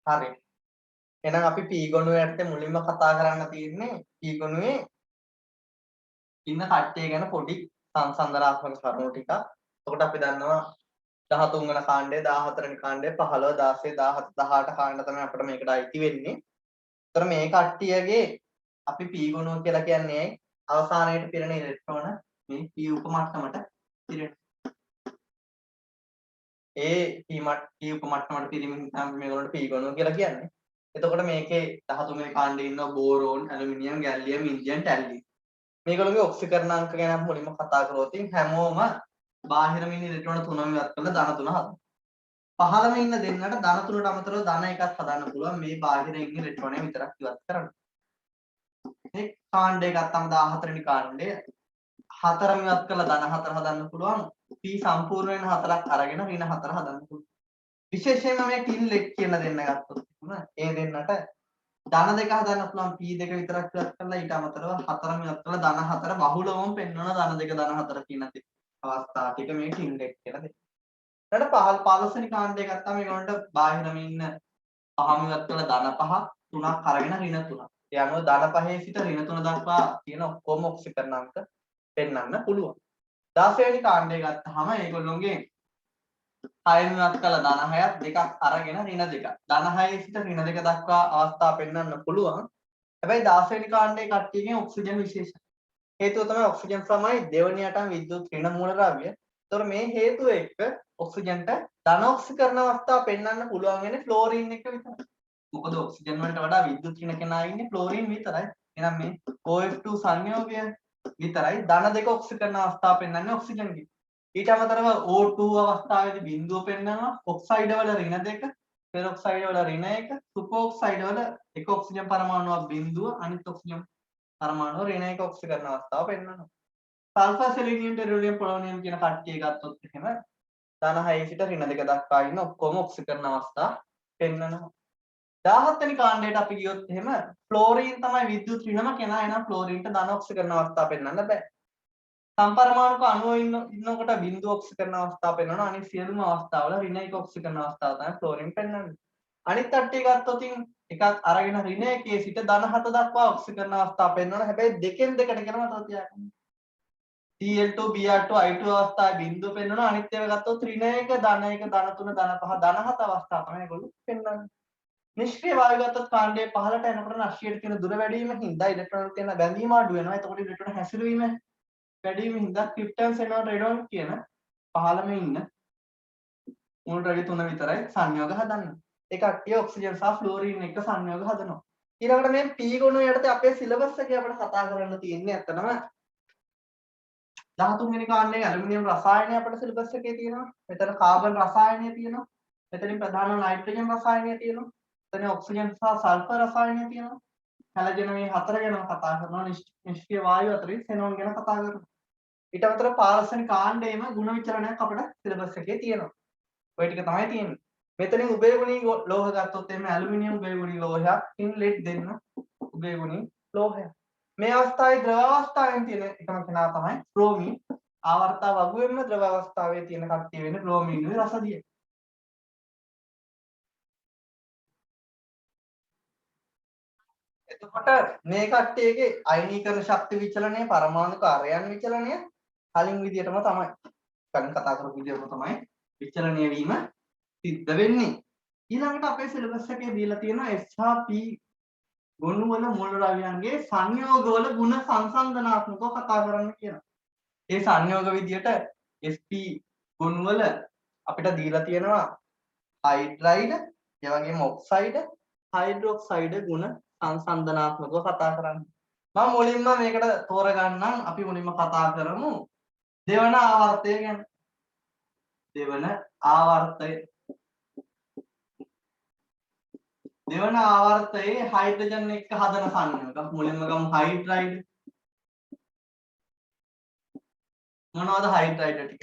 හරි. එහෙනම් අපි P ගොනුවේ යටතේ මුලින්ම කතා කරන්න තියෙන්නේ P ගොනුවේ ඉන්න කට්ටිය ගැන පොඩි සංසන්දනාත්මක කරුණු ටිකක්. එතකොට අපි දන්නවා 13 වෙනි කාණ්ඩය, 14 වෙනි කාණ්ඩය, 15, 16, 17, 18 කාණ්ඩ තමයි අපිට මේකට අයිති වෙන්නේ. ඒතර මේ කට්ටියගේ අපි P ගුණය කියලා කියන්නේ අවසානයේට පිරෙන ඉලෙක්ට්‍රෝන මේ P උපමට්ටමට පිරෙන. ඒ P උපමට්ටමට පිරීමෙන් තමයි මේගොල්ලන්ට P ගුණය කියලා කියන්නේ. එතකොට මේකේ 13 වෙනි කාණ්ඩේ ඉන්න බෝරෝන්, ඇලුමිනියම්, ගැල්ලියම්, ඉන්දියම්, ටැල්ලියම්. මේගොල්ලෝගේ ඔක්සිකරණ අංක ගැන මුලින්ම කතා කරොත් හැමෝම බාහිරම ඉන්න ඉලෙක්ට්‍රෝන 3ම ඉවත් කරලා ධන 3 හදනවා. පහළම ඉන්න දෙන්නට ධන 3ට අමතරව ධන එකක් හදන්න පුළුවන් මේ බාහිර ඉන්න ඉලෙක්ට්‍රෝනය විතරක් ඉවත් කරන්න. මේ කාණ්ඩය ගත්තම 14 වෙනි කාණ්ඩය හතරම ඉවත් කරලා ධන 4 හදන්න පුළුවන්. P සම්පූර්ණ වෙන 4ක් අරගෙන ඍණ 4 හදන්න පුළුවන්. විශේෂයෙන්ම මේ ටින් ලෙට් කියන දෙන්න ගත්තොත් ඒ දෙන්නට ධන 2 හදන්න පුළුවන්. P 2 විතරක් ඉවත් කරලා ඊට අමතරව හතරම ඉවත් කරලා ධන 4 බහුලවම පෙන්වන ධන 2 ධන 4 කියන අවස්ථා ටික මේ ටින් ලෙට් කියලා දෙනවා. ඊට පළවෙනි කාණ්ඩය ගත්තාම මේගොල්ලන්ට බාහිරම ඉන්න පහම ඉවත් කරලා ධන 5 3ක් අරගෙන ඍණ 3ක්. ඒ අනුව ධන 5 සිට ඍණ 3 දක්වා තියෙන ඔක්කොම ඔක්සිකරණ අංක පෙන්වන්න පුළුවන්. 16 වෙනි කාණ්ඩය ගත්තාම ඒගොල්ලොන්ගේ 6න් ඉවත් කරලා ධන 6ක් දෙකක් අරගෙන ඍණ 2ක්. ධන 6 සිට ඍණ 2 දක්වා අවස්ථා පෙන්වන්න පුළුවන්. හැබැයි 16 වෙනි කාණ්ඩයේ කට්ටියගෙන් ඔක්සිජන් විශේෂයි. හේතුව තමයි ඔක්සිජන් තමයි දෙවෙනි යටම විද්‍යුත් ඍණ මූලද්‍රව්‍ය. ඒතකොට මේ හේතුව එක්ක ඔක්සිජන්ට ධන ඔක්සිකරණ අවස්ථා පෙන්වන්න පුළුවන් වෙන්නේ ෆ්ලෝරින් එක විතරයි. මොකද ඔක්සිජන් වලට වඩා විද්‍යුත් ඍණ කෙනා ඉන්නේ ෆ්ලෝරින් විතරයි. එහෙනම් මේ OF2 සංයෝගය විතරයි ධන 2 ඔක්සිකරණ අවස්ථා පෙන්වන්නේ ඔක්සිජන්ගේ. ඊට අමතරව O2 අවස්ථාවේදී බිඳුව පෙන්වනවා ඔක්සයිඩ් වල ඍණ 2, පෙරොක්සයිඩ් වල ඍණ 1, සුපරොක්සයිඩ් වල එක ඔක්සිජන් පරමාණුවක් බිඳුව අනිත් ඔක්සිජන් පරමාණුව ඍණ 1 ඔක්සිකරණ අවස්ථාව පෙන්වනවා. සල්ෆර් සෙලීනියම් ටෙරෝරියම් පොලෝනියම් කියන කට්ටිය ගත්තොත් එහෙම ධන 6 සිට ඍණ 2 දක්වා ඉන්න ඔක්කොම ඔක්සිකරණ අවස්ථා පෙන්වනවා. 17 වෙනි කාණ්ඩයට අපි ගියොත් එහෙම ෆ්ලෝරින් තමයි විද්‍යුත් ඍණම කෙනා එනම් ෆ්ලෝරින්ට ධන ඔක්සිකරණ අවස්ථා පෙන්වන්න බෑ. සම්පරමාණුක අණුව ඉන්නකොට බිඳු ඔක්සිකරණ අවස්ථා පෙන්වනවා. අනිත් සියලුම අවස්ථාවල ඍණ 1 ඔක්සිකරණ අවස්ථාව තමයි ෆ්ලෝරින් පෙන්වන්නේ. අනිත් කට්ටිය ගත්තොත් එකක් අරගෙන ඍණ 1 සිට ධන 7 දක්වා ඔක්සිකරණ අවස්ථා පෙන්වනවා. හැබැයි දෙකෙන් දෙකට කරනවා මතක තියාගන්න. Cl2 Br2 I2 අවස්ථාවේ බිඳුව පෙන්වනවා. අනිත් ඒවා ගත්තොත් ඍණ 1 ධන 1 ධන 3 ධන 5 ධන 7 අවස්ථා තමයි ඒගොල්ලෝ පෙන්වන්නේ. නිෂ්ක්‍රීය වායු ගත්තොත් කාණ්ඩයේ පහළට යනකොට නශ්‍යයට තියෙන දුර වැඩි වීම හින්දා ඉලෙක්ට්‍රෝන වල තියෙන බැඳීම අඩු වෙනවා. එතකොට ඉලෙක්ට්‍රෝන හැසිරවීම වැඩි වීම හින්දා ක්‍රිප්ටන් සෙනෝන් රෙඩෝන් කියන පහළම ඉන්න මූල ද්‍රව්‍ය තුන විතරයි සංයෝග හදන්නේ. ඒ කට්ටිය ඔක්සිජන් සහ ෆ්ලෝරින් එක සංයෝග හදනවා. ඊළඟට මේ P ගුණය යටතේ අපේ සිලබස් එකේ අපිට කතා කරන්න තියෙන්නේ ඇත්තටම 13 වෙනි කාණ්ඩයේ ඇලුමිනියම් රසායනය අපේ සිලබස් එකේ තියෙනවා. මෙතන කාබන් රසායනය තියෙනවා. මෙතනින් ප්‍රධානම නයිට්‍රජන් රසායනය තියෙනවා. එතන ඔක්සිජන් සහ සල්ෆර් රසායනය තියෙනවා. හැලජන මේ හතර ගැන කතා කරනවා. නිෂ්ක්‍රීය වායු අතරින් ක්සෙනෝන් ගැන කතා කරනවා. ඊට අමතරව 15 වෙනි කාණ්ඩයේම ගුණ විචලනයක් අපේ සිලබස් එකේ තියෙනවා. ඔය ටික තමයි තියෙන්නේ. මෙතනින් උභයගුණී ලෝහ ගත්තොත් එimhe ඇලුමිනියම් උභයගුණී ලෝහයක්, ටින් ලෙඩ් දෙන්න උභයගුණී ලෝහයක්. මේ අවස්ථාවේ ද්‍රව අවස්ථාවෙන් තියෙන එකම කෙනා තමයි බ්‍රෝමීන්. ආවර්තව වගුවෙන්ම ද්‍රව අවස්ථාවේ තියෙන කට්ටිය වෙන්නේ බ්‍රෝමීන් රසදිය. එතකොට මේ කට්ටියගේ අයනීකරණ ශක්ති විචලනය, පරමාණුක අරයන් විචලනය කලින් විදියටම තමයි. කලින් කතා කරපු විදියටම තමයි විචලනය වීම සිද්ධ වෙන්නේ. ඊළඟට අපේ සිලබස් එකේ දීලා තියෙනවා S හා P ගොනු වල මූල ද්‍රව්‍යයන්ගේ සංයෝගවල ಗುಣ සංසන්දනාත්මකව කතා කරන්න කියනවා. ඒ සංයෝග විදියට Sp ගොනු වල අපිට දීලා තියෙනවා හයිඩ්‍රයිඩ්, ඒ වගේම ඔක්සයිඩ්, හයිඩ්‍රොක්සයිඩ් ගුණ සංසන්දනාත්මකව කතා කරන්න. මම මුලින්ම මේකට තෝරගන්නම් අපි මුලින්ම කතා කරමු දෙවන ආවර්තය ගැන. දෙවන ආවර්තයේ හයිඩ්‍රජන් එක්ක හදන සංයෝග. මුලින්ම ගමු හයිඩ්‍රයිඩ්. මොනවද හයිඩ්‍රයිඩ් ටික?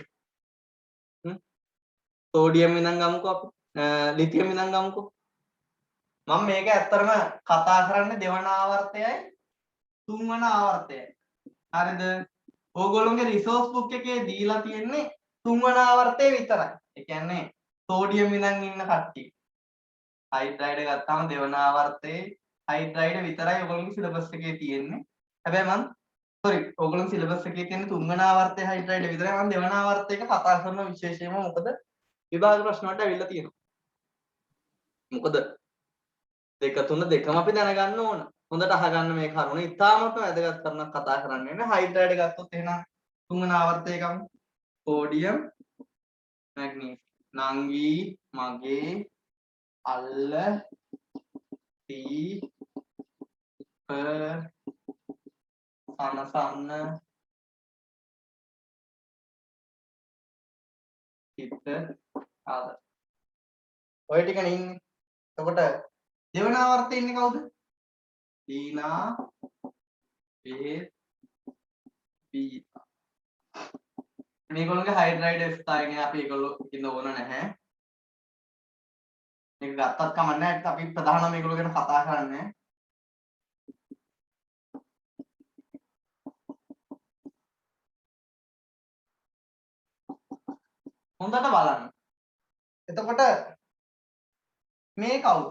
සෝඩියම් ඉඳන් ගමුකෝ අපි. ලිතියම් ඉඳන් ගමුකෝ. මම මේක ඇත්තටම කතා කරන්නේ දෙවන ආවර්තයයි තුන්වන ආවර්තයයි. හරිද? ඕගොල්ලෝගේ රිසෝස් බුක් එකේ දීලා තියෙන්නේ තුන්වන ආවර්තය විතරයි. ඒ කියන්නේ සෝඩියම් ඉඳන් ඉන්න කට්ටිය. හයිඩ්‍රයිඩ් ගත්තාම දෙවන ආවර්තයේ හයිඩ්‍රයිඩ් විතරයි ඔයගොල්ලෝගේ සිලබස් එකේ තියෙන්නේ. හැබැයි මම සෝරි ඔයගොල්ලෝගේ සිලබස් එකේ තියෙන තුන්වන ආවර්තයේ හයිඩ්‍රයිඩ් විතරයි. මම දෙවන ආවර්තයක කතා කරන විශේෂයෙන්ම මොකද විභාග ප්‍රශ්න වලට ඇවිල්ලා තියෙනවා. මොකද දෙක තුන දෙකම අපි දැනගන්න ඕන. හොඳට අහගන්න මේ කරුණ. ඉතාමත් වැදගත් කරුණක් කතා කරන්නේ නේ. හයිඩ්‍රයිඩ් ගත්තොත් එහෙනම් තුන්වන ආවර්තය ගමු. Sodium magnesium. නංගි මගේ අල්ල තී සනසන්න හිත ආද. ඔය ටිකනේ ඉන්නේ. එතකොට දෙවන ආවර්තයේ ඉන්නේ කවුද? දීනා බීතා. මේගොල්ලෝගේ හයිඩ්‍රයිඩ් ස්ථායනේ අපි ඒගොල්ලෝ ඉන්න ඕන නැහැ. මේක ගත්තත් කමක් නැහැ. අපි ප්‍රධානම මේගොල්ලෝ ගැන කතා කරන්නේ. හොඳට බලන්න. එතකොට මේ කවුද?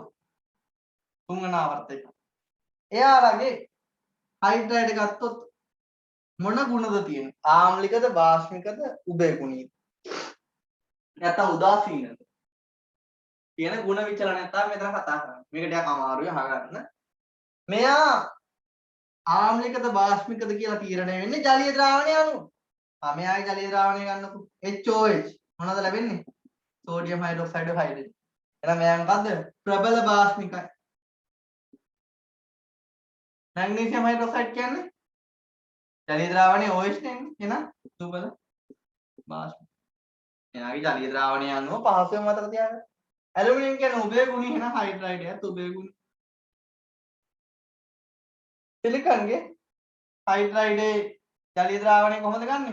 තුන්වන ආවර්තය. එයාලගේ හයිඩ්‍රයිඩ් ගත්තොත් මොන ගුණද තියෙන්නේ? ආම්ලිකද, බාෂ්මිකද, උභයගුණීද? නැත්නම් උදාසීනද? කියන ගුණ විචලනය තමයි මෙතන කතා කරන්නේ. මේක ටිකක් අමාරුයි අහගන්න. මෙයා ආම්ලිකද, බාෂ්මිකද කියලා තීරණය වෙන්නේ ජලීය ද්‍රාවණය අනුව. මෙයාගේ ජලීය ද්‍රාවණය ගන්නකො HOH මොනවද ලැබෙන්නේ? Sodium hydroxide hydrogen. එහෙනම් මෙයා මොකද්ද? ප්‍රබල බාෂ්මිකයි. මැග්නීසියම් හයිඩ්‍රොක්සයිඩ් කියන්නේ ජලීය ද්‍රාවණයේ OH නෙන්නේ. එහෙනම් දුබල බාෂ්මික. එයාගේ ජලීය ද්‍රාවණය අනුව පහසුවෙන් මතක තියාගන්න. ඇලුමිනියම් කියන්නේ උභයගුණී. එහෙනම් හයිඩ්‍රයිඩ් එකත් උභයගුණී. සිලිකන්ගේ හයිඩ්‍රයිඩේ ජලීය ද්‍රාවණය කොහොමද ගන්නෙ?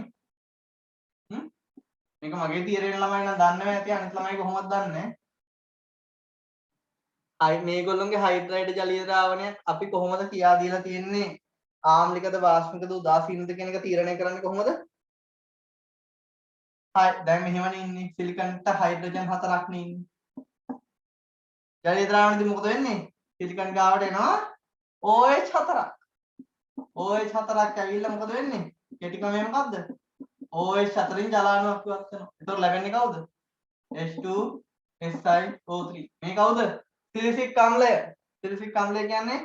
මේක මගේ තීරණ ළමයි නම් දන්නව ඇති. අනිත් ළමයි කොහොමද දන්නේ? මේගොල්ලොන්ගේ හයිඩ්‍රයිඩ් ජලීය ද්‍රාවණය අපි කොහොමද කියා දීලා තියෙන්නේ? ආම්ලිකද, බාෂ්මිකද, උදාසීනද කියන එක තීරණය කරන්නේ කොහොමද? දැන් මෙහෙමනේ ඉන්නේ. සිලිකන්ට හයිඩ්‍රජන් 4ක් නේ ඉන්නේ. ජලීය ද්‍රාවණයදී මොකද වෙන්නේ? සිලිකන් ගාවට එනවා OH 4ක්. OH 4ක් ඇවිල්ලා මොකද වෙන්නේ? කෙටි ක්‍රමය මොකද්ද? OH 4න් ජලාණුවක් ඉවත් වෙනවා. ඒතකොට ලැබෙන්නේ කවුද? H2SiO3. මේ කවුද? සිලිසික් අම්ලය. සිලිසික් අම්ලය කියන්නේ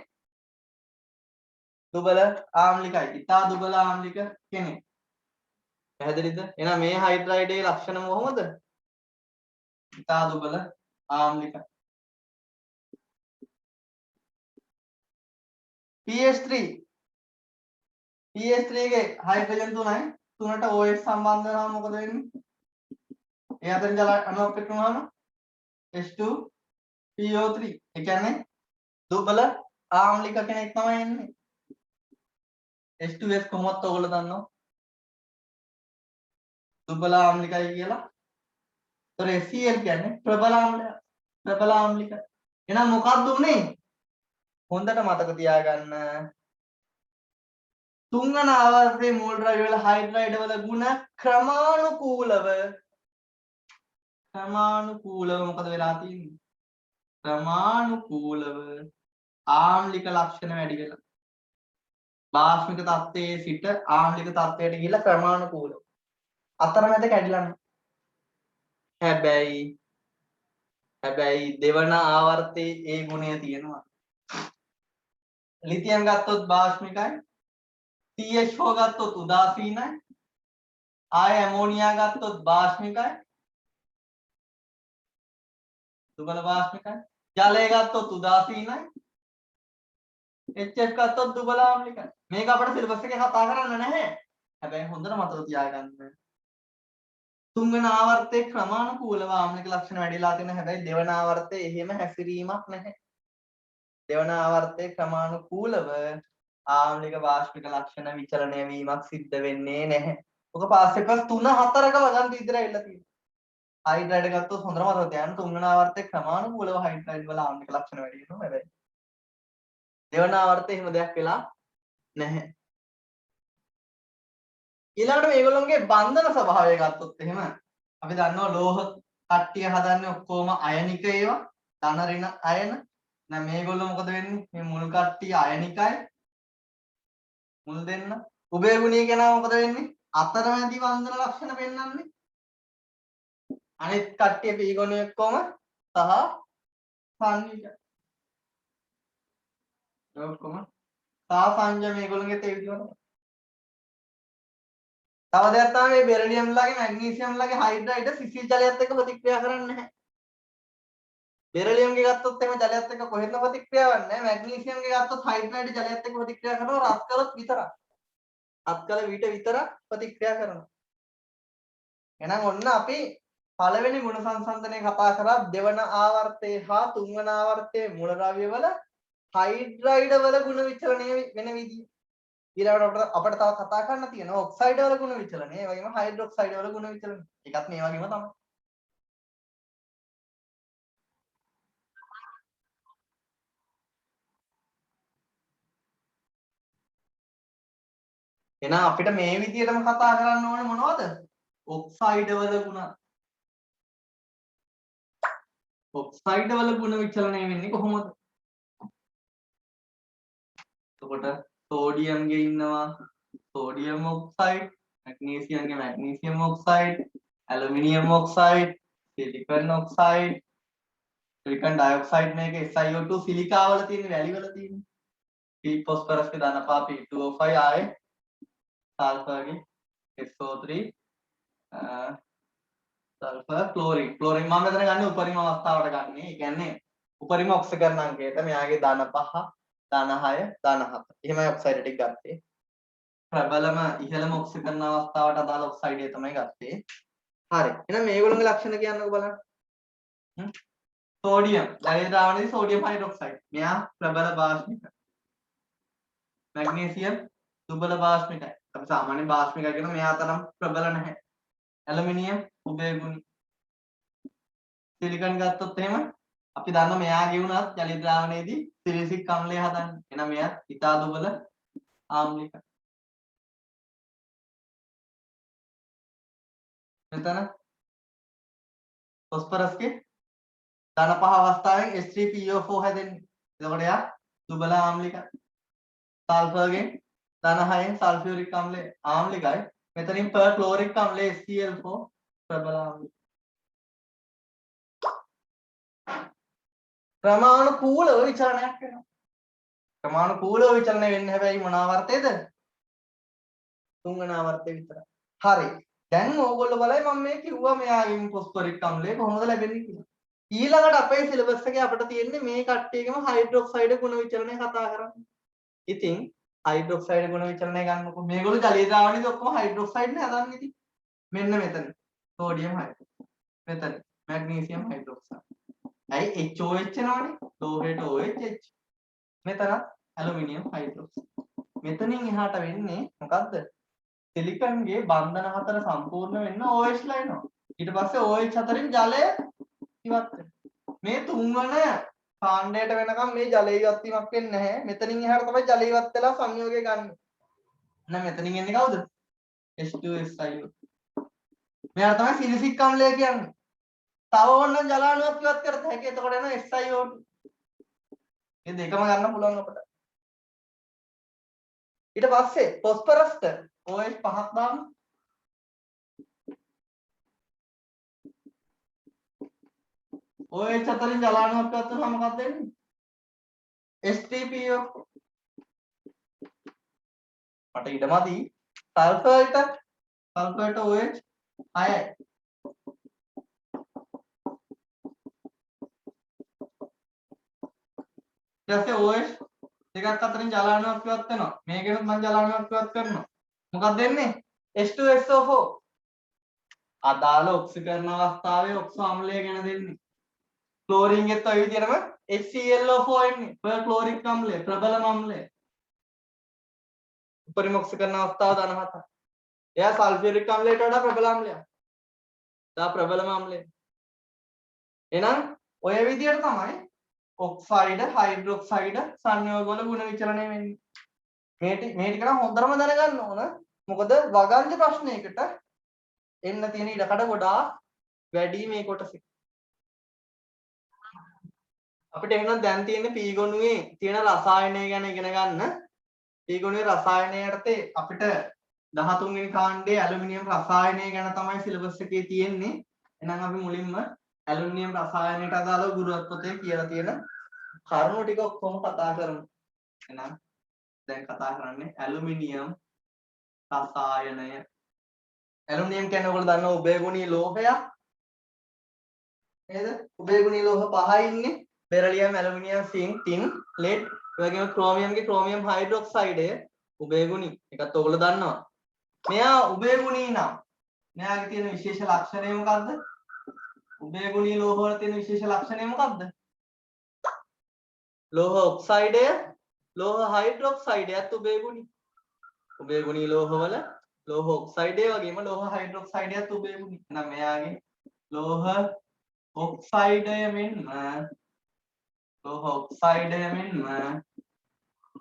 දුබල ආම්ලිකයි. ඉතා දුබල ආම්ලික කෙනෙක්. පැහැදිලිද? එහෙනම් මේ හයිඩ්‍රයිඩේ ලක්ෂණ කොහොමද? ඉතා දුබල ආම්ලිකයි. PH3 ගේ හයිඩ්‍රජන් 3යි 3ට OH සම්බන්ධ වෙනවා මොකද වෙන්නේ? ඒ අතරින් ජල අණුවක් පිටුනහම H2PO3. ඒ කියන්නේ දුබල ආම්ලික කෙනෙක් තමයි එන්නේ. H2S කොහොමද ඔයගොල්ලෝ දන්නව? දුබල ආම්ලිකයි කියලා. ඒතර HCl කියන්නේ ප්‍රබල ආම්ලය. ප්‍රබල ආම්ලික. එහෙනම් මොකක්ද උනේ? හොඳට මතක තියාගන්න. තුන්වන ආවර්තයේ මෝල් ද්‍රව්‍ය වල හයිඩ්‍රයිඩ් වල ගුණ ක්‍රමානුකූලව මොකද වෙලා තියෙන්නේ? ක්‍රමානුකූලව ආම්ලික ලක්ෂණ වැඩි වෙලා. බාෂ්මික තත්ත්වයේ සිට ආම්ලික තත්ත්වයට ගිහිල්ලා ක්‍රමානුකූලව. අතරමැද කැඩිලා නැහැ. හැබැයි දෙවන ආවර්තයේ ඒ ගුණය තියෙනවා. ලිතියම් ගත්තොත් බාෂ්මිකයි. CH4 ගත්තොත් උදාසීනයි. ආය ඇමෝනියා ගත්තොත් බාෂ්මිකයි. දුබල බාෂ්මිකයි. ජලය ගත්තොත් උදාසීනයි. HF ගත්තොත් දුබල ආම්ලිකයි. මේක අපේ සිලබස් එකේ කතා කරන්න නැහැ. හැබැයි හොඳට මතක තියාගන්න. තුන්වන ආවර්තයේ ක්‍රමානුකූලව ආම්ලික ලක්ෂණ වැඩිලා තියෙනවා. හැබැයි දෙවන ආවර්තයේ එහෙම හැසිරීමක් නැහැ. දෙවන ආවර්තයේ ක්‍රමානුකූලව ආම්ලික බාෂ්මික ලක්ෂණ විචලනය වීමක් සිද්ධ වෙන්නේ නැහැ. ඔක පාස් එකක් 3 4ක වගන් ඉදිරියට ඇවිල්ලා තියෙනවා. හයිඩ්‍රයිඩ් ගත්තොත් හොඳට මතක තියාගන්න තුන්වන ආවර්තයේ ක්‍රමානුකූලව හයිඩ්‍රයිඩ් වල ආම්ලික ලක්ෂණ වැඩි වෙනවා. හැබැයි දෙවන ආවර්තයේ එහෙම දෙයක් වෙලා නැහැ. ඊළඟට මේගොල්ලෝගේ බන්ධන ස්වභාවය ගත්තොත් එහෙම අපි දන්නවා ලෝහ කට්ටිය හදන්නේ ඔක්කොම අයනික ඒවා. ධන ඍණ අයන. දැන් මේගොල්ලෝ මොකද වෙන්නේ? මේ මුල් කට්ටිය අයනිකයි. මුල් දෙන්න. උභය ගුණීය කෙනා මොකද වෙන්නේ? අතරමැදි වන්දන ලක්ෂණ පෙන්වන්නේ. අනිත් කට්ටිය පී ගුණය ඔක්කොම සහ සංයුජ. ඔක්කොම සාසංජ මේගොල්ලන්ගේ තේ විදිහට. තව දෙයක් තමයි මේ බෙරිලියම් ලගේ මැග්නීසියම් ලගේ හයිඩ්‍රයිඩ් සිසිල් ජලයත් එක්ක ප්‍රතික්‍රියා කරන්නේ නැහැ. බෙරිලියම් ගේ ගත්තොත් එහෙම ජලයත් එක්ක කොහෙත්ම ප්‍රතික්‍රියාවක් නැහැ. මැග්නීසියම් ගේ ගත්තොත් හයිඩ්‍රයිඩ් ජලයත් එක්ක ප්‍රතික්‍රියා කරනවා රත් කළොත් විතරක්. රත් කළ විට විතරක් ප්‍රතික්‍රියා කරනවා. එහෙනම් ඔන්න අපි පළවෙනි ගුණ සංසන්දනය කතා කරා දෙවන ආවර්තයේ හා තුන්වන ආවර්තයේ මූලද්‍රව්‍ය වල හයිඩ්‍රයිඩ් වල ගුණ විචලනය වෙන විදිය. ඊළඟට අපිට තව කතා කරන්න තියෙනවා ඔක්සයිඩ් වල ගුණ විචලනය, ඒ වගේම හයිඩ්‍රොක්සයිඩ් වල ගුණ විචලනය. ඒකත් මේ වගේම තමයි. එහෙනම් අපිට මේ විදියටම කතා කරන්න ඕනේ මොනවද? ඔක්සයිඩ් වල ගුණ. ඔක්සයිඩ් වල ගුණ විචලනය වෙන්නේ කොහොමද? එතකොට සෝඩියම් ගේ ඉන්නවා සෝඩියම් ඔක්සයිඩ්, මැග්නීසියම් ගේ magnesium oxide, aluminium oxide, silicon oxide, silicon dioxide මේක SiO2 සිලිකා වල තියෙන වැලි වල තියෙන. P phosphorus ගේ ධනපා P2O5 ආයේ සල්ෆර් ගේ SO3 සල්ෆර් ක්ලෝරින් මම මෙතන ගන්න උපරිම අවස්ථාවට ගන්න. ඒ කියන්නේ උපරිම ඔක්සිකරණ අංකයට මෙයාගේ ධන 5 ධන 6 ධන 7. එහෙමයි ඔක්සයිඩ් ටික ගත්තේ. ප්‍රබලම ඉහළම ඔක්සිකරණ අවස්ථාවට අදාළ ඔක්සයිඩ් එක තමයි ගත්තේ. හරි. එහෙනම් මේගොල්ලෝගේ ලක්ෂණ කියන්නකෝ බලන්න. සෝඩියම් ජලීය ද්‍රාවණයේදී සෝඩියම් හයිඩ්‍රොක්සයිඩ්. මෙයා ප්‍රබල බාෂ්මික. මැග්නීසියම් දුබල බාෂ්මිකයි. අපි සාමාන්‍ය බාෂ්මිකයි කියන මෙයා තරම් ප්‍රබල නැහැ. ඇලුමිනියම් උභයගුණී. සිලිකන් ගත්තොත් එහෙම අපි දන්න මෙයාගේ උනත් ජලීය ද්‍රාවණයේදී සිලිසික් අම්ලය හදන්නේ. එහෙනම් මෙයා ඉතා දුබල ආම්ලික. මෙතන ෆොස්ෆරස් ගේ ධන 5 අවස්ථාවෙන් H3PO4 හැදෙන්නේ. එතකොට එයා දුබල ආම්ලිකයි. සල්ෆර් ගේ ධන 6න් සල්ෆියුරික් අම්ලය ආම්ලිකයි. මෙතනින් පර්ක්ලෝරික් අම්ලය HCl4 ප්‍රබල ආම්ලික. ක්‍රමානුකූලව විචලනයක් වෙනවා. ක්‍රමානුකූලව විචලනය වෙන්නේ හැබැයි මොන ආවර්තයේද? තුන්වන ආවර්තයේ විතරයි. හරි. දැන් ඕගොල්ලෝ බලයි මම මේ කිව්වා මෙයාගෙන් ෆොස්ෆරික් අම්ලය කොහොමද ලැබෙන්නේ කියලා. ඊළඟට අපේ සිලබස් එකේ අපිට තියෙන්නේ මේ කට්ටියගේම හයිඩ්‍රොක්සයිඩ් ගුණ විචලනය කතා කරන්න. ඉතින් හයිඩ්‍රොක්සයිඩ් ගුණ විචලනය ගන්නකො මේගොල්ලෝ ජලීය ද්‍රාවණයේදී ඔක්කොම හයිඩ්‍රොක්සයිඩ් නේ හදන්නේ ඉතින්. මෙන්න මෙතන. Sodium hydroxide. මෙතන මැග්නීසියම් හයිඩ්‍රොක්සයිඩ්. ඇයි HOH එනවනේ ලෝහයට OH. මෙතන ඇලුමිනියම් හයිඩ්‍රොක්සයිඩ්. මෙතනින් එහාට වෙන්නේ මොකද්ද? සිලිකන් ගේ බන්ධන හතර සම්පූර්ණ වෙන්න OH ලා එනවා. ඊට පස්සේ OH හතරෙන් ජලය ඉවත් වෙනවා. මේ තුන්වන කාණ්ඩයට වෙනකම් මේ ජලය ඉවත් වීමක් වෙන්නේ නැහැ. මෙතනින් එහාට තමයි ජලය ඉවත් වෙලා සංයෝගය ගන්න. එහෙනම් මෙතනින් එන්නේ කවුද? H2SiO2. මෙයාට තමයි සිලිසික් අම්ලය කියන්නේ. තව ඕනනම් ජලාණුවක් ඉවත් කරත හැකි. එතකොට එන SiO2. මේ දෙකම ගන්න පුළුවන් අපිට. ඊට පස්සේ ෆොස්ෆරස්ට OH 5ක් දාන්න. OH අතරින් ජලාණුවක් ඉවත් වෙනවා මොකක්ද වෙන්නේ? H3PO. මට ඉඩමදි. සල්ෆර්ට OH 6යි. ඊට OH දෙකක් අතරින් ජලාණුවක් ඉවත් වෙනවා. මේකෙනුත් මම ජලාණුවක් ඉවත් කරනවා. මොකක්ද වෙන්නේ? H2SO4. අදාළ ඔක්සිකරණ අවස්ථාවේ ඔක්සෝ අම්ලය ගැන දෙන්නේ. ක්ලෝරින් ගෙත් ඔය විදිහටම HClO4 එන්නේ. පර්ක්ලෝරික් අම්ලය ප්‍රබලම අම්ලය. උපරිම ඔක්සිකරණ අවස්ථාව ධන 7. එයා සල්ෆියුරික් අම්ලයට වඩා ප්‍රබල අම්ලයක්. දා ප්‍රබලම අම්ලය. එහෙනම් ඔය විදිහට තමයි ඔක්සයිඩ් හයිඩ්‍රොක්සයිඩ් සංයෝගවල ගුණ විචලනය වෙන්නේ. මේ ටික නම් හොඳටම දැනගන්න ඕන. මොකද වගන්ති ප්‍රශ්නයකට එන්න තියෙන ඉඩකඩ ගොඩාක් වැඩි මේ කොටසේ. අපිට එහෙනම් දැන් තියෙන්නේ P ගොනුවේ තියෙන රසායනය ගැන ඉගෙන ගන්න. P ගොනුවේ රසායනය යටතේ අපිට 13 වෙනි කාණ්ඩයේ ඇලුමිනියම් රසායනය ගැන තමයි සිලබස් එකේ තියෙන්නේ. එහෙනම් අපි මුලින්ම ඇලුමිනියම් රසායනයට අදාළව ගුරුවත් පොතේ කියලා තියෙන කරුණු ටික ඔක්කොම කතා කරමු. එහෙනම් දැන් කතා කරන්නේ ඇලුමිනියම් රසායනය. ඇලුමිනියම් කියන්නේ ඔයගොල්ලෝ දන්නවා උභයගුණී ලෝහයක්. නේද? උභයගුණී ලෝහ පහයි ඉන්නේ. Beryllium, aluminium, zinc, tin, lead, ඒ වගේම ක්‍රෝමියම්ගේ ක්‍රෝමියම් හයිඩ්‍රොක්සයිඩය උභයගුණී. ඒකත් ඔයගොල්ලෝ දන්නවා. මෙයා උභයගුණී නම් මෙයාගේ තියෙන විශේෂ ලක්ෂණය මොකද්ද? උභයගුණී ලෝහ වල තියෙන විශේෂ ලක්ෂණය මොකද්ද? ලෝහ ඔක්සයිඩය, ලෝහ හයිඩ්‍රොක්සයිඩයත් උභයගුණී. උභයගුණී ලෝහවල ලෝහ ඔක්සයිඩය වගේම ලෝහ හයිඩ්‍රොක්සයිඩයත් උභයගුණී. එහෙනම් මෙයාගේ ලෝහ ඔක්සයිඩය මෙන්ම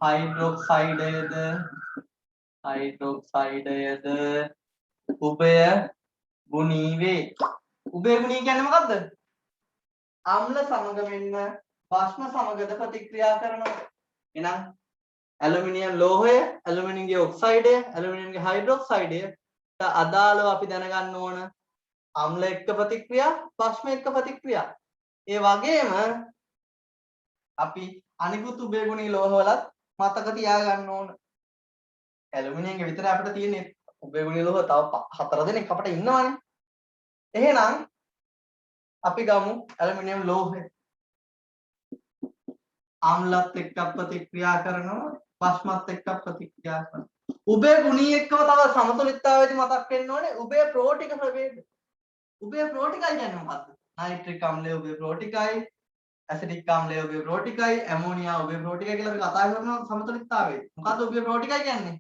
හයිඩ්‍රොක්සයිඩයද උභය ගුණී වේ. උභය ගුණී කියන්නේ මොකද්ද? අම්ල සමග මෙන්ම භස්ම සමගද ප්‍රතික්‍රියා කරනවා. එහෙනම් ඇලුමිනියම් ලෝහය, ඇලුමිනියම්ගේ ඔක්සයිඩය, ඇලුමිනියම්ගේ හයිඩ්‍රොක්සයිඩය අදාළව අපි දැනගන්න ඕන අම්ල එක්ක ප්‍රතික්‍රියා, භස්ම එක්ක ප්‍රතික්‍රියා. ඒ වගේම අපි අනිකුත් උභයගුණී ලෝහවලත් මතක තියාගන්න ඕන. ඇලුමිනියම්ගේ විතරයි අපිට තියෙන්නේ උභයගුණී ලෝහ තව 4 දෙනෙක් අපිට ඉන්නවනේ. එහෙනම් අපි ගමු ඇලුමිනියම් ලෝහය. අම්ලත් එක්ක ප්‍රතික්‍රියා කරනවා, භස්මත් එක්ක ප්‍රතික්‍රියා කරනවා. උභයගුණී එක්කම තව සමතුලිතතාවයේදී මතක් වෙන්න ඕනේ උභය ප්‍රෝටික ප්‍රභේද. උභය ප්‍රෝටිකයි කියන්නේ මොකද්ද? නයිට්‍රික් අම්ලය උභය ප්‍රෝටිකයි, ඇසිටික් අම්ලය උභය ප්‍රෝටිකයි, ඇමෝනියා උභය ප්‍රෝටිකයි කියලා අපි කතා කරනවා සමතුලිතතාවයේ. මොකද්ද උභය ප්‍රෝටිකයි කියන්නේ?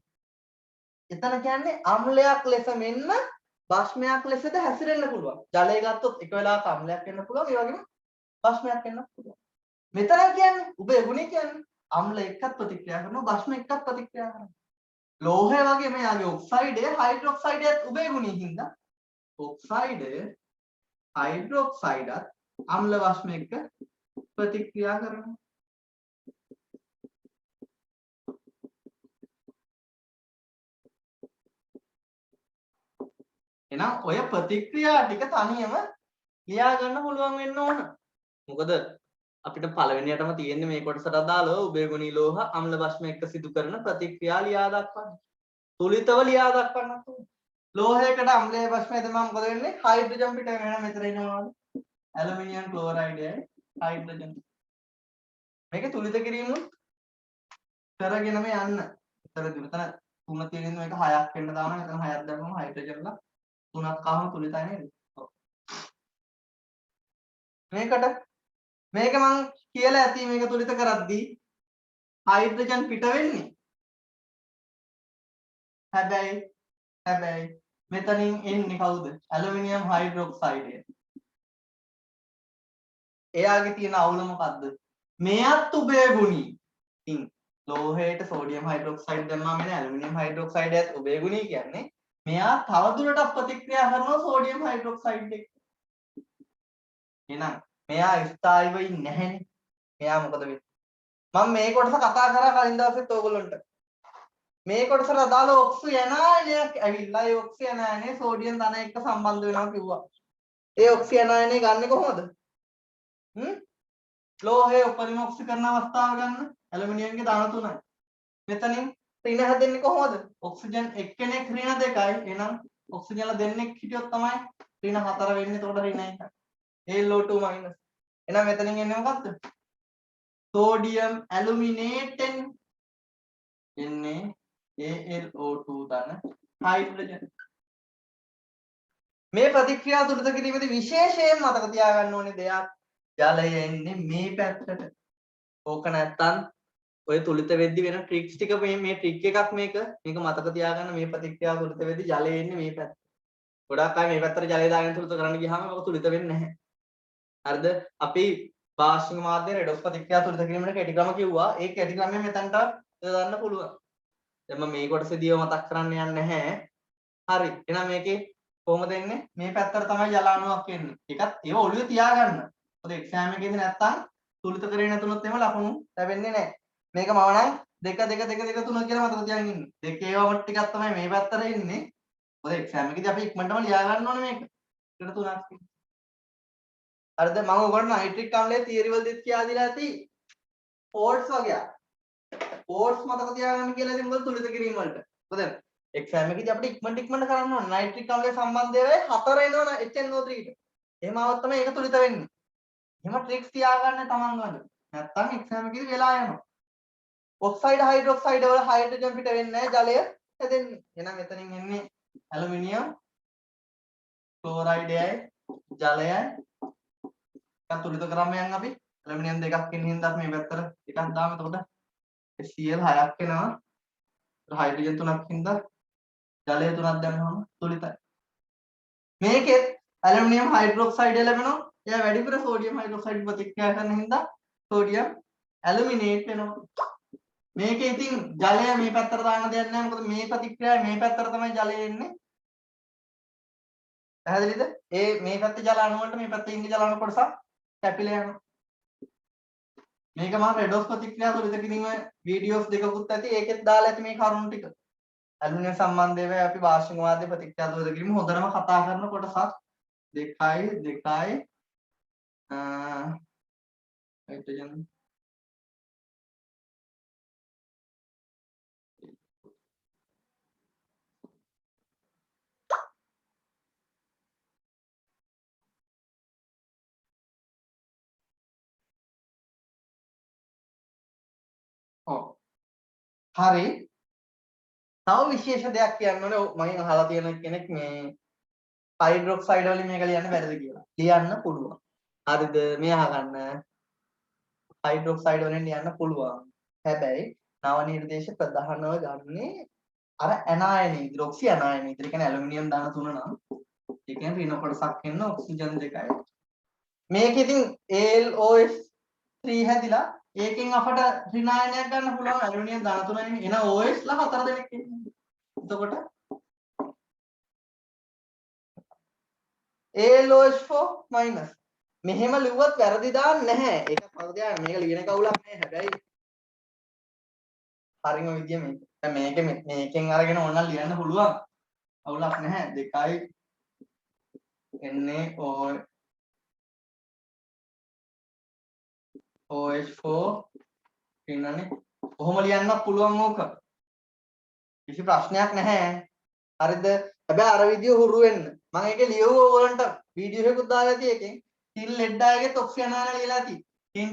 එතන කියන්නේ අම්ලයක් ලෙස මෙන්ම භස්මයක් ලෙසද හැසිරෙන්න පුළුවන්. ජලය ගත්තොත් එක වෙලාවක අම්ලයක් වෙන්න පුළුවන්, ඒ වගේම භස්මයක් වෙන්න පුළුවන්. මෙතන කියන්නේ උභයගුණී කියන්නේ අම්ල එක්කත් ප්‍රතික්‍රියා කරනවා, භස්ම එක්කත් ප්‍රතික්‍රියා කරනවා. ලෝහය වගේ මෙයාගේ ඔක්සයිඩය, හයිඩ්‍රොක්සයිඩයත් උභයගුණී හින්දා ඔක්සයිඩය, හයිඩ්‍රොක්සයිඩත් අම්ල භස්ම එක්ක ප්‍රතික්‍රියා කරනවා. එහෙනම් ඔය ප්‍රතික්‍රියා ටික තනියම ලියා ගන්න පුළුවන් වෙන්න ඕන. මොකද අපිට පළවෙනියටම තියෙන්නේ මේ කොටසට අදාළව උභයගුණී ලෝහ අම්ල භස්ම එක්ක සිදු කරන ප්‍රතික්‍රියා ලියා දක්වන්න. තුලිතව ලියා දක්වන්නත් ඕන. ලෝහයකට අම්ලයේ භස්මය තමයි මොකද වෙන්නේ? හයිඩ්‍රජන් පිට වෙනවා. මෙතන ඉන්නවාද? Aluminium ක්ලෝරයිඩයයි hydrogen. මේක තුලිත කිරීම කරගෙනම යන්න. මෙතන තුන තියෙන මේක 6ක් වෙන්න දානවා. මෙතන 6ක් දැම්මම හයිඩ්‍රජන්ලා 3ක් ආවම තුලිතයි නේද? ඔව්. මේක මම කියලා ඇති මේක තුලිත කරද්දී හයිඩ්‍රජන් පිට වෙන්නේ. හැබැයි මෙතනින් එන්නේ කවුද? ඇලුමිනියම් හයිඩ්‍රොක්සයිඩය. එයාගේ තියෙන අවුල මොකද්ද? මෙයත් උභයගුණී. ඉතින් ලෝහයට සෝඩියම් හයිඩ්‍රොක්සයිඩ් දැම්මම එන ඇලුමිනියම් හයිඩ්‍රොක්සයිඩයත් උභයගුණී කියන්නේ මෙයා තවදුරටත් ප්‍රතික්‍රියා කරනවා සෝඩියම් හයිඩ්‍රොක්සයිඩ් එක්ක. එහෙනම් මෙයා ස්ථායීව ඉන්නේ නැහැනේ. මෙයා මොකද වෙන්නේ? මම මේ කොටස කතා කරා කලින් දවසෙත් ඕගොල්ලන්ට. මේ කොටසට අදාළ ඔක්සියනයිනයක් ඇවිල්ලා ඒ ඔක්සියනයිනේ සෝඩියම් ධන එක්ක සම්බන්ධ වෙනවා කිව්වා. ඒ ඔක්සියනයිනේ ගන්නෙ කොහොමද? ලෝහයේ උපරිම ඔක්සිකරණ අවස්ථාව ගන්න ඇලුමිනියම්ගේ ධන 3යි. මෙතනින් ඍණ හැදෙන්නේ කොහොමද? ඔක්සිජන් එක්කෙනෙක් ඍණ 2යි. එහෙනම් ඔක්සිජන්ලා දෙන්නෙක් හිටියොත් තමයි ඍණ 4 වෙන්නේ. එතකොට ඍණ 1යි. ALO2 minus. එහෙනම් මෙතනින් එන්නේ මොකක්ද? සෝඩියම් ඇලුමිනේටෙන් එන්නේ ALO2 ධන හයිඩ්‍රජන්. මේ ප්‍රතික්‍රියා තුලිත කිරීමේදී විශේෂයෙන් මතක තියාගන්න ඕනේ දෙයක් ජලය එන්නේ මේ පැත්තට. ඕක නැත්තම් ඔය තුලිත වෙද්දි වෙන ට්‍රික්ස් ටික මේ ට්‍රික් එකක් මේක මතක තියාගන්න. මේ ප්‍රතික්‍රියා තුලිත වෙද්දි ජලය එන්නේ මේ පැත්තට. ගොඩක් අය මේ පැත්තට ජලය දාගෙන තුලිත කරන්න ගියාම ඔක තුලිත වෙන්නේ නැහැ. හරිද? අපි භාෂ්මික මාධ්‍ය රෙඩොක්ස් ප්‍රතික්‍රියා තුලිත කිරීමේ කැටි ක්‍රම කිව්වා. ඒ කැටි ක්‍රමය මෙතනට දාන්න පුළුවන්. දැන් මම මේ කොටසේදීව මතක් කරන්න යන්නේ නැහැ. හරි. එහෙනම් මේකේ කොහොමද එන්නේ? මේ පැත්තට තමයි ජල අණුවක් එන්නේ. ඒකත් ඒව ඔළුවේ තියාගන්න. මොකද එක්සෑම් එකේදී නැත්තම් තුලිත කරේ නැතුනොත් එහෙම ලකුණු ලැබෙන්නේ නැහැ. මේක මම නම් 2 2 2 2 3 කියලා මතක තියාගෙන ඉන්නේ. දෙකේවම ටිකක් තමයි මේ පැත්තට එන්නේ. මොකද එක්සෑම් එකේදී අපි ඉක්මනටම ලියා ගන්න ඕනේ මේක. එකට 3ක්. හරිද? මම ඔයගොල්ලෝ නයිට්‍රික් අම්ලයේ තියරි වලදීත් කියලා දීලා ඇති. ෆෝල්ට්ස් වගේ. ෆෝල්ට්ස් මතක තියාගන්න කියලා ඉතින් මොකද තුලිත කිරීම වලට. මොකද එක්සෑම් එකේදී අපිට ඉක්මනට කරන්න ඕනේ. නයිට්‍රික් අම්ලයේ සම්බන්ධය වෙයි 4 එනවනේ HNO3 ට. එහෙම આવොත් තමයි ඒක තුලිත වෙන්නේ. එහෙම ට්‍රික්ස් තියාගන්න තමන් ළඟ. නැත්තම් එක්සෑම් එකේදී වෙලා යනවා. ඔක්සයිඩ් හයිඩ්‍රොක්සයිඩ් වල හයිඩ්‍රජන් පිට වෙන්නේ නැහැ ජලය හැදෙන්නේ. එහෙනම් මෙතනින් එන්නේ ඇලුමිනියම් ක්ලෝරයිඩයයි ජලයයි එකක් තුලිත ක්‍රමයන් අපි ඇලුමිනියම් දෙකක් ඉන්න හින්දා මේ පැත්තට එකක් දාමු. එතකොට Cl 6ක් එනවා. හයිඩ්‍රජන් 3ක් හින්දා ජලය 3ක් දැම්මම තුලිතයි. මේකෙත් ඇලුමිනියම් හයිඩ්‍රොක්සයිඩ් ලැබෙනවා. එයා වැඩිපුර සෝඩියම් හයිඩ්‍රොක්සයිඩ් ප්‍රතික්‍රියා කරන හින්දා සෝඩියම් ඇලුමිනේට් වෙනවා. මේකේ ඉතින් ජලය මේ පැත්තට දාන්න දෙයක් නැහැ. මොකද මේ ප්‍රතික්‍රියාවේ මේ පැත්තට තමයි ජලය එන්නේ. පැහැදිලිද? මේ පැත්තේ ජල අණු වලට මේ පැත්තේ ඉන්න ජල අණු කොටසක් කැපිලා යනවා. මේක මම රෙඩොස් ප්‍රතික්‍රියා තුලිත කිරීම වීඩියෝස් දෙකකුත් ඇති. ඒකෙත් දාලා ඇති මේ කරුණු ටික. ඇලුමිනියම් සම්බන්ධව අපි වාෂිං වාදයේ ප්‍රතික්‍රියා තුලිත කිරීම හොඳටම කතා කරන කොටසක් 2 හයිඩ්‍රජන් ඔව් හරි. තව විශේෂ දෙයක් කියන්න ඕනේ. මම අහලා තියෙන කෙනෙක් මේ හයිඩ්‍රොක්සයිඩ් වලින් මේක ලියන්න බැරිද කියලා. ලියන්න පුළුවන්. හරිද? මේ අහගන්න. හයිඩ්‍රොක්සයිඩ් වලින් ලියන්න පුළුවන්. හැබැයි නව නිර්දේශ ප්‍රධානව ගන්නේ අර ඇනායන හයිඩ්‍රොක්සි ඇනායන. ඒ කියන්නේ ඇලුමිනියම් දාන 3 නම් ඒ කියන්නේ ඍණ කොටසක් එන්න ඔක්සිජන් 2යි. මේක ඉතින් AlOH3 හැදිලා ඒකෙන් අපට ඍණායනයක් ගන්න පුළුවන් ඇලුමිනියම් දාන 3යි. එන OH ලා 4 දෙනෙක් ඉන්නේ. එතකොට AlOH4- මෙහෙම ලිව්වත් වැරදි දාන්නේ නැහැ. ඒක පරදයක් මේක ලියන කවුලක් නෑ. හැබැයි හරිම විදිය මේක. දැන් මේකෙන් අරගෙන ඕනනම් ලියන්න පුළුවන්. අවුලක් නැහැ. 2යි NaOH4 කියනනේ. කොහොම ලියන්නත් පුළුවන් ඕක. කිසි ප්‍රශ්නයක් නැහැ. හරිද? හැබැයි අර විදිය හුරු වෙන්න. මම ඒක ලියුව ඕගොල්ලන්ට වීඩියෝ එකකුත් දාලා ඇති එකෙන්. තින් ලෙඩ් ආයේගෙත් ඔක්සිජන් ආයන ලියලා ඇති. තින්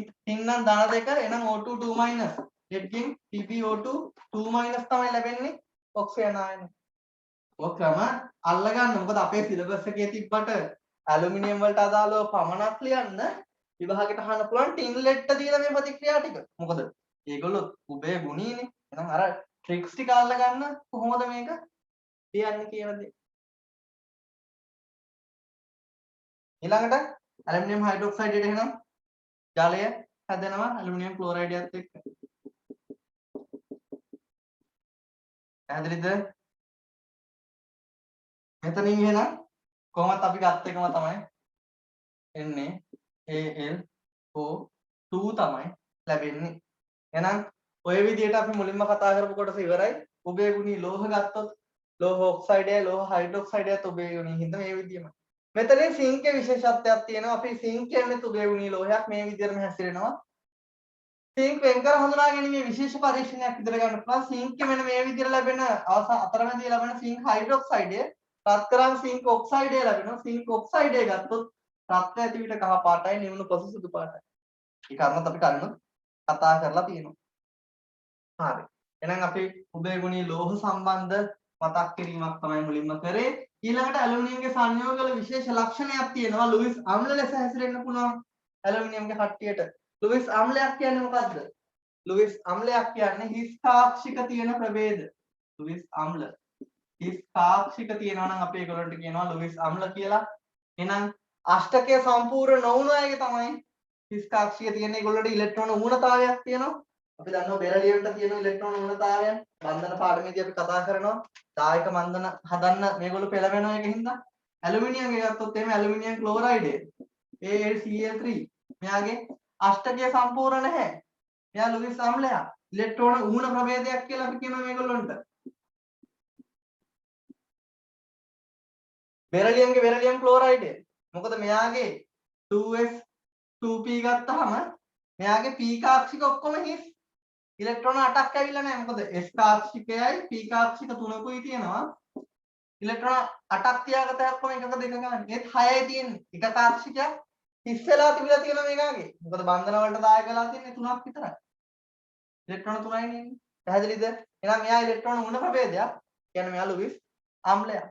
නම් ධන 2 එනම් O2 2-. ලෙඩ්ගෙන් PbO2 2- තමයි ලැබෙන්නේ ඔක්සිජන් ආයන. ඔය ක්‍රම අල්ලගන්න. මොකද අපේ සිලබස් එකේ තිබ්බට ඇලුමිනියම් වලට අදාළව පමණක් ලියන්න විභාගෙට අහන්න පුළුවන් ටින් ලෙඩ්ට දීලා මේ ප්‍රතික්‍රියා ටික. මොකද ඒගොල්ලෝ උභය ගුණීනේ. එහෙනම් අර ට්‍රික්ස් ටික අල්ලගන්න කොහොමද මේක ලියන්නේ කියන දේ. ඊළඟට ඇලුමිනියම් හයිඩ්‍රොක්සයිඩ් එකට එහෙනම් ජලය හැදෙනවා ඇලුමිනියම් ක්ලෝරයිඩයත් එක්ක. පැහැදිලිද? මෙතනින් එහෙනම් කොහොමත් අපි ගත්ත එකම තමයි එන්නේ AlO2 තමයි ලැබෙන්නේ. එහෙනම් ඔය විදිහට අපි මුලින්ම කතා කරපු කොටස ඉවරයි. උභය ගුණී ලෝහ ගත්තොත් ලෝහ ඔක්සයිඩය ලෝහ හයිඩ්‍රොක්සයිඩයත් උභය ගුණී හින්දා මේ විදිහම. මෙතනින් සිංකේ විශේෂත්වයක් තියෙනවා. අපි සිංක් කියන්නේ උභය ගුණී ලෝහයක් මේ විදිහටම හැසිරෙනවා. සිංක් වෙන් කර හඳුනා ගැනීමේ විශේෂ පරීක්ෂණයක් ඉදිරිය ගන්න පුළුවන්. සිංක් මෙන්න මේ විදිහට ලැබෙන අතරමැදි ලැබෙන සිංක් හයිඩ්‍රොක්සයිඩය රත් කරාම සිංක් ඔක්සයිඩය ලැබෙනවා. සිංක් ඔක්සයිඩය ගත්තොත් රත් ඇති විට කහ පාටයි නිවුණු පසු සුදු පාටයි. ඒක අරනත් අපි කලින් කතා කරලා තියෙනවා. හරි. එහෙනම් අපි උභය ගුණී ලෝහ සම්බන්ධ මතක් කිරීමක් තමයි මුලින්ම කරේ. ඊළඟට ඇලුමිනියම්ගේ සංයෝගවල විශේෂ ලක්ෂණයක් තියෙනවා. ලුයිස් අම්ල ලෙස හැසිරෙන්න පුළුවන් ඇලුමිනියම්ගේ කට්ටියට. ලුයිස් අම්ලයක් කියන්නේ මොකද්ද? ලුයිස් අම්ලයක් කියන්නේ හිස් කාක්ෂික තියෙන ප්‍රභේද. ලුයිස් අම්ල. හිස් කාක්ෂික තියෙනවා නම් අපි ඒගොල්ලන්ට කියනවා ලුයිස් අම්ල කියලා. එහෙනම් අෂ්ටකය සම්පූර්ණ නොවුණු අයගේ තමයි හිස් කාක්ෂික තියෙන. ඒගොල්ලන්ට ඉලෙක්ට්‍රෝන ඌනතාවයක් තියෙනවා. අපි දන්නවා බෙරළියන්ට තියෙන ඉලෙක්ට්‍රෝන ඌනතාවයන්. බන්ධන පාඩමේදී අපි කතා කරනවා. දායක බන්ධන හදන්න මේගොල්ලෝ පෙළවෙන එකකින්ද ඇලුමිනියම් එක ගත්තොත් එහෙම ඇලුමිනියම් ක්ලෝරයිඩය AlCl3 මෙයාගේ අෂ්ටකය සම්පූර්ණ නැහැ. මෙයා ලුයිස් අම්ලයා. ඉලෙක්ට්‍රෝන ඌණ ප්‍රභේදයක් කියලා අපි කියනවා මේගොල්ලන්ට. බෙරිලියම්ගේ බෙරිලියම් ක්ලෝරයිඩය. මොකද මෙයාගේ 2s 2p ගත්තාම මෙයාගේ p කාක්ෂික ඔක්කොම හිස්. ඉලෙක්ට්‍රෝන 8ක් ඇවිල්ලා නැහැ. මොකද s කාක්ෂිකයයි p කාක්ෂික 3කුයි තියෙනවා. ඉලෙක්ට්‍රෝන 8ක් තියාගත්ත හැක්කම එකක දෙක ගන්න. ඒත් 6යි තියෙන්නේ. එක කාක්ෂිකයක් හිස් වෙලා තිබිලා තියෙනවා මේකාගේ. මොකද බන්ධන වලට දායක වෙලා තියෙන්නේ 3ක් විතරයි. ඉලෙක්ට්‍රෝන 3යි නේ. පැහැදිලිද? එහෙනම් මෙයා ඉලෙක්ට්‍රෝන ඌණ ප්‍රභේදයක්. කියන්නේ මෙයා ලුයිස් ආම්ලයක්.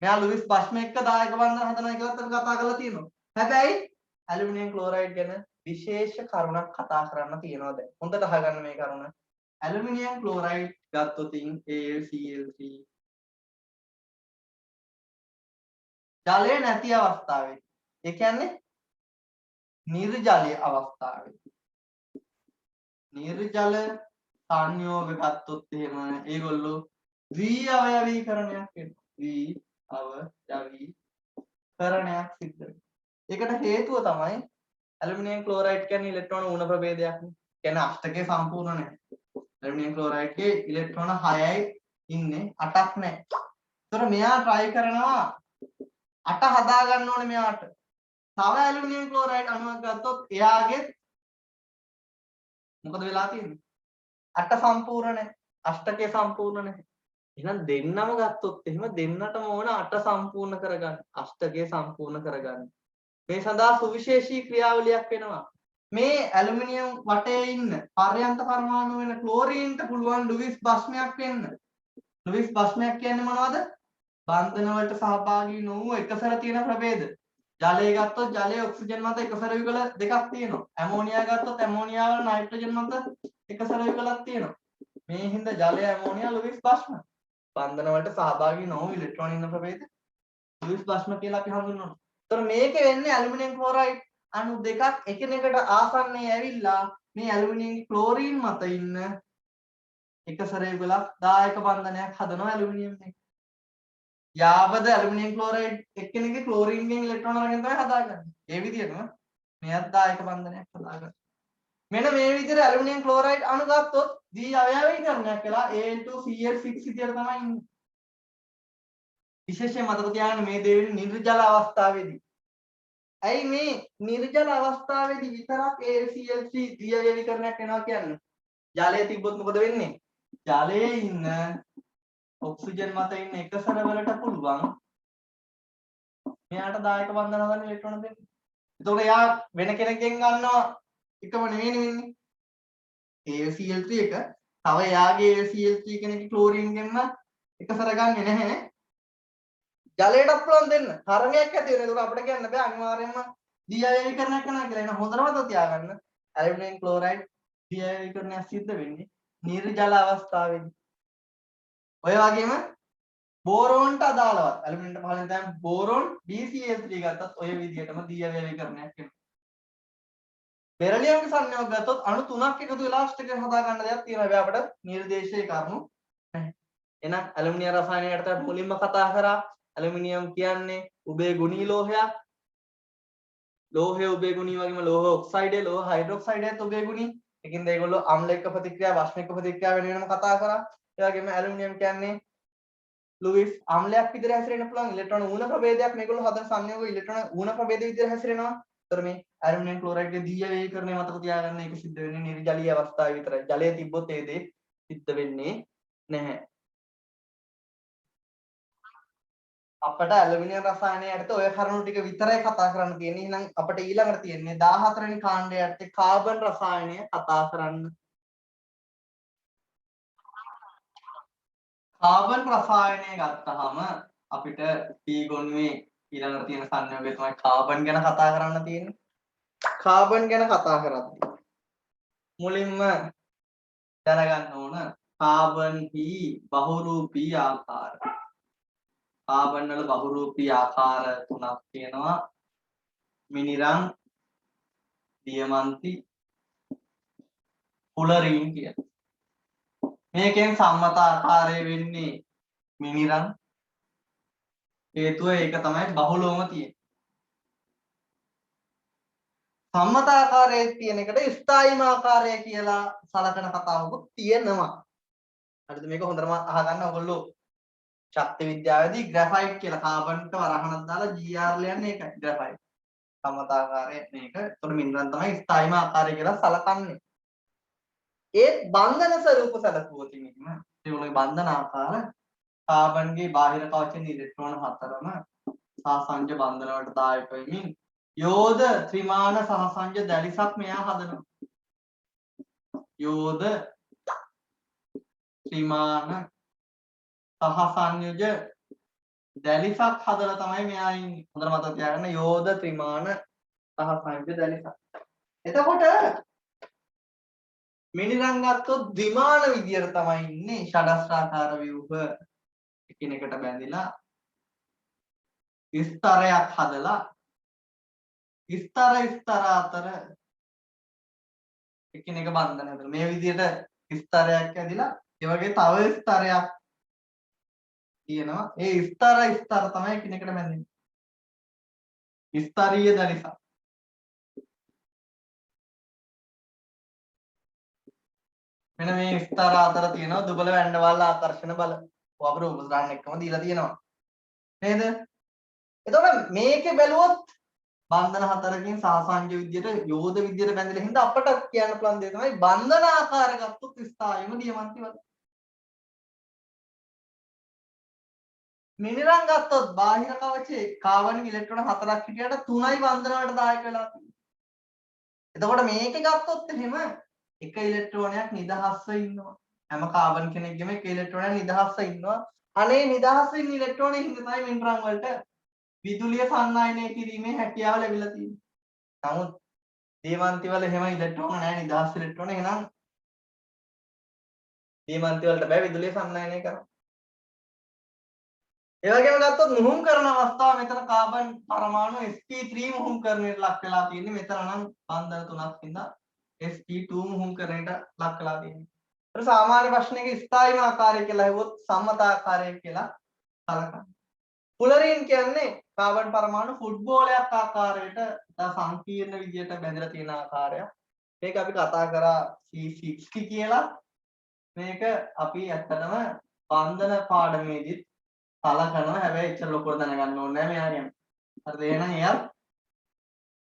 මෙයා ලුයිස් බස්ම එක්ක දායක බන්ධන හදනවා කියලාත් අපි කතා කරලා තියෙනවා. හැබැයි ඇලුමිනියම් ක්ලෝරයිඩ් ගැන විශේෂ කරුණක් කතා කරන්න තියෙනවා දැන්. හොඳට අහගන්න මේ කරුණ. ඇලුමිනියම් ක්ලෝරයිඩ් ගත්තොත් AlCl3 ජලය නැති අවස්ථාවේ. ඒ කියන්නේ නිර්ජලීය අවස්ථාවේ. නිර්ජල සංයෝග ගත්තොත් එහෙම ඒගොල්ලෝ ද්විඅවයවීකරණයක් වෙනවා. ද්විඅවයවීකරණයක් සිද්ධ වෙනවා. ඒකට හේතුව තමයි ඇලුමිනියම් ක්ලෝරයිඩ් කියන්නේ ඉලෙක්ට්‍රෝන ඌණ ප්‍රභේදයක් නේ. කියන්නේ අෂ්ටකය සම්පූර්ණ නැහැ. ඇලුමිනියම් ක්ලෝරයිඩ්ගේ ඉලෙක්ට්‍රෝන 6යි ඉන්නේ 8ක් නැහැ. ඒතර මෙයා try කරනවා 8 හදා ගන්න ඕනේ මෙයාට. තව ඇලුමිනියම් ක්ලෝරයිඩ් අණුවක් ගත්තොත් එයාගේ මොකද වෙලා තියෙන්නේ? 8 සම්පූර්ණ නැහැ. අෂ්ටකය සම්පූර්ණ නැහැ. එහෙනම් දෙන්නම ගත්තොත් එහෙම දෙන්නටම ඕන 8 සම්පූර්ණ කරගන්න. අෂ්ටකය සම්පූර්ණ කරගන්න. මේ සඳහා සුවිශේෂී ක්‍රියාවලියක් වෙනවා. මේ ඇලුමිනියම් වටේ ඉන්න පර්යන්ත පරමාණු වෙන ක්ලෝරීන්ට පුළුවන් ලුයිස් බස්මයක් වෙන්න. ලුයිස් බස්මයක් කියන්නේ මොනවද? බන්ධන වලට සහභාගී නොවූ එකසර තියෙන ප්‍රභේද. ජලය ගත්තොත් ජලයේ ඔක්සිජන් මත එකසර යුගල දෙකක් තියෙනවා. ඇමෝනියා ගත්තොත් ඇමෝනියා වල නයිට්‍රජන් මත එකසර යුගලක් තියෙනවා. මේ හින්දා ජලය ඇමෝනියා ලුයිස් බස්ම. බන්ධන වලට සහභාගී නොවූ ඉලෙක්ට්‍රෝන ඉන්න ප්‍රභේද ලුයිස් බස්ම කියලා අපි හඳුන්වනවා. ඒතර මේකේ වෙන්නේ ඇලුමිනියම් ක්ලෝරයිඩ් අණු දෙකක් එකිනෙකට ආසන්නයේ ඇවිල්ලා මේ ඇලුමිනියම් ක්ලෝරීන් මත ඉන්න එකසර යුගලක් දායක බන්ධනයක් හදනවා ඇලුමිනියම් එක. යාවද ඇලුමිනියම් ක්ලෝරයිඩ් එක්කෙනෙක්ගේ ක්ලෝරීන්ගෙන් ඉලෙක්ට්‍රෝන අරගෙන තමයි හදාගන්නේ. ඒ විදිහටම මෙයත් දායක බන්ධනයක් හදාගන්නවා. මෙන්න මේ විදිහට ඇලුමිනියම් ක්ලෝරයිඩ් අණු ගත්තොත් ද්විඅවයවීකරණයක් වෙලා Al2Cl6 විදිහට තමයි ඉන්නේ. විශේෂයෙන් මතක තියාගන්න මේ දේ වෙන්නේ නිර්ජල අවස්ථාවේදී. ඇයි මේ නිර්ජල අවස්ථාවේදී විතරක් AlCl3 ද්විඅවයවීකරණයක් වෙනවා කියන්නේ? ජලය තිබ්බොත් මොකද වෙන්නේ? ජලයේ ඉන්න ඔක්සිජන් මත ඉන්න එකසර වලට පුළුවන් මෙයාට දායක බන්ධන හදන්න ඉලෙක්ට්‍රෝන දෙන්න. එතකොට එයා වෙන කෙනෙක්ගෙන් ගන්නවා එකම නෙවෙයි වෙන්නේ. AlCl3 එක තව එයාගේ AlCl3 කෙනෙක්ගේ ක්ලෝරීන්ගෙන්ම එකසර ගන්නෙ නැහැ. ජලයටත් පුළුවන් දෙන්න. තරණයක් ඇති වෙනවා. ඒක අපිට කියන්න බෑ අනිවාර්යයෙන්ම ද්විඅවයවීකරණයක් කරනවා කියලා. එහෙනම් හොඳටම මතක තියාගන්න. ඇලුමිනියම් ක්ලෝරයිඩ් ද්විඅවයවීකරණයක් සිද්ධ වෙන්නේ නිර්ජල අවස්ථාවේදී. ඔය වගේම බෝරෝන්ට අදාළවත් ඇලුමිනියම්ට පහළින් දැන් බෝරෝන් BCl3 ගත්තත් ඔය විදිහටම ද්විඅවයවීකරණයක් වෙනවා. බෙරිලියම්ගේ සංයෝග ගත්තොත් අණු 3ක් එකතු වෙලා අෂ්ටකය හදා ගන්න දෙයක් තියෙනවා. හැබැයි අපිට නිර්දේශයේ කරුණු නැහැ. එහෙනම් ඇලුමිනියම් රසායනයට අපි මුලින්ම කතා කරා. ඇලුමිනියම් කියන්නේ උභය ගුණී ලෝහයක්. ලෝහය උභය ගුණී වගේම ලෝහ ඔක්සයිඩය, ලෝහ හයිඩ්‍රොක්සයිඩයත් උභය ගුණී. ඒකින්ද ඒගොල්ලෝ අම්ල එක්ක ප්‍රතික්‍රියා, වාෂ්ම එක්ක ප්‍රතික්‍රියා වෙන වෙනම කතා කරා. ඒ වගේම ඇලුමිනියම් කියන්නේ ලුයිස් අම්ලයක් විදිහට හැසිරෙන්න පුළුවන් ඉලෙක්ට්‍රෝන ඌණ ප්‍රභේදයක්. මේගොල්ලෝ හදන සංයෝග ඉලෙක්ට්‍රෝන ඌණ ප්‍රභේද විදිහට හැසිරෙනවා. ඒතර මේ ඇලුමිනියම් ක්ලෝරයිඩ්ගේ ද්විඅවයවීකරණය මතක තියාගන්න. ඒක සිද්ධ වෙන්නේ නිර්ජලීය අවස්ථාවේ විතරයි. ජලය තිබ්බොත් ඒ දේ සිද්ධ වෙන්නේ නැහැ. අපට ඇලුමිනියම් රසායනය යටතේ ඔය කරුණු ටික විතරයි කතා කරන්න තියෙන්නේ. එහෙනම් අපිට ඊළඟට තියෙන්නේ 14 වෙනි කාණ්ඩය යටතේ කාබන් රසායනය කතා කරන්න. කාබන් රසායනය ගත්තාම අපිට P ගොනුවේ ඊළඟට තියෙන සංයෝගය තමයි කාබන් ගැන කතා කරන්න තියෙන්නේ. කාබන් ගැන කතා කරද්දී මුලින්ම දැනගන්න ඕන කාබන්හි බහුරූපී ආකාර. කාබන් වල බහුරූපී ආකාර තුනක් තියෙනවා. මිනිරන්, දියමන්ති, ෆුලරින් කියන. මේකෙන් සම්මත ආකාරය වෙන්නේ මිනිරන්. හේතුව ඒක තමයි බහුලවම තියෙන්නේ. සම්මතාකාරයේ තියෙන එකට ස්ථායීම ආකාරය කියලා සලකන කතාවකුත් තියෙනවා. හරිද? මේක හොඳටම අහගන්න ඔයගොල්ලෝ ශක්ති විද්‍යාවේදී ග්‍රැෆයිට් කියලා කාබන්ට වරහනක් දාලා GR ලියන්නේ ඒකයි ග්‍රැෆයිට්. සම්මතාකාරය මේක. ඒතකොට මිනරල් තමයි ස්ථායීම ආකාරය කියලා සලකන්නේ. ඒත් බන්ධන ස්වරූප සැලකුවොත් එහෙම ඒගොල්ලෝගේ බන්ධන ආකාර කාබන්ගේ බාහිර කවචයේ ඉලෙක්ට්‍රෝන හතරම සහසංජ බන්ධන වලට දායක වෙමින් යෝධ ත්‍රිමාන සහසංජ දැලිසක් මෙයා හදනවා. යෝධ ත්‍රිමාන සහසංයුජ දැලිසක් හදලා තමයි මෙයා ඉන්නේ. හොඳට මතක තියාගන්න යෝධ ත්‍රිමාන සහසංයුජ දැලිසක්. එතකොට මිනිරන් ගත්තොත් ද්විමාන විදියට තමයි ඉන්නේ ෂඩස්ත්‍රාකාර ව්‍යුහ එකිනෙකට බැඳිලා ස්තරයක් හදලා ස්තර අතර එකිනෙක බන්ධන හදලා මේ විදියට ස්තරයක් ඇදිලා ඒ වගේ තව ස්තරයක් තියෙනවා ඒ ස්තර තමයි එකිනෙකට බැඳෙන්නේ ස්තරීය දැලිසක්. මෙන්න මේ ස්තර අතර තියෙනවා දුබල වැන්ඩවාල් ආකර්ෂණ බල. ඔය අපේ උපසරණ එක්කම දීලා තියෙනවා. නේද? එතකොට මේකේ බැලුවොත් බන්ධන හතරකින් සාසංජ විද්‍යට යෝධ විද්‍යට බැඳිලා හින්දා අපට කියන්න පුළුවන් දේ තමයි බන්ධන ආකාර ගත්තොත් ස්ථායීම දියමන්ති වල. මිනිරන් ගත්තොත් බාහිර කවචේ කාබන් ඉලෙක්ට්‍රෝන හතරක් හිටියට 3යි බන්ධන වලට දායක වෙලා තියෙනවා. එතකොට මේකේ ගත්තොත් එහෙම එක ඉලෙක්ට්‍රෝනයක් නිදහස්ව ඉන්නවා. හැම කාබන් කෙනෙක්ගෙම එක ඉලෙක්ට්‍රෝනයක් නිදහස්ව ඉන්නවා. අනේ නිදහස්ව ඉන්න ඉලෙක්ට්‍රෝනෙ හින්දා තමයි මිනරන් වලට විදුලිය සංායනය කිරීමේ හැකියාව ලැබිලා තියෙන්නේ. නමුත් දියමන්ති වල එහෙම ඉලෙක්ට්‍රෝන නැහැ නිදහස් ඉලෙක්ට්‍රෝන. එහෙනම් දියමන්ති වලට බෑ විදුලිය සංායනය කරන්න. ඒ වගේම ගත්තොත් මුහුම් කරන අවස්ථාව මෙතන කාබන් පරමාණු sp3 මුහුම් කරණයට ලක් වෙලා තියෙන්නේ. මෙතන නම් බන්ධන තුනක් හින්දා sp2 මුහුම් කරණයට ලක් වෙලා තියෙන්නේ. ඒක සාමාන්‍ය ප්‍රශ්නයක ස්ථායීම ආකාරය කියලා හෙව්වොත් සම්මත ආකාරය කියලා සලකනවා. පුලරින් කියන්නේ කාබන් පරමාණු ෆුට්බෝලයක් ආකාරයට සංකීර්ණ විදියට බැඳලා තියෙන ආකාරයක්. මේක අපි කතා කරා C60 කියලා. මේක අපි ඇත්තටම බන්ධන පාඩමේදී සලකනවා. හැබැයි එච්චර ලොකුවට දැනගන්න ඕනේ නැහැ මෙයා ගැන. හරිද? එහෙනම් එයත්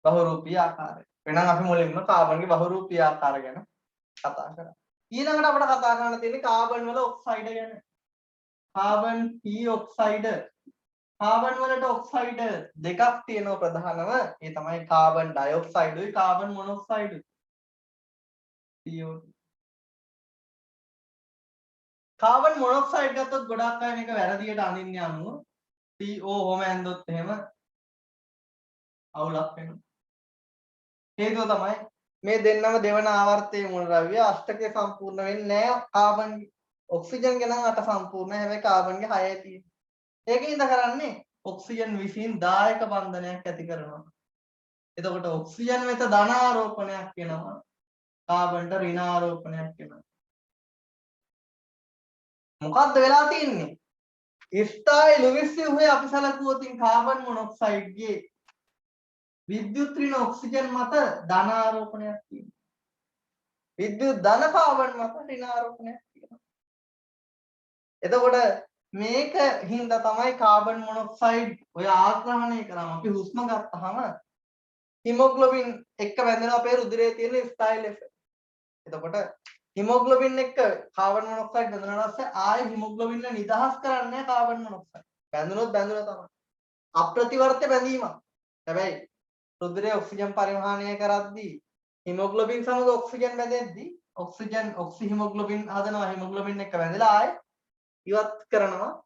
බහුරූපී ආකාරය. එහෙනම් අපි මුලින්ම කාබන්ගේ බහුරූපී ආකාර ගැන කතා කරා. ඊළඟට අපිට කතා කරන්න තියෙන්නේ කාබන් වල ඔක්සයිඩ් ගැන. Carbon p oxide. කාබන් වලට ඔක්සයිඩ් දෙකක් තියෙනවා ප්‍රධානම. ඒ තමයි කාබන් ඩයොක්සයිඩ් උයි කාබන් මොනොක්සයිඩ් උයි. CO2. කාබන් මොනොක්සයිඩ් ගත්තොත් ගොඩක් අය මේක වැරදියට අඳින්න යනවා. CO හොම ඇන්දොත් එහෙම අවුලක් වෙනවා. හේතුව තමයි මේ දෙන්නම දෙවන ආවර්තයේ මූල ද්‍රව්‍ය අෂ්ටකය සම්පූර්ණ වෙන්නේ නැහැ කාබන්ගේ. ඔක්සිජන්ගේ නම් 8 සම්පූර්ණයි. හැබැයි කාබන්ගේ 6යි තියෙන්නේ. ඒකින්ද කරන්නේ ඔක්සිජන් විසින් දායක බන්ධනයක් ඇති කරනවා. එතකොට ඔක්සිජන් වෙත ධන ආරෝපණයක් වෙනවා. කාබන්ට ඍණ ආරෝපණයක් වෙනවා. මොකද්ද වෙලා තියෙන්නේ? ස්ථායි ලුයිස් ව්‍යුහය අපි සැලකුවොත් කාබන් මොනොක්සයිඩ්ගේ විද්‍යුත් ඍණ ඔක්සිජන් මත ධන ආරෝපණයක් තියෙනවා. විද්‍යුත් ධන කාබන් මත ඍණ ආරෝපණයක් තියෙනවා. එතකොට මේක හින්දා තමයි කාබන් මොනොක්සයිඩ් ඔය ආග්‍රහණය කරාම අපි හුස්ම ගත්තාම හිමොග්ලොබින් එක්ක බැඳෙනවා අපේ රුධිරයේ තියෙන ස්ථායි ලෙස. එතකොට හිමොග්ලොබින් එක්ක කාබන් මොනොක්සයිඩ් බැඳුනට පස්සේ ආයෙ හිමොග්ලොබින් නිදහස් කරන්නේ කාබන් මොනොක්සයිඩ්. බැඳුනොත් බැඳුන තමයි. අප්‍රතිවර්ත බැඳීමක්. හැබැයි රුධිරයේ ඔක්සිජන් පරිවහනය කරද්දී හිමොග්ලොබින් සමග ඔක්සිජන් බැඳෙද්දී ඔක්සි හිමොග්ලොබින් හදනවා. හිමොග්ලොබින් එක්ක බැඳලා ආයෙ ඉවත් කරනවා.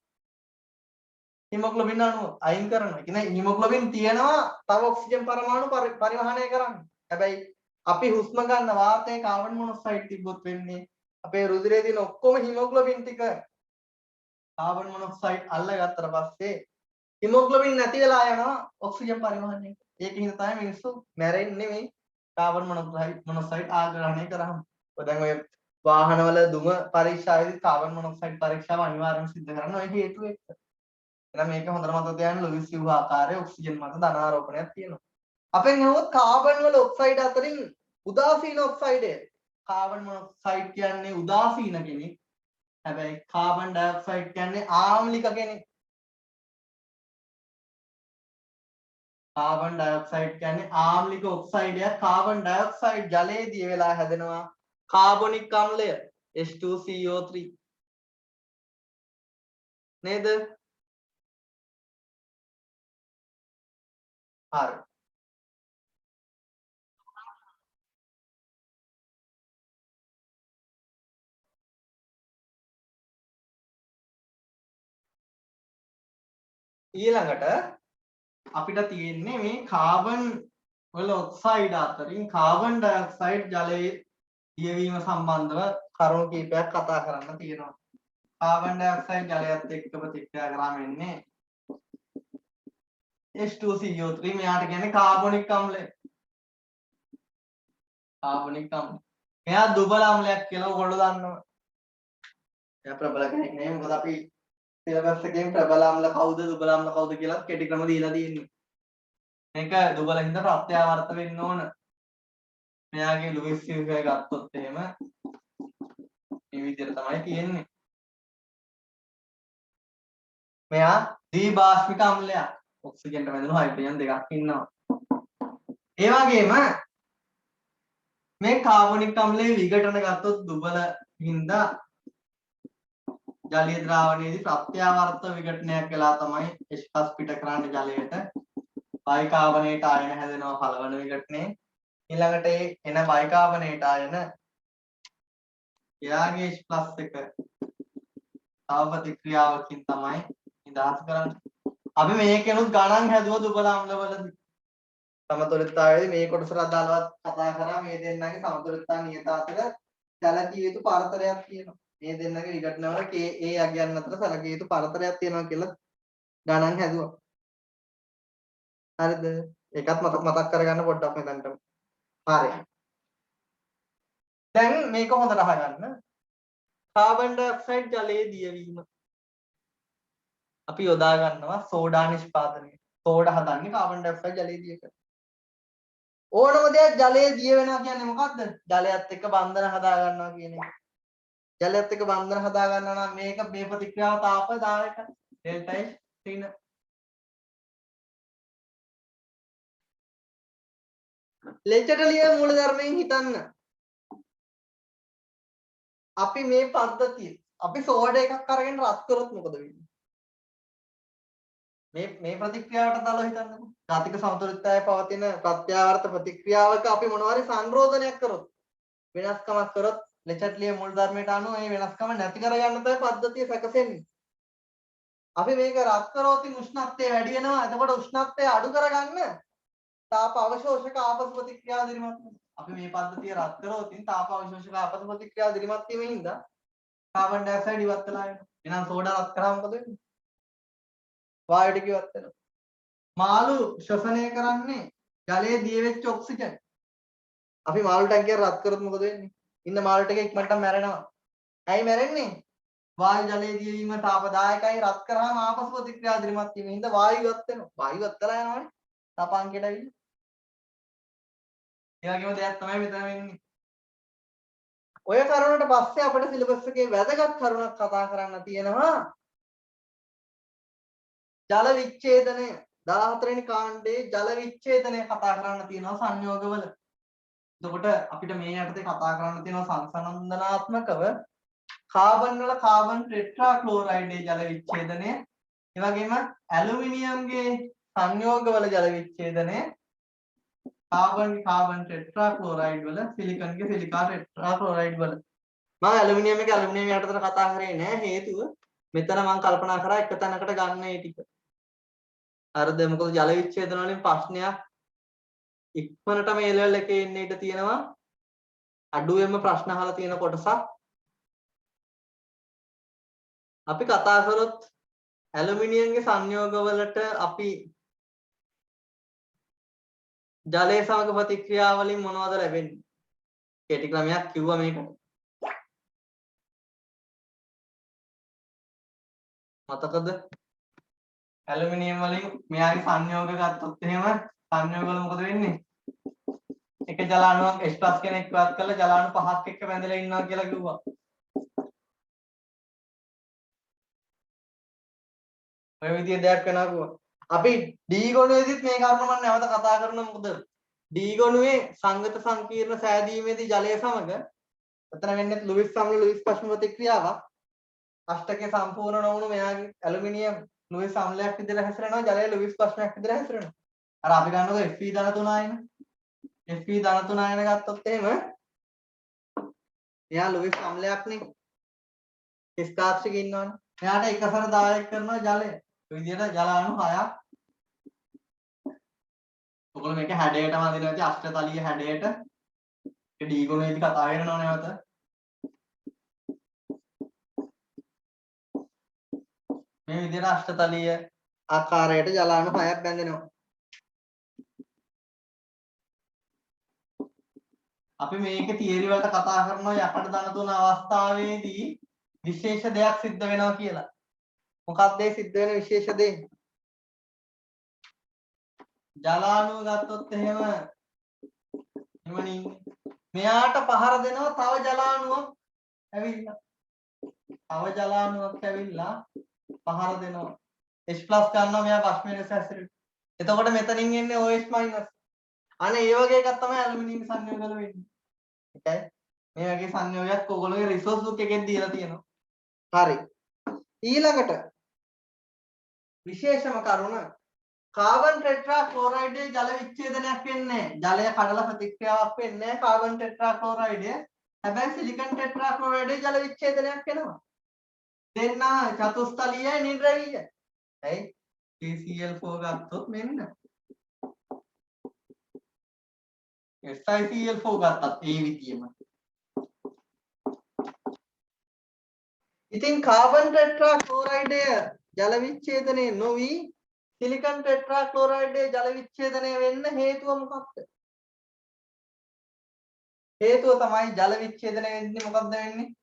හිමොග්ලොබින් අණුව අයින් කරනවා. ඒ කියන්නේ හිමොග්ලොබින් තියෙනවා තව ඔක්සිජන් පරමාණු පරිවහනය කරන්න. හැබැයි අපි හුස්ම ගන්න වාතයේ කාබන් මොනොක්සයිඩ් තිබ්බොත් වෙන්නේ අපේ රුධිරයේ තියෙන ඔක්කොම හිමොග්ලොබින් ටික කාබන් මොනොක්සයිඩ් අල්ලගත්තට පස්සේ හිමොග්ලොබින් නැති වෙලා යනවා ඔක්සිජන් පරිවහනය. ඒකින් තමයි මිනිස්සු මැරෙන්නේ මේ කාබන් මොනොක්සයිඩ් ආග්‍රහණය කරාම. ඔය දැන් ඔය වාහනවල දුම පරීක්ෂාවේදී කාබන් මොනොක්සයිඩ් පරීක්ෂාව අනිවාර්යයෙන්ම සිදු කරන්න ඔය හේතුව එක්ක. එහෙනම් මේක හොඳට මතක තියාගන්න ලුයිස් ව්‍යුහ ආකාරයේ ඔක්සිජන් මත ධන ආරෝපණයක් තියෙනවා. අපෙන් අහුවොත් කාබන් වල ඔක්සයිඩ් අතරින් උදාසීන ඔක්සයිඩය. කාබන් මොනොක්සයිඩ් කියන්නේ උදාසීන කෙනෙක්. හැබැයි කාබන් ඩයොක්සයිඩ් කියන්නේ ආම්ලික කෙනෙක්. කාබන් ඩයොක්සයිඩ් කියන්නේ ආම්ලික ඔක්සයිඩයක්. කාබන් ඩයොක්සයිඩ් ජලයේ දිය වෙලා හැදෙනවා කාබොනික් අම්ලය H2CO3 නේද? හරි. ඊළඟට අපිට තියෙන්නේ මේ කාබන් වල ඔක්සයිඩ් අතරින් කාබන් ඩයොක්සයිඩ් ජලයේ දියවීම සම්බන්ධව කරුණු කීපයක් කතා කරන්න තියෙනවා. කාබන් ඩයොක්සයිඩ් ජලයත් එක්ක ප්‍රතික්‍රියා කරාම එන්නේ H2CO3. මෙයාට කියන්නේ කාබොනික් අම්ලය. කාබොනික් අම්ල. මෙයා දුබල අම්ලයක් කියලා ඔයගොල්ලෝ දන්නවා. එයා ප්‍රබල කෙනෙක් නෙමෙයි. මොකද අපි සිලබස් එකෙන් ප්‍රබල අම්ල කවුද දුබල අම්ල කවුද කියලා කෙටි ක්‍රම දීලා තියෙන්නේ. මේක දුබල හින්දා ප්‍රත්‍යාවර්ත වෙන්න ඕන. මෙයාගේ ලුයිස් සිල්වර් ගත්තොත් එහෙම මේ විදිහට තමයි තියෙන්නේ. මෙයා ද්විභාෂ්මික අම්ලයක්. ඔක්සිජන්ට බැඳුණු හයිඩ්‍රජන් දෙකක් ඉන්නවා. ඒ වගේම මේ කාබොනික් අම්ලයේ විඝටන ගත්තොත් දුබල හින්දා ජලීය ද්‍රාවණයේදී ප්‍රත්‍යාවර්ත විඝටනයක් වෙලා තමයි H+ පිට කරන්නේ ජලයට. බයිකාබනේට ආයන හැදෙනවා පළවන විඝටනයේ. ඊළඟට එන බයිකාබනේට ආයන එයාගේ H+ එක තව ප්‍රතික්‍රියාවකින් තමයි නිදහස් කරන්නේ. අපි මේකෙනුත් ගණන් හැදුවා දුබල අම්ලවලදී. සමතුලිතතාවයේදී මේ කොටසට අදාළව කතා කරා මේ දෙන්නගේ සමතුලිතතා නියත අතර සැලකිය යුතු පරතරයක් තියෙනවා. මේ දෙන්නගේ විඝටනවල Ka යගයන් අතර සැලකිය යුතු පරතරයක් තියෙනවා කියලා ගණන් හැදුවා. හරිද? ඒකත් මතක් කරගන්න පොඩ්ඩක් මෙතනට. හරි. දැන් මේක හොඳට අහගන්න. කාබන් ඩයොක්සයිඩ් ජලයේ දියවීම. අපි යොදා ගන්නවා සෝඩා නිෂ්පාදනය. සෝඩා හදන්නේ කාබන් ඩයොක්සයිඩ් ජලයේ දිය කරලා. ඕනම දෙයක් ජලයේ දිය වෙනවා කියන්නේ මොකක්ද? ජලයත් එක්ක බන්ධන හදා ගන්නවා කියන එක. ජලයත් එක්ක බන්ධන හදා ගන්නවා නම් මේක මේ ප්‍රතික්‍රියාව තාපදායක ඩෙල්ටා H ඍණ. ලෙචටලිය මූලධර්මයෙන් හිතන්න. අපි මේ පද්ධතිය අපි සෝඩා එකක් අරගෙන රත් කරොත් මොකද වෙන්නේ? මේ ප්‍රතික්‍රියාවට දාලා හිතන්නකෝ. ජාතික සමතුලිතතාවය පවතින ප්‍රත්‍යාවර්ත ප්‍රතික්‍රියාවක අපි මොනවාරි සංරෝධනයක් කරොත් වෙනස්කමක් කරොත් ලෙචට්ලිය මූල ධර්මයට අනුව මේ වෙනස්කම නැති කරගන්න තමයි පද්ධතිය සැකසෙන්නේ. අපි මේක රත් කරොත් උෂ්ණත්වය වැඩි වෙනවා. එතකොට උෂ්ණත්වය අඩු කරගන්න තාප අවශෝෂක ආපස ප්‍රතික්‍රියාව දිරිමත් වෙනවා. අපි මේ පද්ධතිය රත් කරොත් තාප අවශෝෂක ආපස ප්‍රතික්‍රියාව දිරිමත් වීමෙන් හින්දා කාබන් ඩයොක්සයිඩ් ඉවත් වෙලා යනවා. එහෙනම් සෝඩා රත් කරාම මොකද වෙන්නේ? වායුවට කිවත් වෙනවා. මාළු ශ්වසනය කරන්නේ ජලයේ දිය වෙච්ච ඔක්සිජන්. අපි මාළු ටැංකිය රත් කරොත් මොකද වෙන්නේ? ඉන්න මාළු ටික ඉක්මනට මැරෙනවා. ඇයි මැරෙන්නේ? වායු ජලයේ දියවීම තාපදායකයි. රත් කරාම ආපසු ප්‍රතික්‍රියා දිරිමත් වීම හින්දා වායු ඉවත් වෙනවා. වායු ඉවත් වෙලා යනවනේ. තපාංකයට ඇවිල්ලා. ඒ වගේම දෙයක් තමයි මෙතන වෙන්නේ. ඔය කරුණට පස්සේ අපිට සිලබස් එකේ වැදගත් කරුණක් කතා කරන්න තියෙනවා. ජල විච්ඡේදනය 14 වෙනි කාණ්ඩයේ ජල විච්ඡේදනය කතා කරන්න තියෙනවා සංයෝගවල. එතකොට අපිට මේ යටතේ කතා කරන්න තියෙනවා සංසන්දනාත්මකව කාබන් වල කාබන් ටෙට්‍රා ක්ලෝරයිඩේ ජල විච්ඡේදනය, ඒ වගේම ඇලුමිනියම්ගේ සංයෝගවල ජල විච්ඡේදනය, කාබන් ටෙට්‍රා ක්ලෝරයිඩ් වල සිලිකන්ගේ සිලිකා ටෙට්‍රා ක්ලෝරයිඩ් වල. මම ඇලුමිනියම් එක ඇලුමිනියම් යටතට කතා කරේ නෑ. හේතුව මෙතන මම කල්පනා කරා එක තැනකට ගන්න ඒ ටික. හරිද? මොකද ජල විච්ඡේදන වලින් ප්‍රශ්නයක් ඉක්මනට මේ ලෙවල් එකේ එන්න ඉඩ තියෙනවා. අඩුවෙන්ම ප්‍රශ්න අහලා තියෙන කොටසක්. අපි කතා කරොත් ඇලුමිනියම්ගේ සංයෝගවලට අපි ජලය සමග ප්‍රතික්‍රියා වලින් මොනවද ලැබෙන්නේ? කෙටි ක්‍රමයක් කිව්වා මේකට. මතකද? ඇලුමිනියම් වලින් මෙයාගේ සංයෝග ගත්තොත් එහෙම සංයෝග වල මොකද වෙන්නේ? එක ජල අණුවක් H+ කෙනෙක් වත් කරලා ජල අණු 5ක් එක්ක බැඳලා ඉන්නවා කියලා කිව්වා. ඔය විදිහේ දෙයක් වෙනවා කිව්වා. අපි D ගොනුවේදීත් මේ කරුණ මම නැවත කතා කරනවා. මොකද D ගොනුවේ සංගත සංකීර්ණ සෑදීමේදී ජලය සමග එතන වෙන්නේ ලුයිස් සමග ලුයිස් ප්‍රශ්න ප්‍රතික්‍රියාවක්. අෂ්ටකයේ සම්පූර්ණ නොවුණු මෙයාගේ ඇලුමිනියම් ලුයිස් අම්ලයක් විදිහට හැසිරෙනවා. ජලය ලුයිස් ප්‍රශ්නයක් විදිහට හැසිරෙනවා. අර අපි ගන්නකො Fe ධන 3 ආයන. Fe ධන 3 ආයන ගත්තොත් එහෙම එයා ලුයිස් අම්ලයක්නේ. ස්ථාප්තික ඉන්නවනේ. එයාට එකසර දායක කරනවා ජලය. ඔය විදිහට ජල අණු 6ක්. ඔයගොල්ලෝ මේක හැඩයටම අඳිනවා ඇති අෂ්ටතලීය හැඩයට. ඒ D ගුණයේදී කතා වෙනව නැවත. මේ විදිහට අෂ්ටතලීය ආකාරයට ජල අණු 6ක් බැඳෙනවා. අපි මේකේ තියරි වලට කතා කරනවා යකඩ ධන 3 අවස්ථාවේදී විශේෂ දෙයක් සිද්ධ වෙනවා කියලා. මොකක්ද ඒ සිද්ධ වෙන විශේෂ දේ? ජලාණුව ගත්තොත් එහෙම එමනින් මෙයාට පහර දෙනවා තව ජලාණුවක් ඇවිල්ලා. තව ජලාණුවක් ඇවිල්ලා පහර දෙනවා. H+ ගන්නවා මෙයා ප්‍රශ්නේ ලෙස හැසිරෙන්නේ. එතකොට මෙතනින් එන්නේ OH-. අනේ ඒ වගේ එකක් තමයි ඇලුමිනියම් සංයෝග වල වෙන්නේ. ඒකයි මේ වගේ සංයෝගයක් ඔයගොල්ලෝගේ රිසෝස් බුක් එකෙන් දීලා තියෙනවා. හරි. ඊළඟට විශේෂම කරුණ කාබන් ටෙට්‍රා ක්ලෝරයිඩයේ ජල විච්ඡේදනයක් වෙන්නේ නැහැ. ජලය කඩලා ප්‍රතික්‍රියාවක් වෙන්නේ නැහැ කාබන් ටෙට්‍රා ක්ලෝරයිඩය. හැබැයි සිලිකන් ටෙට්‍රා ක්ලෝරයිඩයේ ජල විච්ඡේදනයක් වෙනවා. දෙන්න චතුස්තලීයයි නිර්ද්‍රවීයයි. ඇයි? KCl4 ගත්තොත් මෙන්න. SiCl4 ගත්තත් ඒ විදියම. ඉතින් කාබන් ටෙට්‍රා ක්ලෝරයිඩය ජල විච්ඡේදනය නොවි සිලිකන් ටෙට්‍රා ක්ලෝරයිඩයේ ජල විච්ඡේදනය වෙන්න හේතුව මොකක්ද? හේතුව තමයි ජල විච්ඡේදනය වෙන්නේ මොකක්ද වෙන්නේ?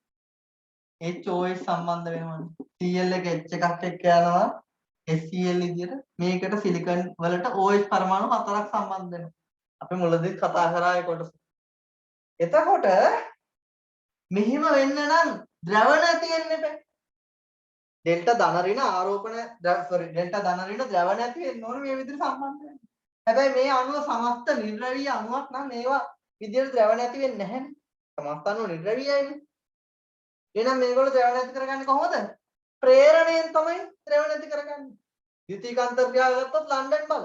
HOH සම්බන්ධ වෙනවනේ. Cl එක H එකක් එක්ක යනවා HCl විදියට. මේකට සිලිකන් වලට OH පරමාණු 4ක් සම්බන්ධ වෙනවා. අපි මුලදී කතා කරා ඒ කොටස. එතකොට මෙහිම වෙන්න නම් ද්‍රවණ ඇති වෙන්න බෑ. ඩෙල්ටා ධන ඍණ ආරෝපණ ඩෙල්ටා ධන ඍණ ද්‍රවණ ඇති වෙන්න ඕනේ මේ විදිහට සම්බන්ධ වෙන්න. හැබැයි මේ අණුව සමස්ත නිර්ද්‍රවීය අණුවක් නම් මේවා විදිහට ද්‍රවණ ඇති වෙන්නේ නැහැනේ. සමස්ත අණුව නිර්ද්‍රවීයයිනේ. එහෙනම් මේගොල්ලෝ ද්‍රවණ ඇති කරගන්නේ කොහොමද? ප්‍රේරණයෙන් තමයි ද්‍රවණ ඇති කරගන්නේ. ද්විතීයික අන්තර්ක්‍රියාව ගත්තොත් ලන්ඩන් බල.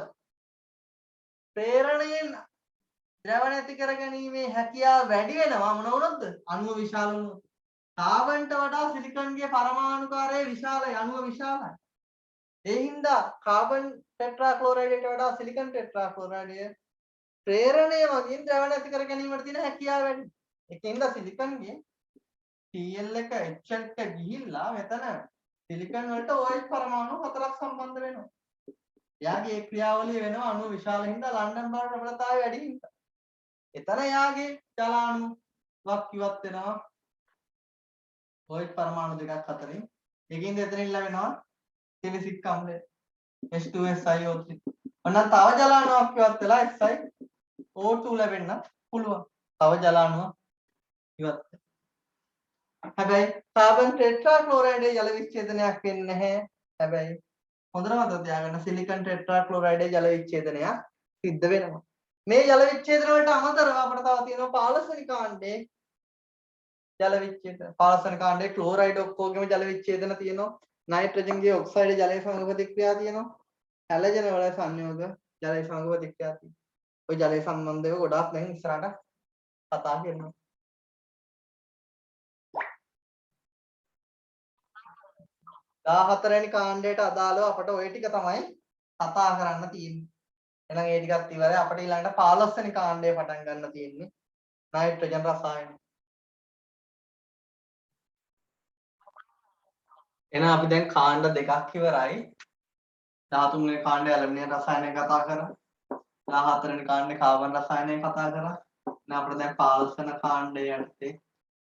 ප්‍රේරණයෙන් ද්‍රවණ ඇති කරගැනීමේ හැකියාව වැඩි වෙනවා මොන වුණොත්ද? අණුව විශාල වුණොත්. කාබන්ට වඩා සිලිකන්ගේ පරමාණුකාරය විශාලයි අණුව විශාලයි. ඒ හින්දා කාබන් ටෙට්‍රා ක්ලෝරයිඩයට වඩා සිලිකන් ටෙට්‍රා ක්ලෝරයිඩය ප්‍රේරණය වලින් ද්‍රවණ ඇති කර ගැනීමට තියෙන හැකියාව වැඩි. ඒකින්ද සිලිකන්ගේ Cl එක H එක්ක ගිහිල්ලා මෙතන සිලිකන් වලට OH පරමාණු 4ක් සම්බන්ධ වෙනවා. එයාගේ ඒ ක්‍රියාවලිය වෙනවා අණුව විශාල හින්දා ලන්ඩන් බල ප්‍රබලතාවය වැඩි හින්දා. එතන එයාගේ ජලාණුවක් ඉවත් වෙනවා OH පරමාණු දෙකක් අතරින්. ඒකින්ද එතනින් ලැබෙනවා සිලිසික් අම්ලය H2SiO3. ඔන්න තව ජලාණුවක් ඉවත් වෙලා SiO2 ලැබෙන්න පුළුවන්. තව ජලාණුවක් ඉවත්. හැබැයි කාබන් ටෙට්‍රා ක්ලෝරයිඩයේ ජල විච්ඡේදනයක් වෙන්නේ නැහැ. හැබැයි හොඳට මතක තියාගන්න සිලිකන් ටෙට්‍රා ක්ලෝරයිඩයේ ජල විච්ඡේදනයක් සිද්ධ වෙනවා. මේ ජල විච්ඡේදන වලට අමතරව අපිට තව තියෙනවා 15 වෙනි කාණ්ඩේ ජල විච්ඡේදන. 15 වෙනි කාණ්ඩේ ක්ලෝරයිඩ් ඔක්කොගෙම ජල විච්ඡේදන තියෙනවා. නයිට්‍රජන්ගේ ඔක්සයිඩ් ජලය සමග ප්‍රතික්‍රියා තියෙනවා. හැලජන වල සංයෝග ජලය සමග ප්‍රතික්‍රියා තියෙනවා. ওই ජලය සම්බන්ධව ගොඩාක් දැන් ඉස්සරහට කතා කරනවා. 14 වෙනි කාණ්ඩයට අදාළව අපට ওই ටික තමයි කතා කරන්න තියෙන්නේ. එහෙනම් ඒ ටිකත් ඉවරයි. අපිට ඊළඟට 15 වෙනි කාණ්ඩය පටන් ගන්න තියෙන්නේ. නයිට්‍රජන් රසායන. එහෙනම් අපි දැන් කාණ්ඩ දෙකක් ඉවරයි. 13 වෙනි කාණ්ඩය ඇලුමිනියම් රසායනය කතා කරා. 14 වෙනි කාණ්ඩේ කාබන් රසායනය කතා කරා. දැන් අපිට දැන් 15 වෙනි කාණ්ඩය යටතේ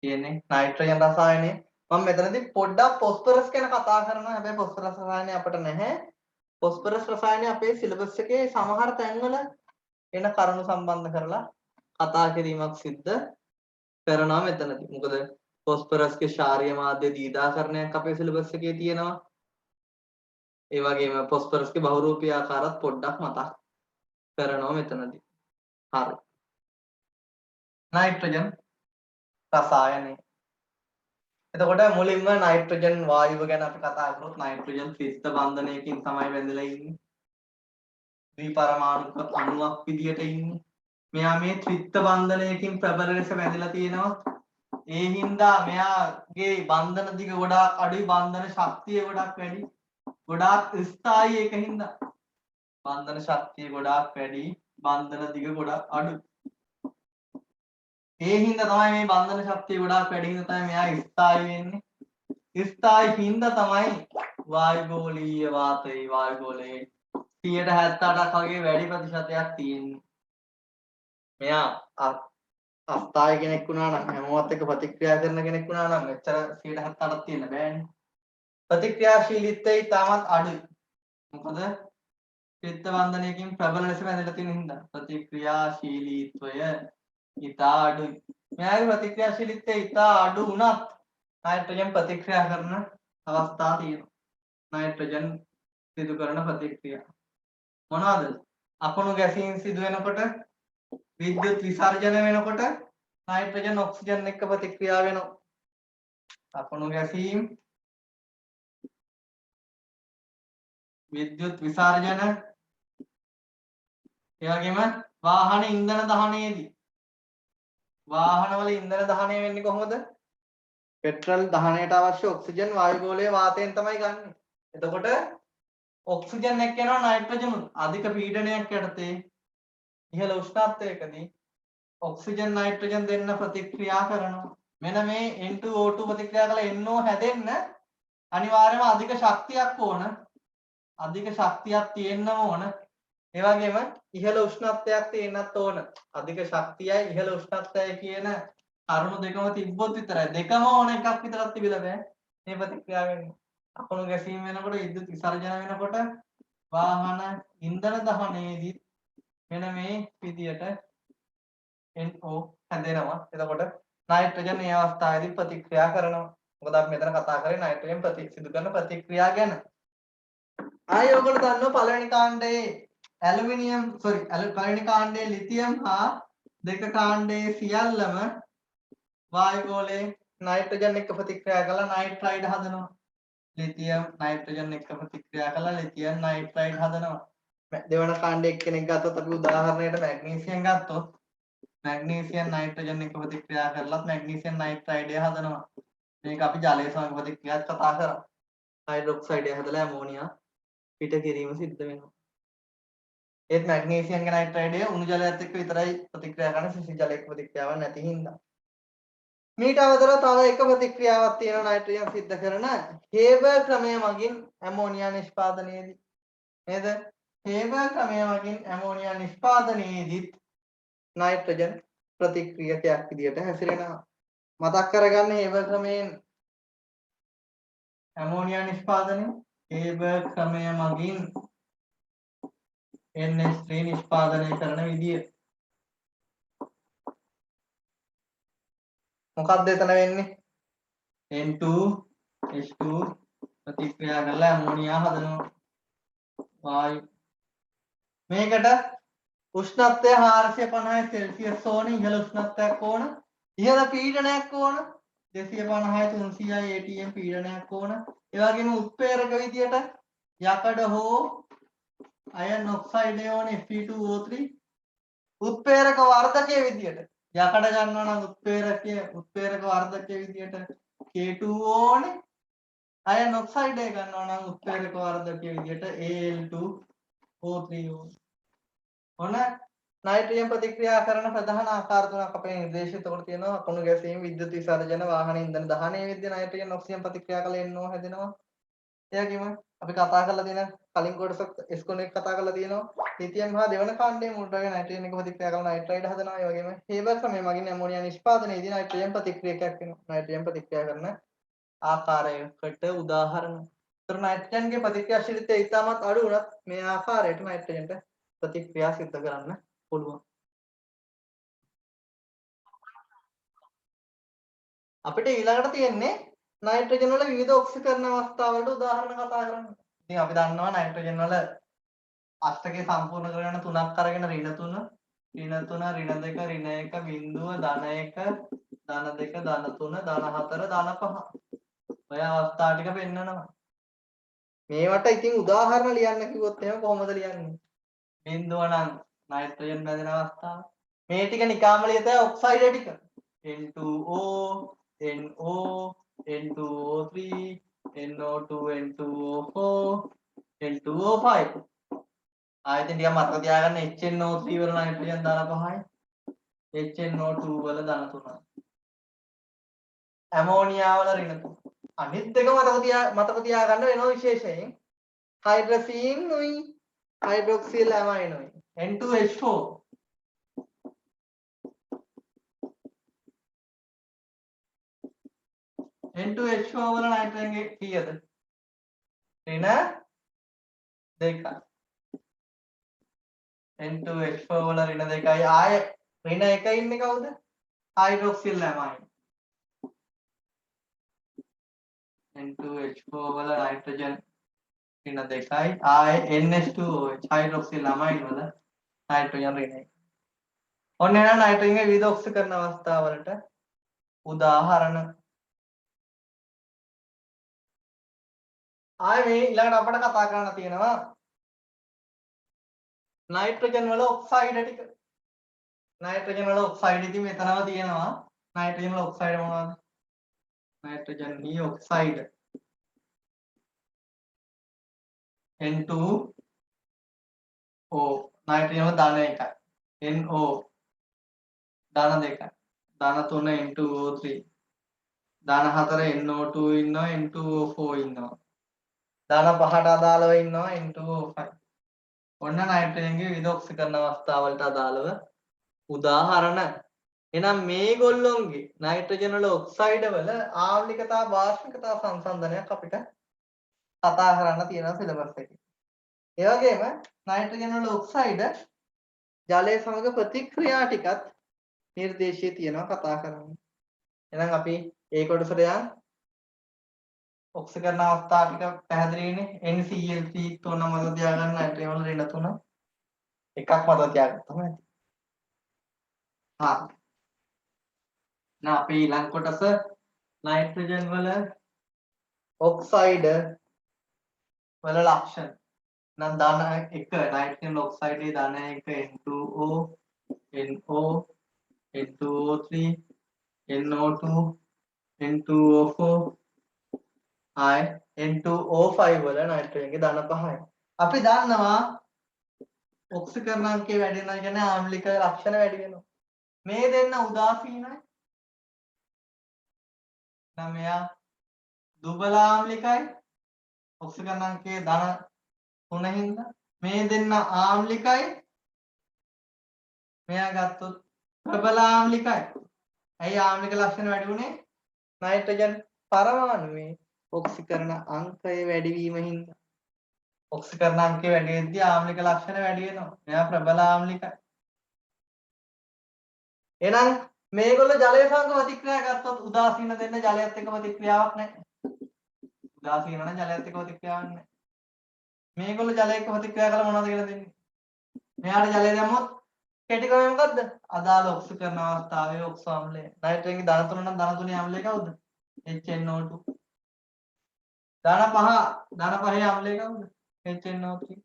තියෙන්නේ නයිට්‍රජන් රසායනය. මම මෙතනදී පොඩ්ඩක් ෆොස්ෆරස් ගැන කතා කරනවා. හැබැයි ෆොස්ෆරස් රසායනය අපිට නැහැ. ෆොස්ෆරස් රසායනය අපේ සිලබස් එකේ සමහර තැන්වල එන කරුණු සම්බන්ධ කරලා කතා කිරීමක් සිද්ධ කරනවා මෙතනදී. මොකද ෆොස්ෆරස්ගේ ක්ෂාරීය මාධ්‍ය දීදාකරණයක් අපේ සිලබස් එකේ තියෙනවා. ඒ වගේම ෆොස්ෆරස්ගේ බහුරූපී ආකාරات පොඩ්ඩක් මතක් කරනවා මෙතනදී. හරි. නයිට්‍රජන් රසායනය. එතකොට මුලින්ම නයිට්‍රජන් වායුව ගැන අපි කතා කරොත් නයිට්‍රජන් ත්‍රිස්ත බන්ධනයකින් තමයි බැඳලා ඉන්නේ. ද්විපරමාණුක අණුවක් විදියට ඉන්නේ. මෙයා මේ ත්‍රිත්ත බන්ධනයකින් ප්‍රබල ලෙස බැඳලා තියෙනවා. ඒ හින්දා මෙයාගේ බන්ධන දිග ගොඩාක් අඩුයි, බන්ධන ශක්තිය ගොඩක් වැඩි. ගොඩාක් ස්ථායී ඒකින්ද බන්ධන ශක්තිය ගොඩාක් වැඩි, බන්ධන දිග ගොඩක් අඩුයි. ඒ හින්දා තමයි මේ බන්ධන ශක්තිය ගොඩාක් වැඩි හින්දා තමයි මෙයා ස්ථායී වෙන්නේ. ස්ථායී හින්දා තමයි වායුගෝලීය වාතයේ වායුගෝලයේ 78ක් වගේ වැඩි ප්‍රතිශතයක් තියෙන්නේ. මෙයා අස්ථායී කෙනෙක් වුණා නම් හැමෝත් එක්ක ප්‍රතික්‍රියා කරන කෙනෙක් වුණා නම් මෙච්චර 78ක් තියෙන්න බෑනේ. ප්‍රතික්‍රියාශීලීත්වය තාමත් අඩුයි. මොකද චිත්ත බන්ධනයකින් ප්‍රබල ලෙස බැඳලා තියෙන හින්දා ප්‍රතික්‍රියාශීලීත්වය ඉතා අඩුයි. මෙයාගේ ප්‍රතික්‍රියාශීලීත්වය ඉතා අඩු වුණත් නයිට්‍රජන් ප්‍රතික්‍රියා කරන අවස්ථා තියෙනවා. නයිට්‍රජන් සිදු කරන ප්‍රතික්‍රියා මොනවාද? අකුණු ගැසීම් සිදු වෙනකොට විද්‍යුත් විසර්ජන වෙනකොට නයිට්‍රජන් ඔක්සිජන් එක්ක ප්‍රතික්‍රියා වෙනවා. අකුණු ගැසීම් විද්‍යුත් විසර්ජන ඒ වගේම වාහන ඉන්ධන දහනයේදී වාහනවල ඉන්ධන දහනය වෙන්නේ කොහොමද? පෙට්‍රල් දහනයට අවශ්‍ය ඔක්සිජන් වායුගෝලයේ වාතයෙන් තමයි ගන්නෙ. එතකොට ඔක්සිජන් එක්ක යනවා නයිට්‍රජන් අධික පීඩනයක් යටතේ ඉහළ උෂ්ණත්වයකදී ඔක්සිජන් නයිට්‍රජන් දෙන්න ප්‍රතික්‍රියා කරනවා. මෙන්න මේ N2O2 ප්‍රතික්‍රියා කළ NO හැදෙන්න අනිවාර්යයෙන්ම අධික ශක්තියක් ඕන. අධික ශක්තියක් තියෙන්න ඕන. ඒ වගේම ඉහළ උෂ්ණත්වයක් තියෙන්නත් ඕන. අධික ශක්තියයි ඉහළ උෂ්ණත්වයයි කියන කරුණු දෙකම තිබ්බොත් විතරයි. දෙකම ඕන එකක් විතරක් තිබිලා බෑ මේ ප්‍රතික්‍රියාව වෙන්නේ. අකුණු ගැසීම් වෙනකොට විද්‍යුත් විසර්ජන වෙනකොට වාහන ඉන්ධන දහනයේදී මෙන්න මේ විදියට NO හැදෙනවා. එතකොට නයිට්‍රජන් මේ අවස්ථාවේදී ප්‍රතික්‍රියා කරනවා. මොකද අපි මෙතන කතා කරේ නයිට්‍රජන් සිදු කරන ප්‍රතික්‍රියා ගැන. ආයෙ ඔයගොල්ලෝ දන්නවා පළවෙනි කාණ්ඩයේ පළවෙනි කාණ්ඩයේ ලිතියම් හා දෙක කාණ්ඩයේ සියල්ලම වායුගෝලයේ නයිට්‍රජන් එක්ක ප්‍රතික්‍රියා කරලා නයිට්‍රයිඩ් හදනවා. ලිතියම් නයිට්‍රජන් එක්ක ප්‍රතික්‍රියා කරලා ලිතියම් නයිට්‍රයිඩ් හදනවා. දෙවන කාණ්ඩයේ එක්කෙනෙක් ගත්තොත් අපි උදාහරණයකට මැග්නීසියම් ගත්තොත් මැග්නීසියම් නයිට්‍රජන් එක්ක ප්‍රතික්‍රියා කරලත් මැග්නීසියම් නයිට්‍රයිඩය හදනවා. මේක අපි ජලය සමග ප්‍රතික්‍රියාත් කතා කරා. හයිඩ්‍රොක්සයිඩය හදලා ඇමෝනියා පිට කිරීම සිද්ධ වෙනවා. ඒත් මැග්නීසියම් නයිට්‍රයිඩය උණු ජලයත් එක්ක විතරයි ප්‍රතික්‍රියා කරන්නේ සිසිල් ජලයක ප්‍රතික්‍රියාවක් නැති හින්දා. මීට අමතරව තව එක ප්‍රතික්‍රියාවක් තියෙනවා නයිට්‍රජන් සිද්ධ කරන හේබර් ක්‍රමය මගින් ඇමෝනියා නිෂ්පාදනයේදී. නේද? හේබර් ක්‍රමය මගින් ඇමෝනියා නිෂ්පාදනයේදීත් නයිට්‍රජන් ප්‍රතික්‍රියකයක් විදියට හැසිරෙනවා. මතක් කරගන්න හේබර් ක්‍රමයෙන් ඇමෝනියා නිෂ්පාදනය හේබර් ක්‍රමය මගින් NH3 නිෂ්පාදනය කරන විදිය. මොකක්ද එතන වෙන්නේ? N2H2 ප්‍රතික්‍රියා කරලා ඇමෝනියා හදනවා. වායු. මේකට උෂ්ණත්වය 450 සෙල්සියස් ඕන, ඉහළ උෂ්ණත්වයක් ඕන, ඉහළ පීඩනයක් ඕන, 250 300 atm පීඩනයක් ඕන. ඒ වගේම උත්ප්‍රේරක විදියට යකඩ හෝ අයන් ඔක්සයිඩ් ඕන Fe2O3 උත්ප්‍රේරක වර්ධකයේ විදියට යකඩ ගන්නවා නම් උත්ප්‍රේරක වර්ධකයේ විදියට K2 ඕනේ. අයන් ඔක්සයිඩ් එක ගන්නවා නම් උත්ප්‍රේරක වර්ධකයේ විදියට Al2O3 ඕනේ. ඔන්න නයිට්‍රජන් ප්‍රතික්‍රියා කරන ප්‍රධාන ආකාර තුනක් අපේ නිර්දේශිත කොට තියෙනවා. අකුණු ගැසීම්, විද්‍යුත් විසර්ජන, වාහන ඉන්ධන දහනයේ විදිය නයිට්‍රජන් ඔක්සිජන් ප්‍රතික්‍රියා කළ NO හැදෙනවා. ඒ වගේම අපි කතා කරලා තියෙන කලින් කොටස S1 එක කතා කරලා තියෙනවා. ලිතියම් හා දෙවන කාණ්ඩයේ මුල් රැගෙන නයිට්‍රජන් එක ප්‍රතික්‍රියා කරලා නයිට්‍රයිඩ් හදනවා. ඒ වගේම හේබර් ක්‍රමය මගින් ඇමෝනියා නිෂ්පාදනයේදී නයිට්‍රජන් ප්‍රතික්‍රියකයක් වෙනවා. නයිට්‍රජන් ප්‍රතික්‍රියා කරන ආකාරයකට උදාහරණ तर नायट्‍රජන්ගේ ප්‍රතික්‍රියාශීලීත්වය ඉතාමත් අඩු වුණත් මේ ආකාරයට නයිට්‍රජන්ට ප්‍රතික්‍රියා සිද්ධ කරන්න පුළුවන්. අපිට ඊළඟට තියෙන්නේ නයිට්‍රජන් වල විවිධ ඔක්සිකරණ අවස්ථා වලට උදාහරණ කතා කරන්න. ඉතින් අපි දන්නවා නයිට්‍රජන් වල අෂ්ටකය සම්පූර්ණ කරගන්න තුනක් අරගෙන ඍණ 3, ඍණ 3, ඍණ 2, ඍණ 1, බිංදුව, ධන 1, ධන 2, ධන 3, ධන 4, ධන 5. ඔය අවස්ථා ටික පෙන්නනවා. මේවට ඉතින් උදාහරණ ලියන්න කිව්වොත් එහෙම කොහොමද ලියන්නේ? බිංදුව නම් නයිට්‍රජන් බැඳෙන අවස්ථාව. මේ ටික නිකාම ලියත ඔක්සයිඩ් ටික. N2O, NO, N2O3, NO2, N2O4, N2O5. ආයෙත් ටික මතක තියාගන්න HNO3 වල නයිට්‍රජන් ධන 5යි. HNO2 වල ධන 3යි. ඇමෝනියා වල ඍණ 3. අනිත් දෙක මතක තියාගන්න වෙනවා විශේෂයෙන්. හයිඩ්‍රසීන් උයි හයිඩ්‍රොක්සිල් ඇමයින් උයි. N2H4. N2H4 වල නයිට්‍රජන් කීයද? ඍණ 2යි. N2H4 වල ඍණ 2යි. ආයේ ඍණ 1 ඉන්නේ කවුද? හයිඩ්‍රොක්සිල් ඇමයින්. N2H4 වල නයිට්‍රජන් ඍණ 2යි. ආයේ NH2OH හයිඩ්‍රොක්සිල් ඇමයින් වල නයිට්‍රජන් ඍණ 1. ඔන්න එහෙනම් නයිට්‍රජන්ගේ විවිධ ඔක්සිකරණ අවස්ථා වලට උදාහරණ. ආයේ මේ ඊළඟට අපිට කතා කරන්න තියෙනවා නයිට්‍රජන් වල ඔක්සයිඩ් ටික. නයිට්‍රජන් වල ඔක්සයිඩ් ඉතින් මෙතනම තියෙනවා. නයිට්‍රජන් වල ඔක්සයිඩ් මොනවද? Nitrogen oxide N2O. නයිට්‍රජන් වල ධන 1යි. NO ධන 2යි. ධන 3 N2O3. ධන 4 NO2 ඉන්නවා, N2O4 ඉන්නවා. ධන 5ට අදාළව ඉන්නවා N2O5. ඔන්න නයිට්‍රජන්ගේ විවිධ ඔක්සිකරණ අවස්ථා වලට අදාළව උදාහරණ. එහෙනම් මේගොල්ලොන්ගේ නයිට්‍රජන් වල ඔක්සයිඩ් වල ආම්ලිකතා වාෂ්පිකතා සංසන්දනයක් අපිට කතා කරන්න තියෙනවා සිලබස් එකේ. ඒ වගේම නයිට්‍රජන් වල ඔක්සයිඩ් ජලය සමග ප්‍රතික්‍රියා ටිකත් නිර්දේශයේ තියෙනවා කතා කරන්න. එහෙනම් අපි ඒ කොටසට යන් ඔක්සිකරණ අවස්ථා ටික පැහැදිලිනේ. NCl3 තෝරන මතක තියාගන්න නයිට්‍රජන් වල ඍණ 3 එකක් මතක තියාගත්තම ඇති. හා now අපි ඊළඟ කොටස නයිට්‍රජන් වල ඔක්සයිඩ් වල ලක්ෂණ. නම් ධන 1 නයිට්‍රජන් ඔක්සයිඩ් ධන 1 N2O, NO, N2O3, NO2, N2O4 ආය N2O5 වල නයිට්‍රජන්ගේ ධන 5යි. අපි දන්නවා ඔක්සිකරණාංකය වැඩි වෙනවා කියන්නේ ආම්ලික ලක්ෂණ වැඩි වෙනවා. මේ දෙන්න උදාසීනයි. නම් මෙයා දුබල ආම්ලිකයි. ඔක්සිකරණාංකයේ ධන 3 හින්දා මේ දෙන්න ආම්ලිකයි. මෙයා ගත්තොත් ප්‍රබල ආම්ලිකයි. ඇයි ආම්ලික ලක්ෂණ වැඩි වුනේ? නයිට්‍රජන් පරමාණුවේ ඔක්සිකරණ අංකය වැඩි වීම හින්දා. ඔක්සිකරණ අංකය වැඩි වෙද්දී ආම්ලික ලක්ෂණ වැඩි වෙනවා. මෙයා ප්‍රබල ආම්ලිකයි. එහෙනම් මේගොල්ලෝ ජලය සමග ප්‍රතික්‍රියා ගත්තොත් උදාසීන දෙන්න ජලයත් එක්ක ප්‍රතික්‍රියාවක් නැහැ. උදාසීන නම් ජලයත් එක්ක ප්‍රතික්‍රියාවක් නැහැ. මේගොල්ලෝ ජලය එක්ක ප්‍රතික්‍රියා කළා මොනවද කියලා දෙන්නේ? මෙයාට ජලය දැම්මොත් කෙටි ක්‍රමය මොකද්ද? අදාළ ඔක්සිකරණ අවස්ථාවේ ඔක්සෝ අම්ලය. නයිට්‍රජන්ගේ ධන 3 නම් ධන 3 අම්ලය කවුද? HNO2. ධන 5 අම්ලය කවුද? HNO3.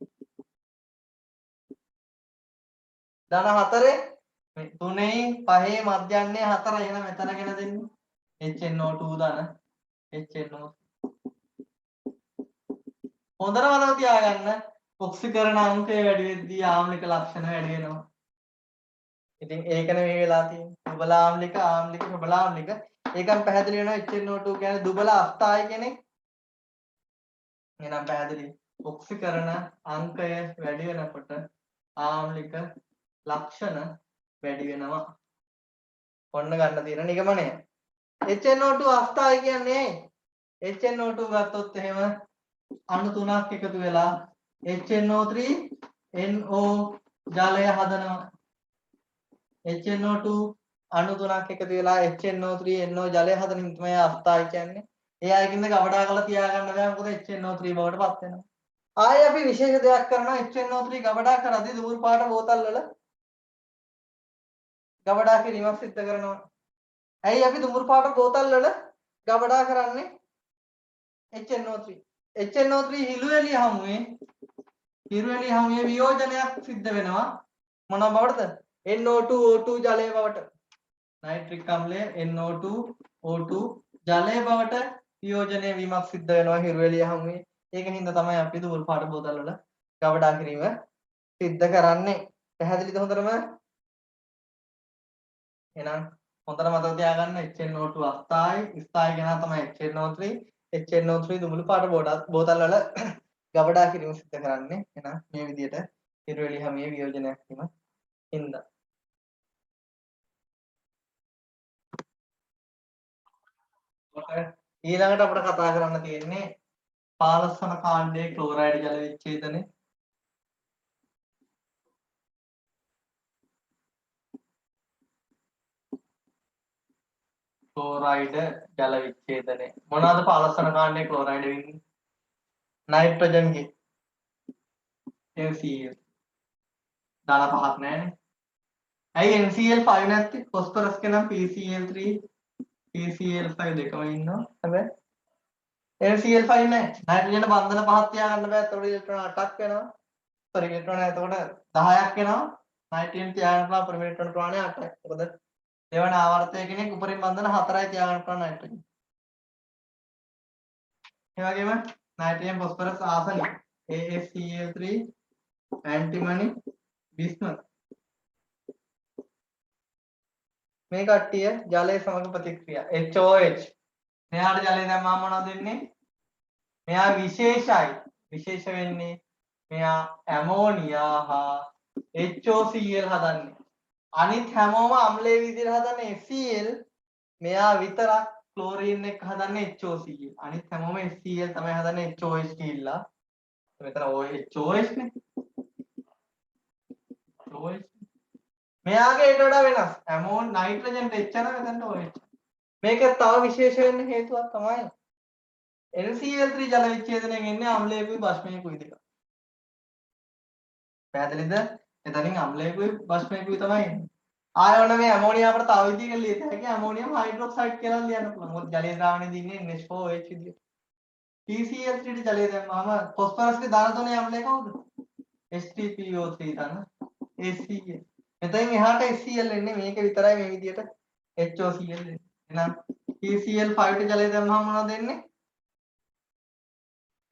ධන 4 මේ 3යි 5යි මධ්‍යන්නේ 4 එහෙනම් මෙතනගෙන දෙන්නේ HNO2 ධන HNO. හොඳට මතක තියාගන්න ඔක්සිකරණ අංකය වැඩි වෙද්දී ආම්ලික ලක්ෂණ වැඩි වෙනවා. ඉතින් ඒකනේ මේ වෙලා තියෙන්නේ. දුබල ආම්ලික ප්‍රබල ආම්ලික. ඒකම පැහැදිලි වෙනවා HNO2 කියන්නේ දුබල අස්ථායි කෙනෙක්. එහෙනම් පැහැදිලි. ඔක්සිකරණ අංකය වැඩි වෙනකොට ආම්ලික ලක්ෂණ වැඩි වෙනවා. ඔන්න ගන්න තියෙන නිගමනය. HNO2 අස්ථායි කියන්නේ HNO2 ගත්තොත් එහෙම අණු තුනක් එකතු වෙලා HNO3 NO ජලය හදනවා. HNO2 අණු තුනක් එකතු වෙලා HNO3 NO ජලය හදන හින්දා තමයි අස්ථායි කියන්නේ. ඒ අයකින්ද ගබඩා කරලා තියාගන්න බෑ මොකද HNO3 බවට පත් වෙනවා. ආයේ අපි විශේෂ දෙයක් කරනවා HNO3 ගබඩා කරද්දී දුර පාට බෝතල් වල ගබඩා කිරීමක් සිදු කරනවා. ඇයි අපි දුර පාට බෝතල් වල ගබඩා කරන්නේ HNO3? HNO3 හිරු එළිය හමුවේ වියෝජනයක් සිද්ධ වෙනවා මොන බවටද? NO2 O2 ජලය බවට. නයිට්‍රික් අම්ලය NO2 O2 ජලය බවට වියෝජනය වීමක් සිද්ධ වෙනවා හිරු එළිය හමුවේ. ඒක හින්දා තමයි අපි දුර පාට බෝතල් වල ගබඩා කිරීම සිද්ධ කරන්නේ. පැහැදිලිද හොඳටම? එහෙනම් හොඳට මතක තියාගන්න HNO2 අස්ථායි ස්ථායි කෙනා තමයි HNO3 දුමුළු පාට බෝතල් වල ගබඩා කිරීම සිද්ධ කරන්නේ. එහෙනම් මේ විදිහට හිරු එළිය හැමේ වියෝජනයක් වීම හින්දා ඊළඟට අපිට කතා කරන්න තියෙන්නේ පාලස්සන කාණ්ඩයේ ක්ලෝරයිඩ් ජල විච්ඡේදනය. ක්ලෝරයිඩ් ජල විච්ඡේදනය. මොනවාද පාලස්සන කාණ්ඩයේ ක්ලෝරයිඩ් වෙන්නේ? නයිට්‍රජන්ගේ NCl. දාලා පහක් නැහැනේ. ඇයි NCl5 නැත්තේ? ෆොස්ෆරස් කෙනම් PCl3 PCl5 දෙකම ඉන්නවා. හැබැයි NCl5 නැහැ. නයිට්‍රජන් බන්ධන පහක් තියාගන්න බෑ. එතකොට ඉලෙක්ට්‍රෝන 8ක් වෙනවා. සෝරි ඉලෙක්ට්‍රෝන එතකොට 10ක් වෙනවා. නයිට්‍රජන් තියාගන්න පුළුවන් පරිම ඉලෙක්ට්‍රෝන ප්‍රමාණය 8යි. මොකද දෙවන ආවර්තය කෙනෙක් උපරිම බන්ධන 4යි තියාගන්න පුළුවන් නයිට්‍රජන්. ඒ වගේම නයිට්‍රජන් ෆොස්ෆරස් ආසනික AFCl3 ඇන්ටිමනි බිස්මත් මේ කට්ටිය ජලය සමග ප්‍රතික්‍රියා HOH මෙයාට ජලය දැම්මම මොනවද වෙන්නේ? මෙයා විශේෂයි. විශේෂ වෙන්නේ මෙයා ඇමෝනියා හා HOCl හදන්නේ. අනිත් හැමෝම අම්ලයේ විදිහට හදන්නේ HCl. මෙයා විතරක් ක්ලෝරීන් එක හදන්නේ HOCl. අනිත් හැමෝම HCl තමයි හදන්නේ HOH කියලා. මෙතන OH නේ. OH මෙයාගේ ඊට වඩා වෙනස්. ඇමෝන් නයිට්‍රජන්ට එච්චර මෙතනට OH. මේක තව විශේෂ වෙන්න හේතුවක් තමයි NCl3 ජල විච්ඡේදනයෙන් එන්නේ අම්ලයකුයි බෂ්මයකුයි දෙක. පැහැදිලිද? එතනින් අම්ලයකුයි බෂ්මයකුයි තමයි එන්නේ. ආයෝන මේ ඇමෝනියා අපිට තව විදිහකින් ලියත හැකි ඇමෝනියම් හයිඩ්‍රොක්සයිඩ් කියලා ලියන්න පුළුවන්. මොකද ජලීය ද්‍රාවණයේ දින්නේ NH4OH විදියට. PCl3 ට ජලය දැම්මම ෆොස්ෆරස්ගේ ධන තුනේ අම්ලය කවුද? H3PO3 ධන HCl. මෙතෙන් එහාට HCl එන්නේ මේක විතරයි මේ විදියට HOCl එන්නේ. එහෙනම් PCl5 ට ජලය දැම්මම මොනවද එන්නේ?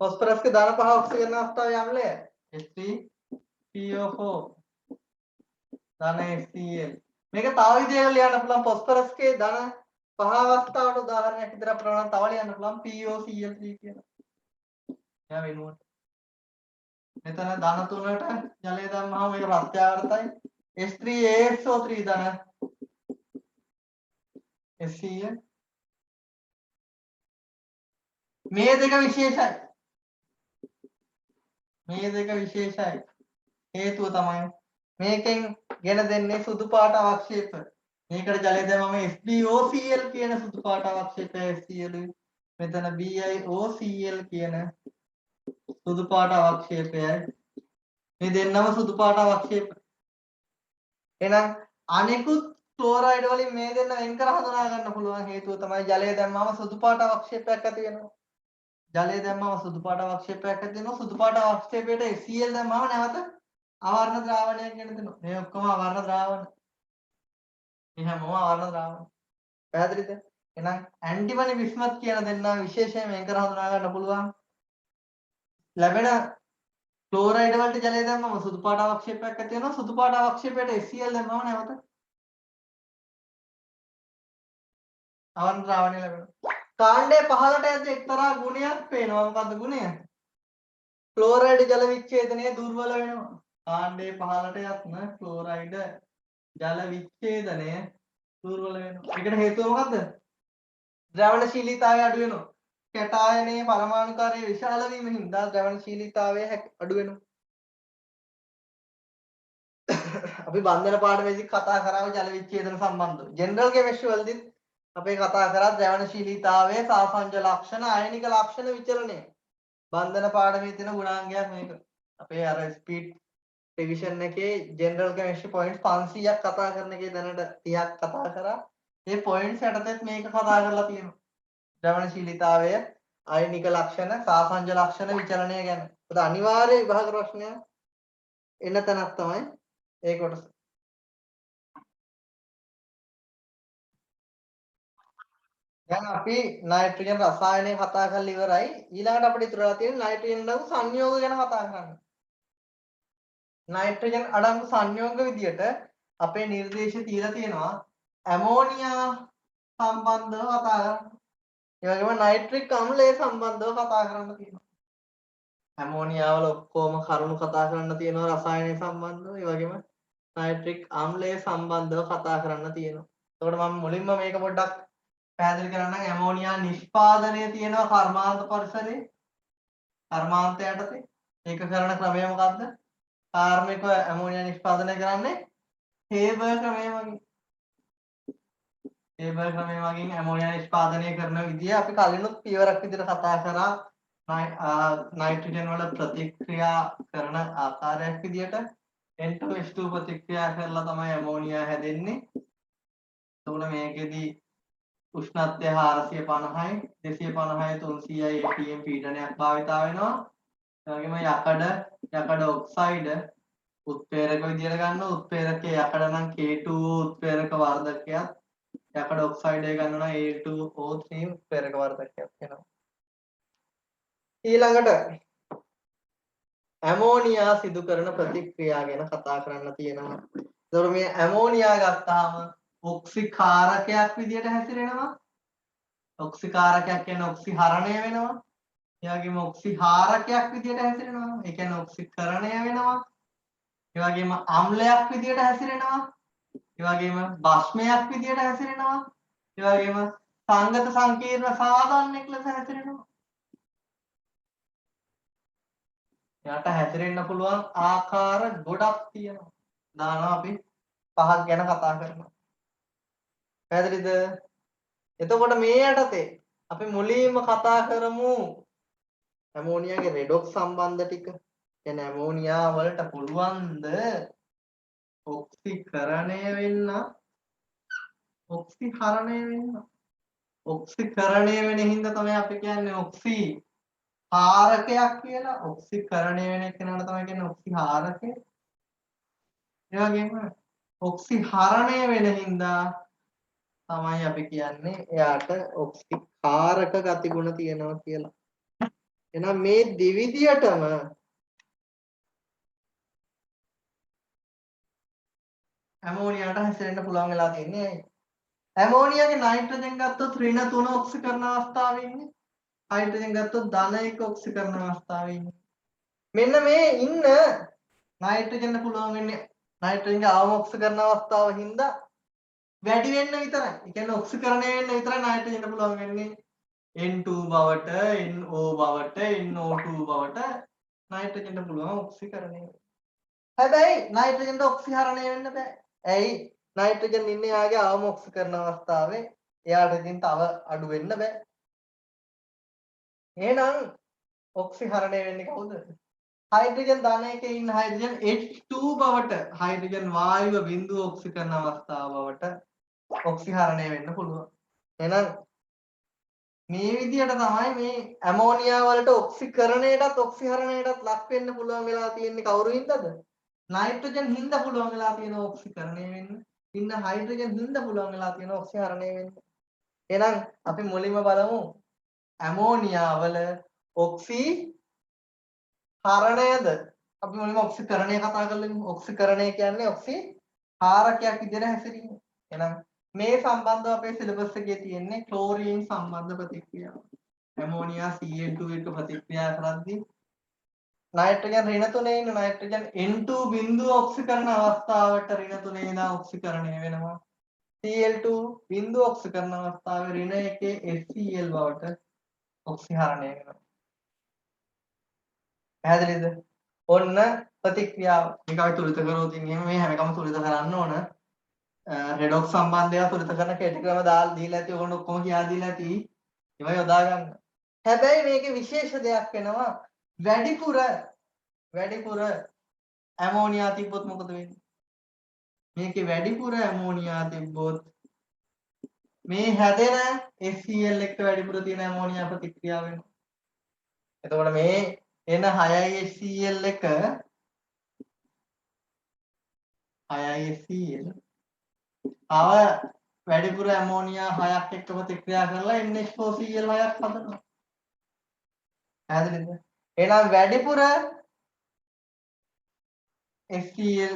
ෆොස්ෆරස්ගේ ධන පහ ඔක්සිජන් අවස්ථාවේ අම්ලය H3PO4 ධන HCl. මේක තව විදිහකට ලියන්න පුළුවන් ෆොස්ෆරස්ගේ ධන පහ අවස්ථාවට උදාහරණයක් විදිහට ප්‍රමාණ තව ලියන්න පුළුවන් POCl3 කියලා. එයා වෙනුවට. මෙතන ධන තුනට ජලය දැම්මම මේක ප්‍රත්‍යාවර්තයි H3ASO3 ධන HCl. මේ දෙක විශේෂයි. හේතුව තමයි මේකෙන් ගෙන දෙන්නේ සුදු පාට අවක්ෂේප. මේකට ජලය දැම්මම SbOCl කියන සුදු පාට අවක්ෂේපය HCl. මෙතන BiOCl කියන සුදු පාට අවක්ෂේපයයි. මේ දෙන්නම සුදු පාට අවක්ෂේප. එහෙනම් අනෙකුත් ක්ලෝරයිඩ් වලින් මේ දෙන්න වෙන් කර හඳුනා ගන්න පුළුවන් හේතුව තමයි ජලය දැම්මම සුදු පාට අවක්ෂේපයක් ඇති වෙනවා. ජලය දැම්මම සුදු පාට අවක්ෂේපයක් ඇති වෙනවා. සුදු පාට අවක්ෂේපයට HCl දැම්මම නැවත අවර්ණ ද්‍රාවණයක් ගෙන දෙනවා. මේ ඔක්කොම අවර්ණ ද්‍රාවණ. මේ හැමෝම අවර්ණ ද්‍රාවණ. පැහැදිලිද? එහෙනම් ඇන්ටිමනි බිස්මත් කියන දෙන්නා විශේෂයෙන් වෙන් කර හඳුනා ගන්න පුළුවන්. ලැබෙන ක්ලෝරයිඩ් වලට ජලය දැම්මම සුදු පාට අවක්ෂේපයක් ඇති වෙනවා. සුදු පාට අවක්ෂේපයට HCl දැම්මම නැවත අවර්ණ ද්‍රාවණය ලැබෙනවා. කාණ්ඩයේ පහළට ඇති එක්තරා ගුණයක් පේනවා. මොකද්ද ගුණය? ක්ලෝරයිඩ් ජල විච්ඡේදනය දුර්වල වෙනවා. කාණ්ඩයේ පහළට යත්න ක්ලෝරයිඩ් ජල විච්ඡේදනය දුර්වල වෙනවා. ඒකට හේතුව මොකද්ද? ද්‍රවණශීලීතාවය අඩු වෙනවා. කැටායනයේ පරමාණුකාරයේ විශාල වීම හින්දා ද්‍රවණශීලීතාවය අඩු වෙනවා. අපි බන්ධන පාඩමේදී කතා කරා ජල විච්ඡේදන සම්බන්ධව. ජෙනරල් කෙමිස්ට්‍රි වලදී අපි කතා කරා ද්‍රවණශීලීතාවයේ සාසංජ ලක්ෂණ, ආයනික ලක්ෂණ විචලනය. බන්ධන පාඩමේ තියෙන ගුණාංගයක් මේක. අපේ අර ස්පීඩ් රිවිෂන් එකේ ජෙනරල් කෙමිස්ට්‍රි පොයින්ට්ස් 500ක් කතා කරන එකේ දැනට 30ක් කතා කරා. මේ පොයින්ට්ස් යටතේත් මේක කතා කරලා තියෙනවා. ද්‍රවණශීලීතාවය, ආයනික ලක්ෂණ, සාසංජ ලක්ෂණ විචලනය ගැන. ඒක අනිවාර්ය විභාග ප්‍රශ්නයක් එන තැනක් තමයි ඒ කොටස. දැන් අපි නයිට්‍රජන් රසායනය කතා කරලා ඉවරයි. ඊළඟට අපිට ඉතුරුලා තියෙන නයිට්‍රජන් අඩංගු සංයෝග ගැන කතා කරන්න. නයිට්‍රජන් අඩංගු සංයෝග විදියට අපේ නිර්දේශය තියලා තියෙනවා ඇමෝනියා සම්බන්ධව කතා කරන්න. ඒ වගේම නයිට්‍රික් අම්ලය සම්බන්ධව කතා කරන්න තියෙනවා. ඇමෝනියා වල ඔක්කොම කරුණු කතා කරන්න තියෙනවා රසායනය සම්බන්ධව. ඒ වගේම නයිට්‍රික් අම්ලය සම්බන්ධව කතා කරන්න තියෙනවා. එතකොට මම මුලින්ම මේක පොඩ්ඩක් පැහැදිලි කරන්නම්. ඇමෝනියා නිෂ්පාදනයේ තියෙනවා කර්මාන්ත පරිසරයේ. කර්මාන්ත යටතේ ඒක කරන ක්‍රමය මොකද්ද? කාර්මික ඇමෝනියා නිෂ්පාදනය කරන්නේ හේබර් ක්‍රමය වගේ. හේබර් ක්‍රමය වගේ ඇමෝනියා නිෂ්පාදනය කරන විදිය අපි කලිනුත් පියවරක් විදිහට කතා කරා. නයිට්‍රජන් වල ප්‍රතික්‍රියා කරන ආකාරයක් විදිහට N2H2 ප්‍රතික්‍රියා කරලා තමයි ඇමෝනියා හැදෙන්නේ. එතකොට මේකෙදි උෂ්ණත්වය 450යි 250යි 300යි atm පීඩනයක් භාවිතා වෙනවා. ඒ වගේම යකඩ ඔක්සයිඩ් උත්ප්‍රේරක විදියට ගන්නවා. උත්ප්‍රේරකයේ යකඩ නම් K2O උත්ප්‍රේරක වර්ධකයක්. යකඩ ඔක්සයිඩ් එක ගන්නවා A2O3 උත්ප්‍රේරක වර්ධකයක් වෙනවා. ඊළඟට ඇමෝනියා සිදු කරන ප්‍රතික්‍රියා ගැන කතා කරන්න තියෙනවා. ඒතකොට මේ ඇමෝනියා ගත්තාම ඔක්සිකාරකයක් විදියට හැසිරෙනවා. ඔක්සිකාරකයක් කියන්නේ ඔක්සිහරණය වෙනවා. ඒ වගේම ඔක්සිහාරකයක් විදියට හැසිරෙනවා. ඒ කියන්නේ ඔක්සිකරණය වෙනවා. ඒ වගේම අම්ලයක් විදියට හැසිරෙනවා. ඒ වගේම භස්මයක් විදියට හැසිරෙනවා. ඒ වගේම සංගත සංකීර්ණ සාධාරණයක් ලෙස හැසිරෙනවා. යට හැසිරෙන්න පුළුවන් ආකාර ගොඩක් තියෙනවා. දානවා අපි පහක් ගැන කතා කරනවා. පැහැදිලිද? එතකොට මේ යටතේ අපි මුලින්ම කතා කරමු ඇමෝනියාගේ රෙඩොක්ස් සම්බන්ධ ටික. කියන්නේ ඇමෝනියා වලට පුළුවන්ද ඔක්සිකරණය වෙන්න, ඔක්සිහරණය වෙන්න. ඔක්සිකරණය වෙන හින්දා තමයි අපි කියන්නේ ඔක්සි හාරකයක් කියලා. ඔක්සිකරණය වෙන එකනට තමයි කියන්නේ ඔක්සිහාරකය. ඒ වගේම ඔක්සිහරණය වෙන හින්දා තමයි අපි කියන්නේ එයාට ඔක්සිකාරක ගතිගුණ තියෙනවා කියලා. එහෙනම් මේ දෙවිදියටම ඇමෝනියාට හැසිරෙන්න පුළුවන් වෙලා තියෙන්නේ ඇයි? ඇමෝනියාගේ නයිට්‍රජන් ගත්තොත් ඍණ 3 ඔක්සිකරණ අවස්ථාවේ ඉන්නේ. හයිඩ්‍රජන් ගත්තොත් ධන 1 ඔක්සිකරණ අවස්ථාවේ ඉන්නේ. මෙන්න මේ ඉන්න නයිට්‍රජන් පුළුවන් වෙන්නේ නයිට්‍රජන්ගේ අවම ඔක්සිකරණ අවස්ථාව හින්දා වැඩි වෙන්න විතරයි. ඒ කියන්නේ ඔක්සිකරණය වෙන්න විතරයි නයිට්‍රජන් පුළුවන් වෙන්නේ. N2 බවට, NO බවට, NO2 බවට නයිට්‍රජන් පුළුවන් ඔක්සිකරණය වෙන්න. හැබැයි නයිට්‍රජන්ට ඔක්සිහරණය වෙන්න බෑ. ඇයි? නයිට්‍රජන් ඉන්නේ යාගේ අවම ඔක්සිකරණ අවස්ථාවේ. එයාට ඉතින් තව අඩු වෙන්න බෑ. එහෙනම් ඔක්සිහරණය වෙන්නේ කවුද? හයිඩ්‍රජන් ධන එකේ ඉන්න හයිඩ්‍රජන් H2 බවට හයිඩ්‍රජන් වායුව බිඳුව ඔක්සිකරණ අවස්ථාව බවට ඔක්සිහරණය වෙන්න පුළුවන්. එහෙනම් මේ විදිහට තමයි මේ ඇමෝනියා වලට ඔක්සිකරණයටත් ඔක්සිහරණයටත් ලක් වෙන්න පුළුවන් වෙලා තියෙන්නේ කවුරු හින්දාද? නයිට්‍රජන් හින්දා පුළුවන් වෙලා තියෙන ඔක්සිකරණය වෙන්න. ඉන්න හයිඩ්‍රජන් හින්දා පුළුවන් වෙලා තියෙන ඔක්සිහරණය වෙන්න. එහෙනම් අපි මුලින්ම බලමු ඇමෝනියා වල ඔක්සි හරණයද අපි මුලින්ම ඔක්සිකරණය කතා කරලා ඔක්සිකරණය කියන්නේ ඔක්සි හාරකයක් විදිහට හැසිරීම. එහෙනම් මේ සම්බන්ධව අපේ සිලබස් එකේ තියෙන්නේ ක්ලෝරීන් සම්බන්ධ ප්‍රතික්‍රියාව. ඇමෝනියා Cl2 එක ප්‍රතික්‍රියා කරද්දී නයිට්‍රජන් ඍණ 3 ඉන්න නයිට්‍රජන් N2 බිඳුව ඔක්සිකරණ අවස්ථාවට ඍණ 3 ඉඳන් ඔක්සිකරණය වෙනවා. Cl2 බිඳුව ඔක්සිකරණ අවස්ථාවේ ඍණ 1 HCl බවට ඔක්සිහරණය වෙනවා. පැහැදිලිද? ඔන්න ප්‍රතික්‍රියාව. මේක අපි තුලිත කරොත් එහෙම මේ හැම එකම තුලිත කරන්න ඕන. රෙඩොක්ස් සම්බන්ධය තුලිත කරන කෙටි ක්‍රම දාලා දීලා ඇති. ඔයගොල්ලෝ ඔක්කොම කියලා දීලා ඇති. ඒවා යොදා ගන්න. හැබැයි මේකේ විශේෂ දෙයක් වෙනවා. වැඩිපුර ඇමෝනියා තිබ්බොත් මොකද වෙන්නේ? මේකේ වැඩිපුර ඇමෝනියා තිබ්බොත් මේ හැදෙන HCl එක්ක වැඩිපුර තියෙන ඇමෝනියා ප්‍රතික්‍රියාව වෙනවා. එතකොට මේ එන 6 HCl එක 6 HCl ආව වැඩිපුර ඇමෝනියා 6ක් එක්ක ප්‍රතික්‍රියා කරලා NH4Cl 6ක් හදනවා. පැහැදිලිද? එහෙනම් වැඩිපුර HCl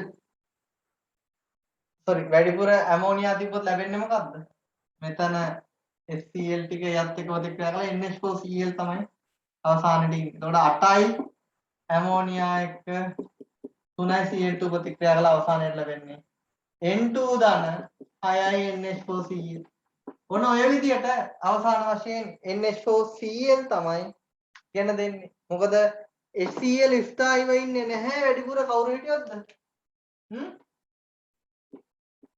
වැඩිපුර ඇමෝනියා තිබ්බොත් ලැබෙන්නේ මොකද්ද? මෙතන HCl ටික යත් එක්ක ප්‍රතික්‍රියා කරලා NH4Cl තමයි අවසානයේදී. එතකොට 8යි ඇමෝනියා එක්ක 3යි Cl2 ප්‍රතික්‍රියා කරලා අවසානයේ ලැබෙන්නේ N2 ධන 6යි NH4Cl. ඔන්න ඔය විදියට අවසාන වශයෙන් NH4Cl තමයි ගෙන දෙන්නේ. මොකද HCl ස්ථායීව ඉන්නේ නැහැ වැඩිපුර කවුරු හිටියොත්ද?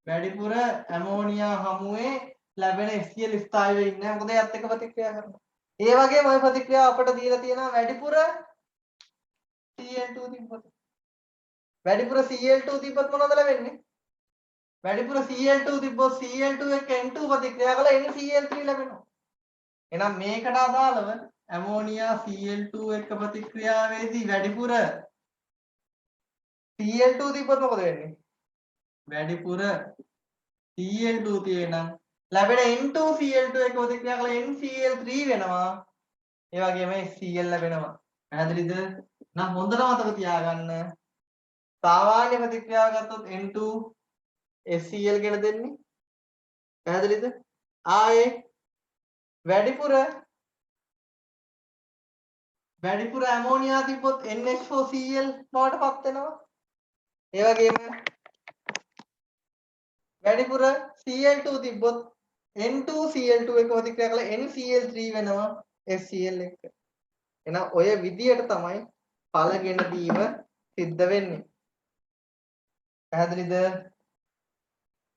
වැඩිපුර ඇමෝනියා හමුවේ ලැබෙන HCl ස්ථායීව ඉන්නේ නැහැ. මොකද ඒත් එක්ක ප්‍රතික්‍රියා කරනවා. ඒ වගේම ওই ප්‍රතික්‍රියාව අපිට දීලා තියෙනවා වැඩිපුර Cl2 තිබ්බොත්. වැඩිපුර Cl2 තිබ්බොත් මොනවද ලැබෙන්නේ? වැඩිපුර Cl2 තිබ්බොත් Cl2 එක්ක N2 ප්‍රතික්‍රියා කරලා NCl3 ලැබෙනවා. එහෙනම් මේකට අදාළව ඇමෝනියා Cl2 එක්ක ප්‍රතික්‍රියාවේදී වැඩිපුර Cl2 තිබ්බොත් මොකද වෙන්නේ? වැඩිපුර Cl2 තියෙනම් ලැබෙන N2 Cl2 එක්ක ප්‍රතික්‍රියා කරලා NCl3 වෙනවා. ඒ වගේම Cl ලැබෙනවා. පැහැදිලිද? නම් හොඳට මතක තියාගන්න. සාමාන්‍ය ප්‍රතික්‍රියාව ගත්තොත් N2 HCl ගෙන දෙන්නේ. පැහැදිලිද? ආයේ වැඩිපුර ඇමෝනියා තිබ්බොත් NH4Cl බවටපත් වෙනවා. ඒ වගේම වැඩිපුර Cl2 තිබ්බොත් N2 Cl2 එක ප්‍රතික්‍රියා කරලා NCl3 වෙනවා HCl එක්ක. එහෙනම් ඔය විදියට තමයි පළගෙන දීම සිද්ධ වෙන්නේ. පැහැදිලිද?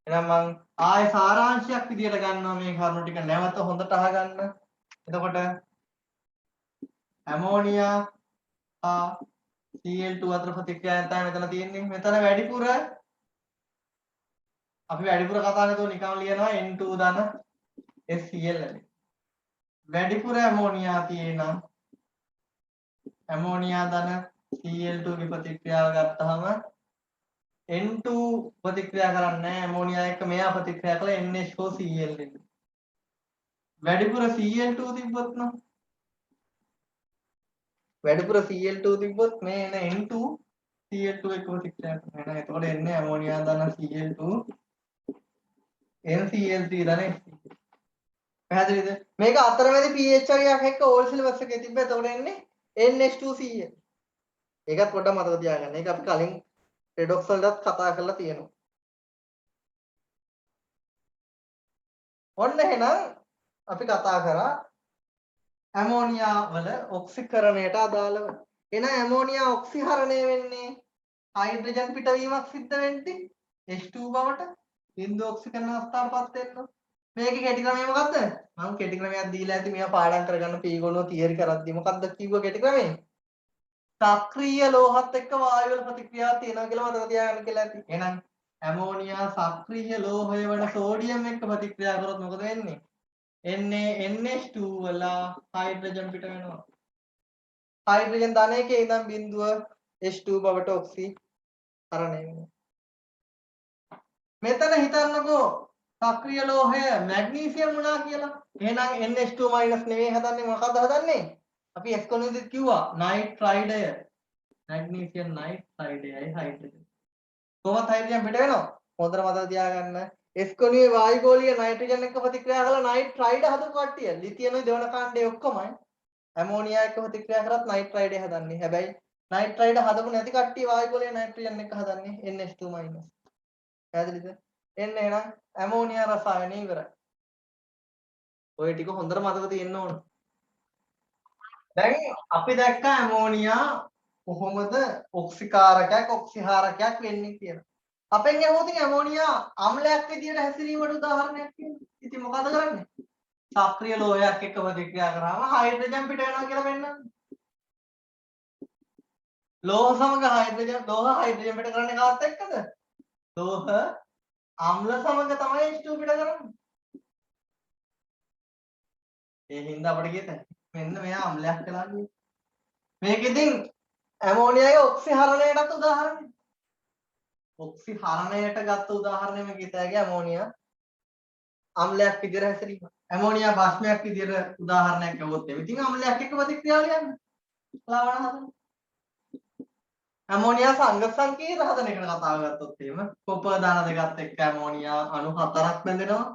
එහෙනම් මම ආයේ සාරාංශයක් විදියට ගන්නවා මේ කරුණු ටික නැවත හොඳට අහගන්න. එතකොට ඇමෝනියා Cl2 අතර ප්‍රතික්‍රියාවක් තමයි මෙතන තියෙන්නේ. මෙතන වැඩිපුර අපි වැඩිපුර කතා කරනකොට නිකන් ලියනවා N2 ධන HCl ලැබෙනවා. වැඩිපුර ඇමෝනියා තියෙනම් ඇමෝනියා ධන Cl2 ගේ ප්‍රතික්‍රියාව ගත්තාම N2 ප්‍රතික්‍රියා කරන්නේ නැහැ ඇමෝනියා එක්ක මෙයා ප්‍රතික්‍රියා කළා NH4Cl වෙනවා. වැඩිපුර Cl2 තිබ්බොත් නම් වැඩිපුර Cl2 තිබ්බොත් මේ එන N2 Cl2 එක්ක ප්‍රතික්‍රියා කරනවා. එහෙනම් එතකොට එන්නේ ඇමෝනියා ධන Cl2 NCl3 ධන HCl. පැහැදිලිද? මේක අතරමැදි pH වර්ගයක් එක්ක ඕල් සිලබස් එකේ තිබ්බ. එතකොට එන්නේ NH2Cl. ඒකත් පොඩ්ඩක් මතක තියාගන්න. ඒක අපි කලින් රෙඩොක්ස් වලටත් කතා කරලා තියෙනවා. ඔන්න එහෙනම් අපි කතා කරා ඇමෝනියා වල ඔක්සිකරණයට අදාළව. එන ඇමෝනියා ඔක්සිහරණය වෙන්නේ හයිඩ්‍රජන් පිටවීමක් සිද්ධ වෙන්නේ H2 බවට බිඳු ඔක්සිකරණ අවස්ථාවටපත් වෙනවා. මේකේ කෙටි ක්‍රමය මොකද්ද? මම කෙටි ක්‍රමයක් දීලා ඇති මේවා පාඩම් කරගන්න පීගොල්ලෝ තියරි කරද්දි මොකද්ද කිව්ව කෙටි ක්‍රමය? සක්‍රීය ලෝහත් එක්ක වායු වල ප්‍රතික්‍රියාවක් තියෙනවා කියලා මතක තියාගන්න කියලා ඇති. එහෙනම් ඇමෝනියා සක්‍රීය ලෝහය වල සෝඩියම් එක්ක ප්‍රතික්‍රියා කරොත් මොකද වෙන්නේ? NH2 වල හයිඩ්‍රජන් පිට වෙනවා. හයිඩ්‍රජන් ධන එකේ ඉඳන් බිඳුව H2 බවට ඔක්සිහරණය වෙනවා. මෙතන හිතන්නකෝ සක්‍රීය ලෝහය මැග්නීසියම් වුණා කියලා. එහෙනම් NH2- නෙවෙයි හදන්නේ මොකද්ද හදන්නේ? අපි S කොණෙදිත් කිව්වා නයිට්‍රයිඩය. මැග්නීසියම් නයිට්‍රයිඩයයි හයිඩ්‍රජන්. කොහොමද හයිඩ්‍රජන් පිට වෙනවා? හොඳට මතක තියාගන්න. S කොණුවේ වායුගෝලීය නයිට්‍රජන් එක්ක ප්‍රතික්‍රියා කරලා නයිට්‍රයිඩ හදපු කට්ටිය. ලිතියමයි දෙවන කාණ්ඩේ ඔක්කොමයි. ඇමෝනියා එක්ක ප්‍රතික්‍රියා කරත් නයිට්‍රයිඩය හදන්නේ. හැබැයි නයිට්‍රයිඩ හදපු නැති කට්ටිය වායුගෝලීය නයිට්‍රජන් එක්ක හදන්නේ NH2-. පැහැදිලිද? එන්න එහෙනම් ඇමෝනියා රසායනය ඉවරයි. ඔය ටික හොඳට මතක තියෙන්න ඕන. දැන් අපි දැක්ක ඇමෝනියා කොහොමද ඔක්සිකාරකයක් ඔක්සිහාරකයක් වෙන්නේ කියලා. අපෙන් ඇහුවොත් ඇමෝනියා අම්ලයක් විදියට හැසිරීමට උදාහරණයක් කියන්න. ඉතින් මොකද කරන්නේ? සක්‍රිය ලෝහයක් එක්ක ප්‍රතික්‍රියා කරාම හයිඩ්‍රජන් පිට වෙනවා කියලා පෙන්නන්නේ. ලෝහ සමග ලෝහ හයිඩ්‍රජන් පිට කරන්නේ කාත් එක්කද? ලෝහ අම්ල සමග තමයි H2 පිට කරන්නේ. ඒ හින්දා අපිට කියත මෙන්න මෙයා අම්ලයක් කියලා කියන්නේ. මේක ඉතින් ඇමෝනියාගේ ඔක්සිහරණයටත් උදාහරණයක්. ඔක්සිහරණයට ගත්ත උදාහරණය මේ කිතෑගේ ඇමෝනියා අම්ලයක් විදිහට හැසිරීම. ඇමෝනියා භාෂ්මයක් විදිහට උදාහරණයක් ගවොත් එමෙ. ඉතින් අම්ලයක් එක්ක ප්‍රතික්‍රියාව ලියන්න. ලවණ හදන්න. ඇමෝනියා සංඝ සංකීර්ණ හදන එකට කතාව ගත්තොත් එහෙම කොපර් දාන දෙකත් එක්ක ඇමෝනියා අණු 4ක් බැඳෙනවා.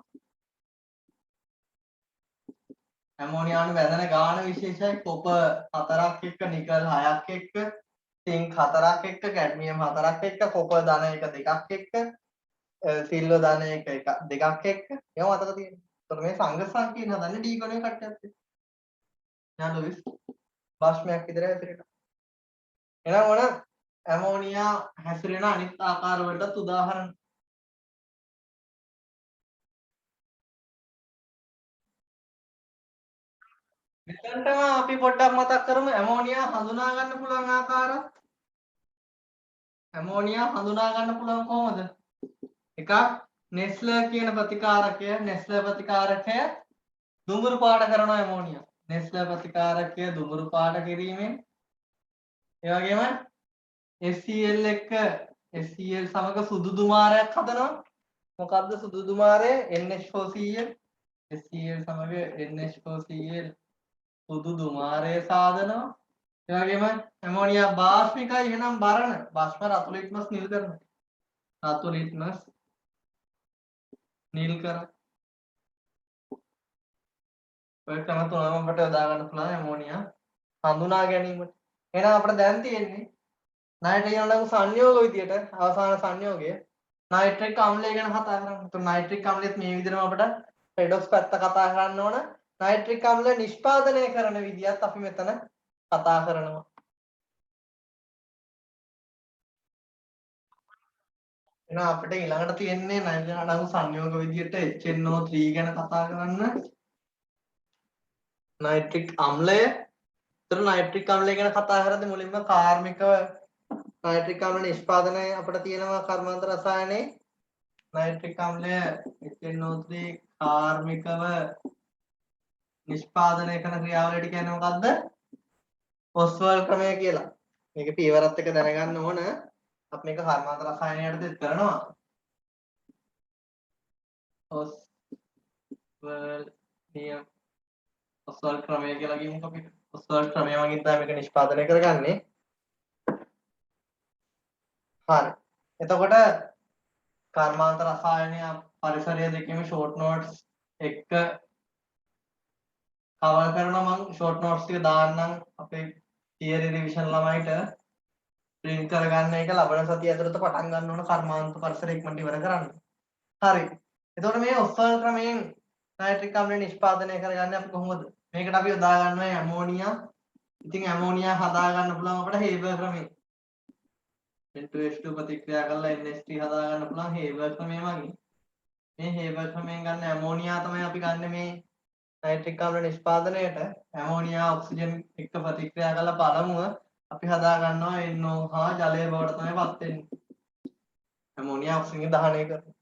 ඇමෝනියා අණු බැඳෙන ගාන විශේෂයි කොපර් 4ක් එක්ක නිකල් 6ක් එක්ක සිංක් 4ක් එක්ක කැඩ්මියම් 4ක් එක්ක කොපර් දාන එක දෙකක් එක්ක සිල්වර් දාන එක දෙකක් එක්ක ඒව අතර තියෙනවා. ඒතකොට මේ සංඝ සංකීර්ණ හදන්නේ ඩී කොනේ කට්ටියත් එක්ක. ඥාන ලුයිස් භාෂ්මයක් විතර හැසිරෙනවා. එහෙනම් ඕන ඇමෝනියා හැසිරෙන අනිත් ආකාර වලටත් උදාහරණ. මෙතනටම අපි පොඩ්ඩක් මතක් කරමු ඇමෝනියා හඳුනා ගන්න පුළුවන් ආකාරات. ඇමෝනියා හඳුනා ගන්න පුළුවන් කොහොමද? එකක් නෙස්ලර් කියන ප්‍රතිකාරකය නෙස්ලර් ප්‍රතිකාරකය දුඹුරු පාට කරනවා ඇමෝනියා. නෙස්ලර් ප්‍රතිකාරකය දුඹුරු පාට කිරීමෙන් ඒ වගේම HCl එක්ක HCl සමග සුදු දුමාරයක් හදනවා. මොකද්ද සුදු දුමාරය? NH4Cl HCl සමග NH4Cl සුදු දුමාරය සාදනවා. ඒ වගේම ඇමෝනියා බාෂ්මිකයි එහෙනම් බරණ බාෂ්ම රතු ලිට්මස් නිල් කරනවා. රතු ලිට්මස් නිල් කර ඔය ක්‍රම තුනම අපිට යොදා ගන්න පුළුවන් ඇමෝනියා හඳුනා ගැනීමට. එහෙනම් අපිට දැන් තියෙන්නේ නයිට්‍රජන් අණු සංයෝග විදියට අවසාන සංයෝගය නයිට්‍රික් අම්ලය ගැන කතා කරමු. તો නයිට්‍රික් අම්ලයත් මේ විදිහටම අපිට රෙඩොක්ස් පැත්ත කතා කරන්න ඕන. නයිට්‍රික් අම්ල නිෂ්පාදනය කරන විදියත් අපි මෙතන කතා කරනවා. එහෙනම් අපිට ඊළඟට තියෙන්නේ නයිට්‍රජන් අණු සංයෝග විදියට HNO3 ගැන කතා කරන්න. නයිට්‍රික් අම්ලය. ඒතර නයිට්‍රික් අම්ලය ගැන කතා කරද්දී මුලින්ම කාර්මිකව නයිට්‍රික් අම්ල නිෂ්පාදනය අපිට තියෙනවා කර්මාන්ත රසායනයේ නයිට්‍රික් අම්ලය HNO3 කාර්මිකව නිෂ්පාදනය කරන ක්‍රියාවලියට කියන්නේ මොකද්ද? ඔස්වල් ක්‍රමය කියලා. මේක පියවරත් එක දැනගන්න ඕන. අපි මේක කර්මාන්ත රසායනයටත් කරනවා. ඔස්වල් නියම ඔස්වල් ක්‍රමය කියලා කියමුකෝ අපි. ඔස්වල් ක්‍රමය වලින් තමයි මේක නිෂ්පාදනය කරගන්නේ. හරි. එතකොට කර්මාන්ත රසායනය පරිසරය දෙකේම ෂෝට් නෝට්ස් එක කවර් කරනවා මම ෂෝට් නෝට්ස් ටික දාන්නම් අපේ තියරි රිවිෂන් ළමයිට print කරගන්න එක ලබන සතිය ඇතුළත පටන් ගන්න ඕන කර්මාන්ත පරිසරය ඉක්මනට ඉවර කරන්න. හරි. එතකොට මේ ඔස්වල් ක්‍රමයෙන් නයිට්‍රික් අම්ලය නිෂ්පාදනය කරගන්නේ අපි කොහොමද? මේකට අපි යොදා ගන්නවා ඇමෝනියා. ඉතින් ඇමෝනියා හදා ගන්න පුළුවන් අපිට හේබර් ක්‍රමයෙන්. N2H2 ප්‍රතික්‍රියා කරලා NH3 හදා ගන්න පුළුවන් හේබර් ක්‍රමය වගේ. මේ හේබර් ක්‍රමයෙන් ගන්න ඇමෝනියා තමයි අපි ගන්න මේ නයිට්‍රික් අම්ල නිෂ්පාදනයට. ඇමෝනියා ඔක්සිජන් එක්ක ප්‍රතික්‍රියා කරලා පළමුව අපි හදා ගන්නවා NO හා ජලය බවට තමයි පත් වෙන්නේ. ඇමෝනියා ඔක්සිජන් දහනය කරනවා.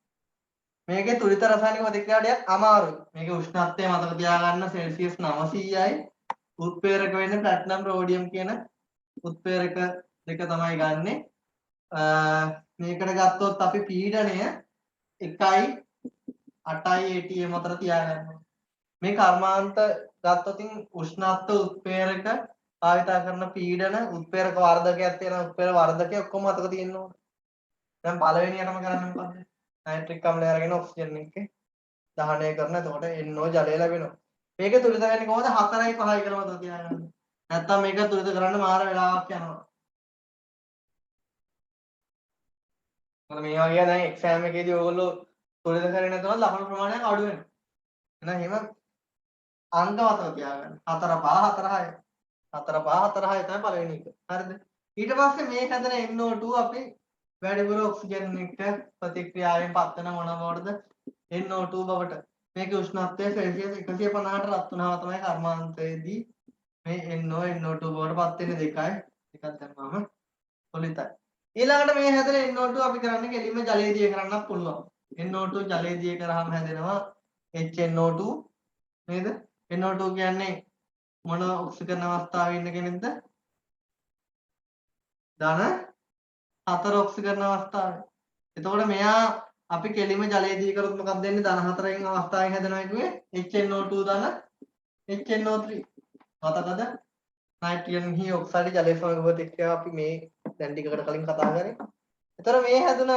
මේකේ තුලිත රසායනික ප්‍රතික්‍රියා ටිකක් අමාරුයි. මේකේ උෂ්ණත්වය මතක තියාගන්න සෙල්සියස් 900යි. උත්ප්‍රේරක වෙන්නේ ප්ලැටිනම් රෝඩියම් කියන උත්ප්‍රේරක දෙක තමයි ගන්නෙ. මේකට ගත්තොත් අපි පීඩනය 1යි 8යි ATM අතර තියාගන්නවා. මේ කර්මාන්ත ගත්තොත් උෂ්ණත්ව උත්ප්‍රේරක භාවිතා කරන පීඩන උත්ප්‍රේරක වර්ධකයක් තියෙනවා. උත්ප්‍රේරක වර්ධකය ඔක්කොම මතක තියෙන්න ඕනේ. දැන් පළවෙනියටම කරන්නේ මොකද්ද? නයිට්‍රික් අම්ලය අරගෙන ඔක්සිජන් එක දහනය කරන. එතකොට NO ජලය ලැබෙනවා. මේක තුලිත වෙන්නේ කොහොමද? 4යි 5යි කියලා මතක තියාගන්න. නැත්තම් මේක තුලිත කරන්න මාර වෙලාවක් යනවා. මොකද මේ වගේ දැන් එක්සෑම් එකේදී ඔයගොල්ලෝ තුලිත කරේ නැත්නම් ලකුණු ප්‍රමාණයක් අඩු වෙනවා. එහෙනම් එහෙම අංක මතක තියාගන්න. 4 5 4 6. 4 5 4 6 තමයි පළවෙනි එක. හරිද? ඊට පස්සේ මේ හැදෙන NO2 අපි වැඩිපුර ඔක්සිජන් එක ප්‍රතික්‍රියාවෙන් පත් වෙන මොන බවටද? NO2 බවට. මේකේ උෂ්ණත්වය සෙල්සියස් 150ට රත් වුණාම තමයි කර්මාන්තයේදී මේ NO2 බවට පත් වෙන්නේ. දෙකක් දැම්මම පොලිතයි. ඊළඟට මේ හැදෙන NO2 අපි කරන්නේ කෙලින්ම ජලයේ දිය කරන්නත් පුළුවන්. NO2 ජලයේ දිය කරාම හැදෙනවා HNO2 නේද? NO2 කියන්නේ මොන ඔක්සිජන් අවස්ථාවේ ඉන්න කෙනෙක්ද? ධන 4 ඔක්සිජන් අවස්ථාවේ. එතකොට මෙයා අපි කෙලින්ම ජලයේ දිය කරොත් මොකක්ද වෙන්නේ? ධන 4 අවස්ථාවෙන් හැදෙනවා කිව්වේ HNO2 ධන HNO3. මතකද? නයිට්‍රජන් හි ඔක්සයිඩ් ජලයේ සමග ප්‍රතික්‍රියාව අපි මේ දැන් ටිකකට කලින් කතා කරේ. එතකොට මේ හැදුන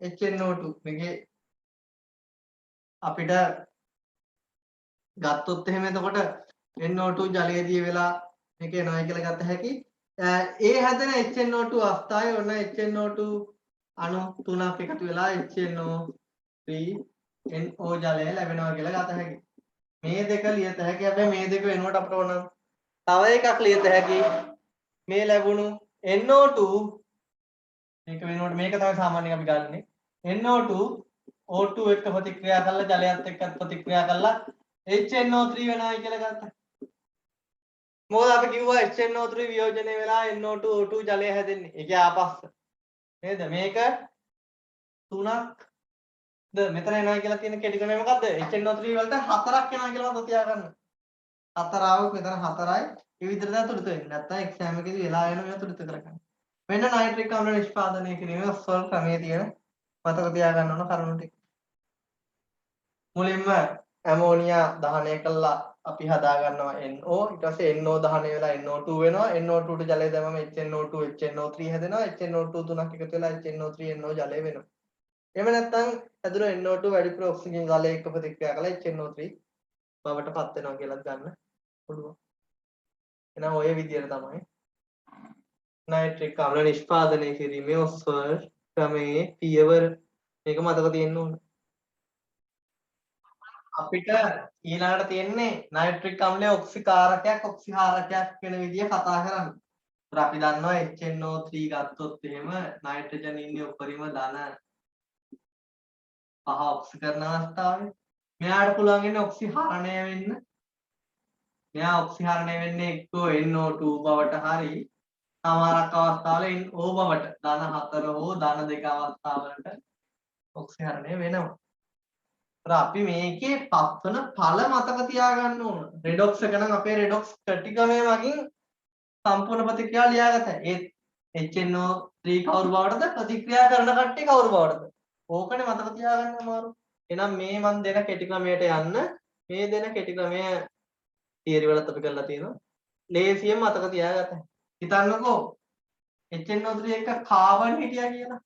HNO2 මේකේ අපිට ගත්තොත් එහෙම එතකොට NO2 ජලයේදී වෙලා මේක එනවා කියලා ගත හැකි. ඒ හැදෙන HNO2 අවස්ථාවේ ඔන්න HNO2 අණු තුනක් එකතු වෙලා HNO3NO ජලය ලැබෙනවා කියලා ගත හැකි. මේ දෙක ලියත හැකි. හැබැයි මේ දෙක වෙනුවට අපිට ඕන තව එකක් ලියත හැකි. මේ ලැබුණු NO2 මේක වෙනුවට මේක තමයි සාමාන්‍යයෙන් අපි ගන්නෙ. NO2 O2 එක්ක ප්‍රතික්‍රියා කරලා ජලයත් එක්ක ප්‍රතික්‍රියා කරලා HNO3 වෙනවයි කියලා ගත්තා. මොකද අපි කිව්වා HNO3 වියෝජනය වෙලා NO2 O2 ජලය හැදෙන්නේ. ඒකේ ආපස්ස. නේද? මේක තුනක් මෙතන එනවා කියලා තියෙන කෙටි ක්‍රමය මොකද්ද? HNO3 වලට හතරක් එනවා කියලා මතක තියාගන්න. හතර ආවොත් මෙතන හතරයි. මේ විදිහට තමයි තුඩුත වෙන්නේ. නැත්නම් එක්සෑම් එකේදී වෙලා යන මේවා තුඩුත කරගන්න. මෙන්න නයිට්‍රික් අම්ල නිෂ්පාදනය කිරීමේ ඔස්වල් ක්‍රමයේ තියෙන මතක තියාගන්න ඕන කරුණු ටික. මුලින්ම ඇමෝනියා දහනය කළා අපි හදා ගන්නවා NO. ඊට පස්සේ NO දහනය වෙලා NO2 වෙනවා. NO2 ට ජලය දැම්මම HNO2 HNO3 හැදෙනවා. HNO2 තුනක් එකතු වෙලා HNO3 NO ජලය වෙනවා. එහෙම නැත්නම් හැදුන NO2 වැඩිපුර ඔක්සිජන් ජලය එක්ක ප්‍රතික්‍රියා කළා HNO3 බවට පත් වෙනවා කියලා ගන්න පුළුවන්. එහෙනම් ඔය විදිහට තමයි නයිට්‍රික් අම්ල නිෂ්පාදනය කිරීමේ ඔස්වල් ක්‍රමයේ පියවර මේක මතක තියෙන්න ඕන. අපිට ඊළඟට තියෙන්නේ නයිට්‍රික් අම්ලයේ ඔක්සිකාරකයක් ඔක්සිහාරකයක් වෙන විදිය කතා කරන්න. ඒත් අපි දන්නවා HNO3 ගත්තොත් එහෙම නයිට්‍රජන් ඉන්නේ උඩරිම ධන පහ ඔක්සිකරණ අවස්ථාවේ. මෙයාට පුළුවන් ඉන්නේ ඔක්සිහරණය වෙන්න. මෙයා ඔක්සිහරණය වෙන්නේ එක්කෝ NO2 බවට හරි සමහරක් අවස්ථාවල NO බවට ධන 4 හෝ ධන 2 අවස්ථාවලට ඔක්සිහරණය වෙනවා. අපි මේකේ පත්වන ඵල මතක තියාගන්න ඕන. රෙඩොක්ස් එක නම් අපේ රෙඩොක්ස් ක්‍රටිකමය මගින් සම්පූර්ණ ප්‍රතික්‍රියා ලියාගත්තා. ඒ HNO3 කවුරු බවටද ප්‍රතික්‍රියා කරන කට්ටිය කවුරු බවටද? ඕකනේ මතක තියාගන්න අමාරු. එහෙනම් මේ මන් දෙන කෙටි ක්‍රමයට යන්න මේ දෙන කෙටි ක්‍රමය තියරි වලත් අපි කරලා තියෙනවා. ලේසියෙන් මතක තියාගන්න. හිතන්නකෝ HNO3 එක කාබන් හිටියා කියලා.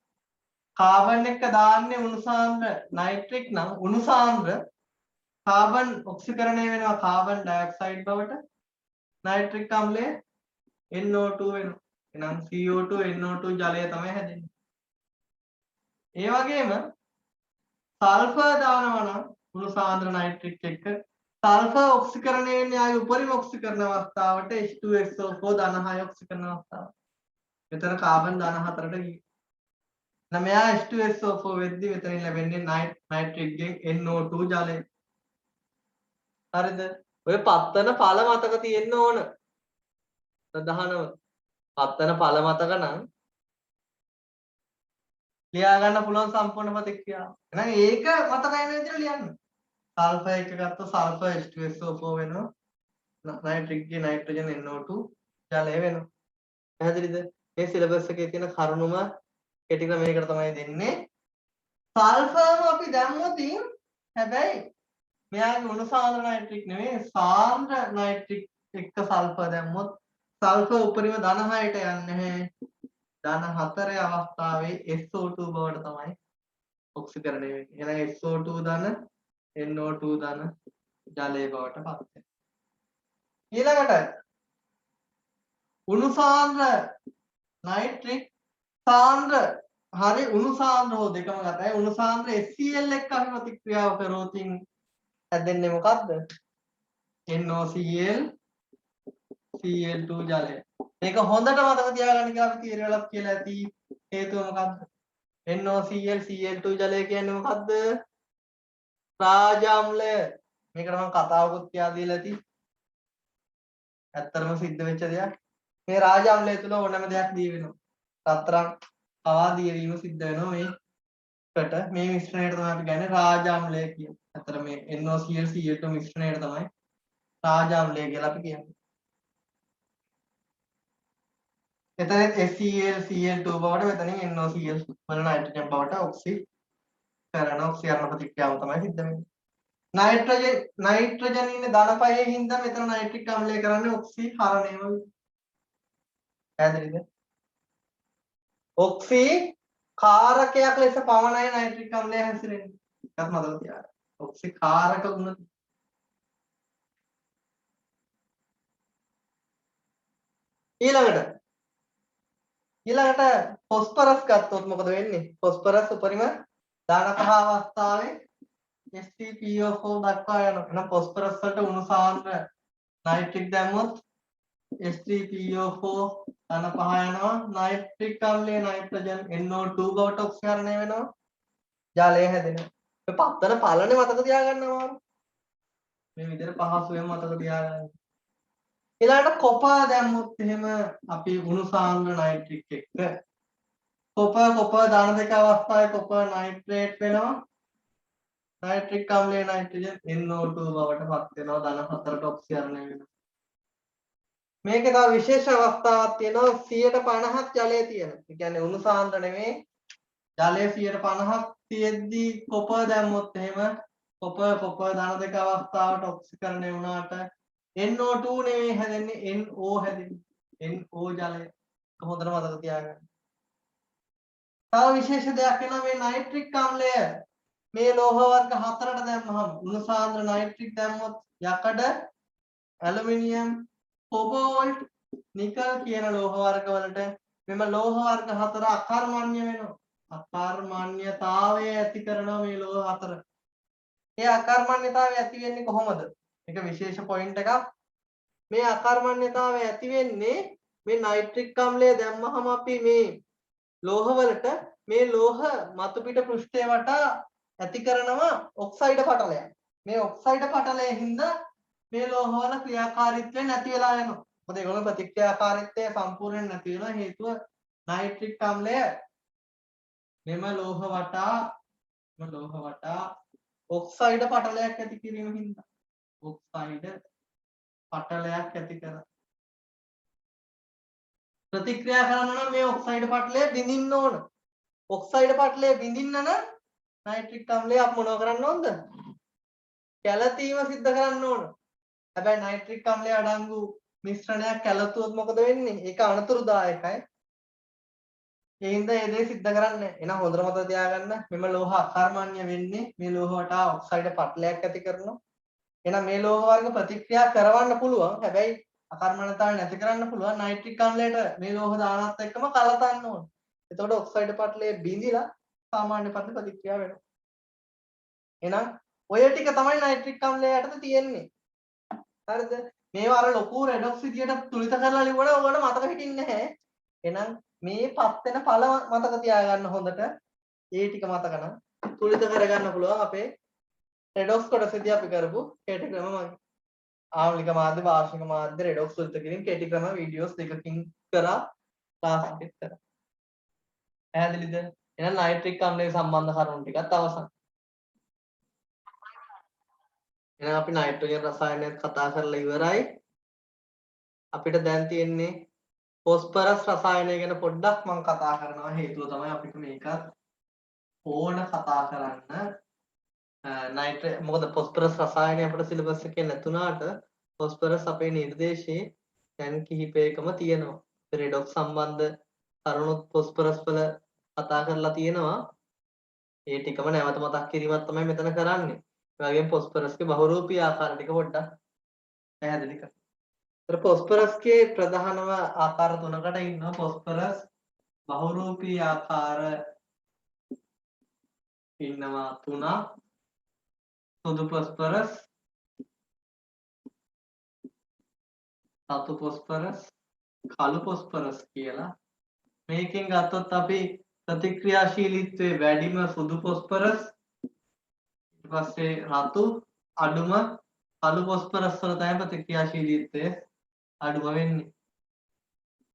කාබන් එක දාන්නේ උණුසාන්ද්‍ර නයිට්‍රික් නම් උණුසාන්ද්‍ර කාබන් ඔක්සිකරණය වෙනවා කාබන් ඩයොක්සයිඩ් බවට නයිට්‍රික් අම්ලය NO2 වෙනවා. එහෙනම් CO2 NO2 ජලය තමයි හැදෙන්නේ. ඒ වගේම සල්ෆර් දානවා නම් උණුසාන්ද්‍ර නයිට්‍රික් එක්ක සල්ෆර් ඔක්සිකරණය වෙන්නේ ආයේ උපරිම ඔක්සිකරණ අවස්ථාවට H2SO4 ධන 6 ඔක්සිකරණ අවස්ථාව. මෙතන කාබන් ධන 4ට ගියේ. නම් මෙයා H2SO4 වෙද්දි මෙතනින් ලැබෙන්නේ නයිට්‍රික්ගෙන් NO2 ජලය. හරිද? ඔය පත්තන ඵල මතක තියෙන්න ඕන. ප්‍රධානව පත්තන ඵල මතක නම් ලියා ගන්න පුළුවන් සම්පූර්ණ ප්‍රතික්‍රියාව. එහෙනම් ඒක මතක වෙන විදිහට ලියන්න. සල්ෆර් එක ගත්ත සල්ෆර් H2SO4 වෙනවා. නයිට්‍රික්ගේ නයිට්‍රජන් NO2 ජලය වෙනවා. පැහැදිලිද? මේ සිලබස් එකේ තියෙන කරුණුම කෙටි ක්‍රමයකට තමයි දෙන්නේ. සල්ෆර්ම අපි දැම්මොත් හැබැයි මෙයාගේ උණුසාන්ද්‍ර නයිට්‍රික් නෙවෙයි සාන්ද්‍ර නයිට්‍රික් එක්ක සල්ෆර් දැම්මොත් සල්ෆර් උපරිම ධන 6ට යන්නේ නැහැ. ධන 4 අවස්ථාවේ SO2 බවට තමයි ඔක්සිකරණය වෙන්නේ. එහෙනම් SO2 ධන NO2 ධන ජලය බවට පත් වෙනවා. ඊළඟට උණුසාන්ද්‍ර නයිට්‍රික් සාන්ද්‍ර හරි උණුසාන්ද්‍ර හෝ දෙකම ගතයි. උණුසාන්ද්‍ර HCl එක්ක අපි ප්‍රතික්‍රියාව කරොත් හැදෙන්නේ මොකද්ද? NOCl Cl2 ජලය. මේක හොඳට මතක තියාගන්න කියලා අපි තීරය වලක් කියලා ඇති. හේතුව මොකද්ද? NOCl Cl2 ජලය කියන්නේ මොකද්ද? රාජ අම්ලය. මේකට මම කතාවකුත් කියා දීලා ඇති. ඇත්තටම සිද්ධ වෙච්ච දෙයක්. මේ රාජ අම්ලය තුල ඕනෑම දෙයක් දී වෙනවා. රත්තරන් පවා දියවීම සිද්ධ වෙනවා මේකට. මේ මිශ්‍රණයට තමයි අපි කියන්නේ රාජ අම්ලය කියන්නේ. ඇත්තට මේ NOCl Cl2 මිශ්‍රණයට තමයි රාජ අම්ලය කියලා අපි කියන්නේ. එතන HCl Cl2 බවට මෙතනින් NOCl වල නයිට්‍රජන් බවට ඔක්සිකරණ ප්‍රතික්‍රියාව තමයි සිද්ධ වෙන්නේ. නයිට්‍රජන් ඉන්නේ ධන පහේ හින්දා මෙතන නයිට්‍රික් අම්ලය කරන්නේ ඔක්සිහරණයම. පැහැදිලිද? ඔක්සි කාරකයක් ලෙස පමණයි නයිට්‍රික් අම්ලය හැසිරෙන්නේ. ඒකත් මතක තියාගන්න. ඔක්සි කාරක ගුණ. ඊළඟට ෆොස්ෆරස් ගත්තොත් මොකද වෙන්නේ? ෆොස්ෆරස් උපරිම ධන පහ අවස්ථාවේ Sp3PO4 දක්වා යනවා. එහෙනම් ෆොස්ෆරස් වලට උණු සාන්ද්‍ර නයිට්‍රික් දැම්මොත් Sp3PO4 ධන පහ යනවා. නයිට්‍රික් අම්ලයේ නයිට්‍රජන් NO2 බවට ඔක්සිකරණය වෙනවා. ජලය හැදෙනවා. මේ පත්තන පළනේ මතක තියාගන්නවා. මේ විදිහට පහසුවෙන් මතක තියාගන්න. ඊළඟට කොපර් දැම්මොත් එහෙම අපි උණු සාන්ද්‍ර නයිට්‍රික් එක්ක කොපර් දාන දෙක අවස්ථාවේ කොපර් නයිට්‍රේට් වෙනවා. නයිට්‍රික් අම්ලයේ නයිට්‍රජන් NO2 බවට පත් වෙනවා. ධන 4ට ඔක්සිකරණය වෙනවා. මේකේ තව විශේෂ අවස්ථාවක් තියෙනවා 50% ජලය තියෙන. ඒ කියන්නේ උණු සාන්ද්‍ර නෙමෙයි ජලය 50% තියෙද්දී කොපර් දැම්මොත් එහෙම කොපර් ධන දෙක අවස්ථාවට ඔක්සිකරණය වුණාට NO2 නෙමෙයි හැදෙන්නේ NO හැදෙන්නේ. NO ජලය. හොඳට මතක තියාගන්න. තව විශේෂ දෙයක් වෙනවා මේ නයිට්‍රික් අම්ලය මේ ලෝහ වර්ග 4ට දැම්මහම උණු සාන්ද්‍ර නයිට්‍රික් දැම්මොත් යකඩ ඇලුමිනියම් කොබෝල්ට් නිකල් කියන ලෝහ වර්ග වලට මෙම ලෝහ වර්ග 4 අකර්මණ්‍ය වෙනවා. අකර්මණ්‍යතාවය ඇති කරනවා මේ ලෝහ 4. ඒ අකර්මණ්‍යතාවය ඇති වෙන්නේ කොහොමද? ඒක විශේෂ පොයින්ට් එකක්. මේ අකර්මණ්‍යතාවය ඇති වෙන්නේ මේ නයිට්‍රික් අම්ලය දැම්මහම අපි මේ ලෝහ වලට මේ ලෝහ මතු පිට පෘෂ්ඨය වටා ඇති කරනවා ඔක්සයිඩ් පටලයක්. මේ ඔක්සයිඩ් පටලයේ හින්දා මේ ලෝහ වල ක්‍රියාකාරීත්වය නැති වෙලා යනවා. මොකද ඒගොල්ලෝ ප්‍රතික්‍රියාකාරීත්වය සම්පූර්ණයෙන් නැති වෙනවා හේතුව නයිට්‍රික් අම්ලය මෙම ලෝහ වටා ඔක්සයිඩ් පටලයක් ඇති කිරීම හින්දා ඔක්සයිඩ් පටලයක් ඇති කරනවා. ප්‍රතික්‍රියා කරන්න නම් මේ ඔක්සයිඩ් පටලය බිඳින්න ඕන. ඔක්සයිඩ් පටලය බිඳින්න නම් නයිට්‍රික් අම්ලය අප මොනව කරන්න ඕනද? කැළතීම සිද්ධ කරන්න ඕන. හැබැයි නයිට්‍රික් අම්ලය අඩංගු මිශ්‍රණයක් කැළතුවොත් මොකද වෙන්නේ? ඒක අනතුරුදායකයි. ඒ හින්දා මේ දේ සිද්ධ කරන්නේ. එහෙනම් හොඳට මතක තියාගන්න මෙම ලෝහ අකර්මණ්‍ය වෙන්නේ මේ ලෝහ වටා ඔක්සයිඩ් පටලයක් ඇති කරනවා. එහෙනම් මේ ලෝහ වර්ග ප්‍රතික්‍රියා කරවන්න පුළුවන්. හැබැයි අකර්මණ්‍යතාවය නැති කරන්න පුළුවන්. නයිට්‍රික් අම්ලයට මේ ලෝහ දානත් එක්කම කලතන්න ඕන. එතකොට ඔක්සයිඩ් පටලය බිඳිලා සාමාන්‍ය පටල ප්‍රතික්‍රියා වෙනවා. එහෙනම් ඔය ටික තමයි නයිට්‍රික් අම්ලය යටතේ තියෙන්නේ. හරිද? මේවා අර ලොකු රෙඩොක්ස් විදියට තුලිත කරලා ලිව්වනම් ඔයගොල්ලෝ මතක හිටින්නේ නැහැ. එහෙනම් මේ පස් වෙන ඵල මතක තියාගන්න හොඳට. ඒ ටික මතක නම් තුලිත කරගන්න පුළුවන් අපේ රෙඩොක්ස් කොටසදී අපි කරපු කේටි ක්‍රම මගින්. ආම්ලික මාධ්‍ය වාර්ෂික මාධ්‍ය රෙඩොක්ස් තුලිත කිරීම කේටි ක්‍රම වීඩියෝස් දෙකකින් කරා ක්ලාස් එකක් කරා. පැහැදිලිද? එහෙනම් නයිට්‍රික් අම්ලයේ සම්බන්ධ කරුණු ටිකත් අවසන්. එහෙනම් අපි නයිට්‍රජන් රසායනයත් කතා කරලා ඉවරයි. අපිට දැන් තියෙන්නේ ෆොස්ෆරස් රසායනය ගැන පොඩ්ඩක් මම කතා කරනවා. හේතුව තමයි අපිට මේකත් ඕන කතා කරන්න. මොකද ෆොස්ෆරස් රසායනය අපේ සිලබස් එකේ නැතුණාට ෆොස්ෆරස් අපේ නිර්දේශයේ දැන් කිහිපයකම තියෙනවා. රෙඩොක්ස් සම්බන්ධ කරුණුත් ෆොස්ෆරස් වල කතා කරලා තියෙනවා. ඒ ටිකම නැවත මතක් කිරීමක් තමයි මෙතන කරන්නේ. ඒ වගේම ෆොස්ෆරස්ගේ බහුරූපී ආකාර ටික පොඩ්ඩක් පැහැදිලි කරනවා. ඒතර ෆොස්ෆරස්ගේ ප්‍රධානම ආකාර තුනකට ඉන්නවා. ෆොස්ෆරස් බහුරූපී ආකාර ඉන්නවා 3ක්. සුදු ෆොස්ෆරස් රතු පොස්පරස් කළු පොස්පරස් කියලා. මේකෙන් ගත්තොත් අපි ප්‍රතික්‍රියාශීලීත්වයේ වැඩිම සුදු පොස්පරස් ඊට පස්සේ රතු අඩුම කළු පොස්පරස් වල තමයි ප්‍රතික්‍රියාශීලීත්වය අඩුම වෙන්නේ.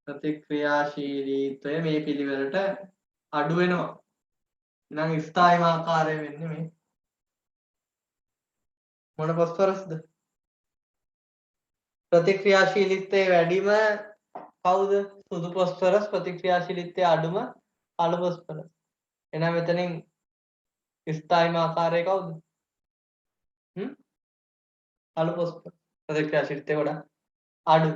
ප්‍රතික්‍රියාශීලීත්වය මේ පිළිවෙලට අඩු වෙනවා. එහෙනම් ස්ථායිමාකාරය වෙන්නේ මේ මොන පොස්පරස්ද? ප්‍රතික්‍රියාශීලීත්වයේ වැඩිම කවුද? සුදු පොස්පරස්. ප්‍රතික්‍රියාශීලීත්වයේ අඩුම කළු පොස්පරස්. එහෙනම් මෙතනින් ස්ථායිමාකාරය කවුද? කළු පොස්පරස්. ප්‍රතික්‍රියාශීලීත්වය ගොඩක් අඩු.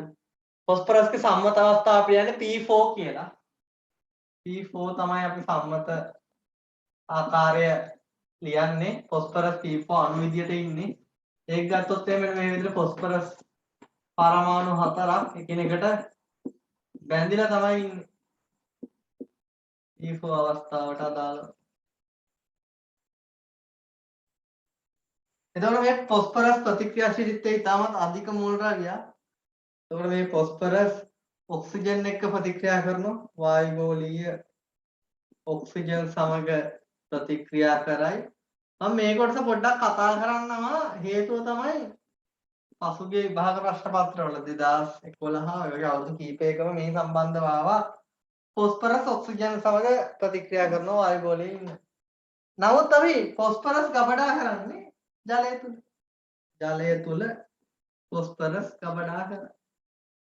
පොස්පරස්ගේ සම්මත අවස්ථාව අපි කියන්නේ P4 කියලා. P4 තමයි අපි සම්මත ආකාරය ලියන්නේ. පොස්පරස් P4 අණු විදියට ඉන්නේ. ඒක ගත්තොත් එමෙන්න මේ විදිහට පොස්පරස් පරමාණු 4ක් එකිනෙකට බැඳිලා තමයි ඉන්නේ. P4 අවස්ථාවට අදාළව. එතකොට මේ පොස්පරස් ප්‍රතික්‍රියාශීලීත්වය ඉතාමත් අධික මෝල් ද්‍රව්‍යයක්. එතකොට මේ පොස්පරස් ඔක්සිජන් එක්ක ප්‍රතික්‍රියා කරනවා. වායුගෝලීය ඔක්සිජන් සමග ප්‍රතික්‍රියා කරයි. මම මේ කොටස පොඩ්ඩක් කතා කරන්නම්. හේතුව තමයි පසුගිය විභාග ප්‍රශ්න පත්‍රවල 2011 ඔය වගේ අවුරුදු කීපයකම මේ සම්බන්ධව ආවා. පොස්පරස් ඔක්සිජන් සමග ප්‍රතික්‍රියා කරනවා වායුගෝලයේ ඉන්න. නමුත් අපි පොස්පරස් ගබඩා කරන්නේ ජලය තුල. ජලය තුල පොස්පරස් ගබඩා කරනවා.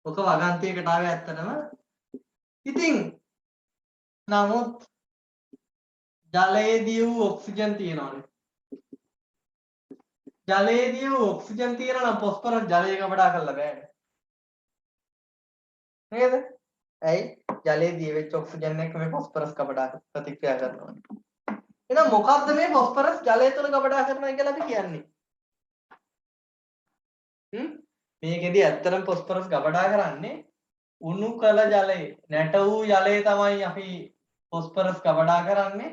ඔක වගන්තියකට ආවේ ඇත්තටම. ඉතින් නමුත් ජලයේදී වූ ඔක්සිජන් තියෙනවානේ. ජලයේදී වූ ඔක්සිජන් තියෙනවා නම් පොස්පරස් ජලය ගබඩා කරලා බෑනේ. නේද? ඇයි? ජලයේදී වෙච්ච ඔක්සිජන් එක්ක මේ පොස්පරස් ගබඩා ප්‍රතික්‍රියා කරනවා. එහෙනම් මොකද්ද මේ පොස්පරස් ජලය තුල ගබඩා කරනවා කියලා අපි කියන්නේ? මේකෙදි ඇත්තටම පොස්පරස් ගබඩා කරන්නේ උණු කළ ජලය. නැට වූ ජලය තමයි අපි පොස්පරස් ගබඩා කරන්නේ.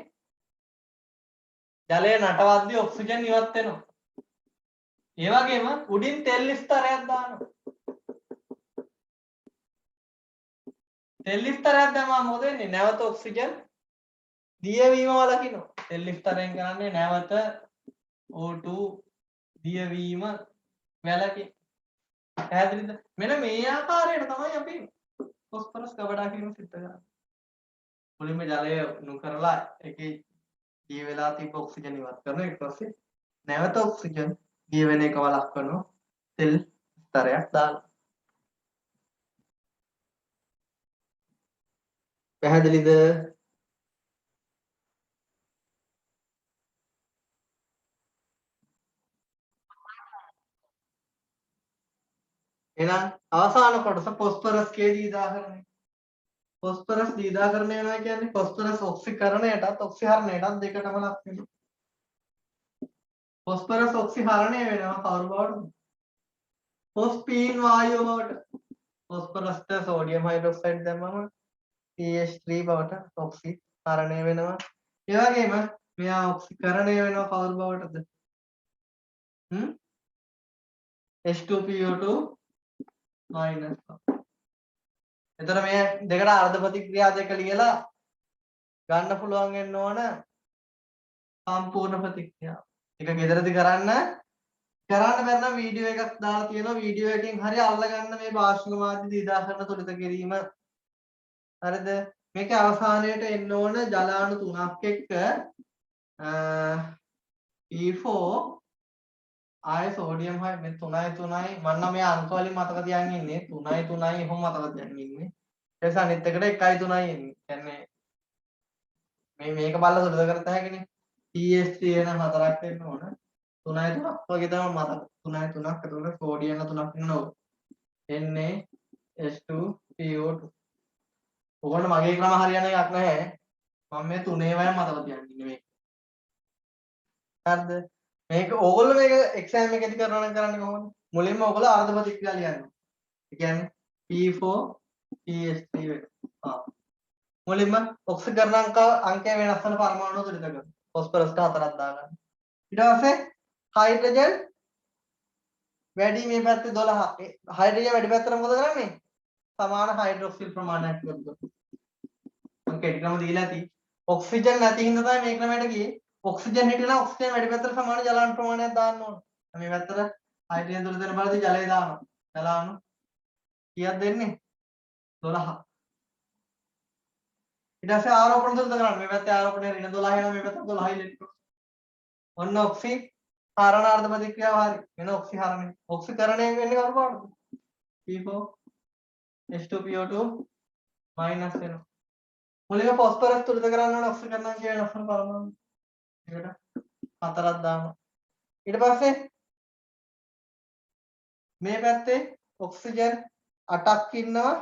ජලය නටවද්දී ඔක්සිජන් ඉවත් වෙනවා. ඒ වගේම උඩින් තෙල් ස්තරයක් දානවා. තෙල් ස්තරයක් දැම්මම මොකද වෙන්නේ? නැවත ඔක්සිජන් දියවීම වලකිනවා. තෙල් ස්තරයෙන් කරන්නේ නැවත O2 දියවීම වැළකේ. පැහැදිලිද? මෙන්න මේ ආකාරයට තමයි අපි ફોස්ෆරස් ගබඩා කිරීම සිද්ධ කරන්නේ. මුලින්ම ජලය උණු කරලා ඒකේ දිය වෙලා තිබ්බ ඔක්සිජන් ඉවත් කරනවා. ඊට පස්සේ නැවත ඔක්සිජන් දිය වෙන එක වළක්වනවා තෙල් ස්තරයක් දාලා. පැහැදිලිද? එහෙනම් අවසාන කොටස ફોස්ෆරස් කේ දීදාකරණය. ફોස්ෆරස් දීදාකරණය වෙනවා කියන්නේ ફોස්ෆරස් ඔක්සිකරණයටත් ඔක්සිහරණයටත් දෙකටම ලක් වෙනවා. ફોස්ෆරස් ඔක්සිහරණය වෙනවා කවුරු බවටද? ફોස්පීන් වායුව බවට. ફોස්ෆරස්ට සෝඩියම් හයිඩ්‍රොක්සයිඩ් දැම්මම CH3 බවට ඔක්සිහරණය වෙනවා. ඒ වගේම මෙයා ඔක්සිකරණය වෙනවා කවුරු බවටද? H2PO2 minus. එතන මේ දෙකට අර්ධ ප්‍රතික්‍රියා දෙක ලියලා ගන්න පුළුවන් වෙන්න ඕන සම්පූර්ණ ප්‍රතික්‍රියාව. ඒක ගෙදරදී කරන්න බැරි නම් වීඩියෝ එකක් දාලා තියෙනවා. වීඩියෝ එකෙන් හරිය අල්ලගන්න මේ භාෂණ මාධ්‍ය දීදාකරණ තුලිත කිරීම. හරිද? මේකේ අවසානයේට එන්න ඕන ජල අණු 3ක් එක්ක E4 ආය සෝඩියම් හයි මේ 3යි මම නම් මේ අංක වලින් මතක තියාගෙන ඉන්නේ 3යි එහෙම මතක තියාගෙන ඉන්නේ. ඊට අනිත් එකට 1යි 3යි එන්නේ. කියන්නේ මේක බලලා සුදුද කරත හැකිනේ. CH3 එන 4ක් වෙන්න ඕන. 3යි 3ක් වගේ තමයි මතක. 3යි 3ක් එතකොට සෝඩියම් 3ක් වෙනවා. NaH2PO2. ඕගොල්ලෝ මගේ ක්‍රම හරියන එකක් නැහැ. මම මේ 3 වයන් මතක තියාගෙන ඉන්නේ මේක. හරිද? මේක ඕගොල්ලෝ මේක එක්සෑම් එකේදී කරනවා නම් කරන්නේ කොහොමද? මුලින්ම ඕගොල්ලෝ අර්ධ ප්‍රතික්‍රියා ලියන්න. ඒ කියන්නේ P4 PH3 වෙනවා. මුලින්ම ඔක්සිකරණ අංකය වෙනස් වෙන පරමාණු තුලිත කරනවා. ફોස්ෆරස්ට 4ක් දාගන්න. ඊට පස්සේ හයිඩ්‍රජන් වැඩි මේ පැත්තේ 12. හයිඩ්‍රජන් වැඩි පැත්තට මොකද කරන්නේ? සමාන හයිඩ්‍රොක්සිල් ප්‍රමාණයක් ගන්නවා. මම කෙටිකම දීලා ඇති. ඔක්සිජන් නැති හින්දා තමයි මේ ක්‍රමයට ගියේ. ඔක්සිජන් හිටියනම් ඔක්සිජන් වැඩි පැත්තට සමාන ජල අණු ප්‍රමාණයක් දාන්න ඕන. මේ පැත්තට හයිඩ්‍රජන් තුල දෙන බලදී ජලය දානවා. ජල අණු කීයක් දෙන්නේ? 12. ඊට පස්සේ ආරෝපණ සුද්ධ කරන්න. මේ පැත්තේ ආරෝපණය ඍණ 12 එනවා මේ පැත්තට 12 ඉලෙක්ට්‍රෝන. ඔන්න ඔක්සි හරණාර්ධ ප්‍රතික්‍රියාව හරි. වෙන ඔක්සි හරණය. ඔක්සිකරණය වෙන්නේ කවුරු පාඩද? P4 H2PO2 මයිනස් වෙනවා. මුලින්ම ෆොස්ෆරස් තුලිත කරන්න ඕන ඔක්සිකරණය කියන ලක්ෂණ පරමාණු. ඒකට 4ක් දානවා. ඊට පස්සේ මේ පැත්තේ ඔක්සිජන් 8ක් ඉන්නවා.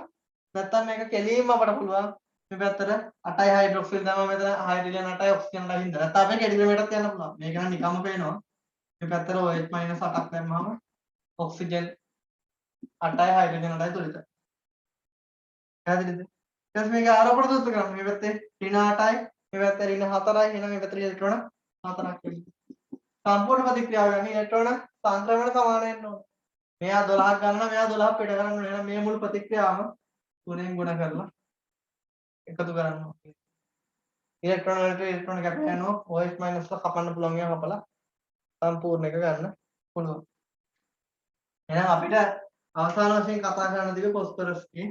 නැත්තම් මේක කෙලින්ම අපට පුළුවන් මේ පැත්තට 8යි හයිඩ්‍රොක්සිල් දාම මෙතන හයිඩ්‍රජන් 8යි ඔක්සිජන් 8යි ඉඳලා. නැත්නම් අපේ කෙලින්මටත් යන්න පුළුවන්. මේක නම් නිකම්ම පේනවා. මේ පැත්තට OH- 8ක් දැම්මම ඔක්සිජන් 8යි හයිඩ්‍රජන් 8යි තුලිත. පැහැදිලිද? ඊට පස්සේ මේක ආරෝපණ සූත්‍ර කරන්න. මේ පැත්තේ ඍණ 8යි, මේ පැත්තේ ඍණ 4යි. එහෙනම් මේ පැත්තේ ඉලෙක්ට්‍රෝන 4ක් එන්නේ. සම්පූර්ණ ප්‍රතික්‍රියාව ගන්න ඉලෙක්ට්‍රෝන සංක්‍රමණ සමාන වෙන්න ඕන. මෙයා 12ක් ගන්නවා, මෙයා 12ක් පිට කරන්න ඕන. එහෙනම් මේ මුළු ප්‍රතික්‍රියාවම 3ෙන් ගුණ කරලා එකතු කරන්න ඕනේ. ඉලෙක්ට්‍රෝන වලට ඉලෙක්ට්‍රෝන කැප යනවා. OH- ලා කපන්න පුළුවන් ඒවා කපලා සම්පූර්ණ එක ගන්න පුළුවන්. එහෙනම් අපිට අවසාන වශයෙන් කතා කරන්න තිබෙ ෆොස්ෆරස්ගේ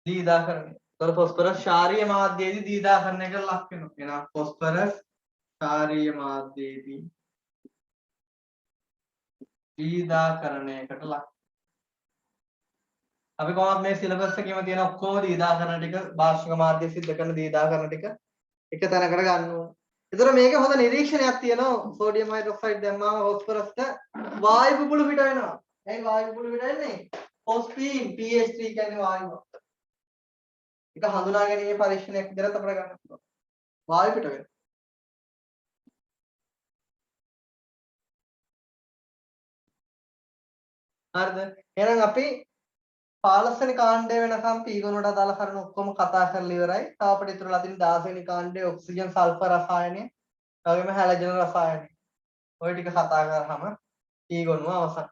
දීදාකරණය. ඒතර ෆොස්ෆරස් ශාරීය මාධ්‍යයේදී දීදාකරණයකට ලක් වෙනවා. එහෙනම් ෆොස්ෆරස් ශාරීය මාධ්‍යයේදී දීදාකරණයකට ලක්. අපි කොහොමද මේ සිලබස් එකේම තියෙන ඔක්කොම දීදාකරණ ටික භාෂික මාධ්‍ය සිද්ධ කරන දීදාකරණ ටික එක තැනකට ගන්න ඕන. ඒතර මේකේ හොඳ නිරීක්ෂණයක් තියෙනවා. සෝඩියම් හයිඩ්‍රොක්සයිඩ් දැම්මම ෆොස්ෆරස්ට වායු බුබුලු පිට වෙනවා. ඇයි වායු බුබුලු පිට වෙන්නේ? ෆොස්ෆීන් pH3 කියන්නේ වායුව. ඒක හඳුනා ගැනීමේ පරීක්ෂණයක් විදිහට අපිට ගන්න පුළුවන්. වායු පිට වෙනවා. හරිද? එහෙනම් අපි 15 වෙනි කාණ්ඩය වෙනකම් පීගොනට අදාළ කරුණු ඔක්කොම කතා කරලා ඉවරයි. තව අපිට ඉතුරුලා තියෙන 16 වෙනි කාණ්ඩයේ ඔක්සිජන් සල්ෆර් රසායනය, ඒ වගේම හැලජන් රසායනය. ওই ටික කතා කරාම පීගොනුව අවසන්.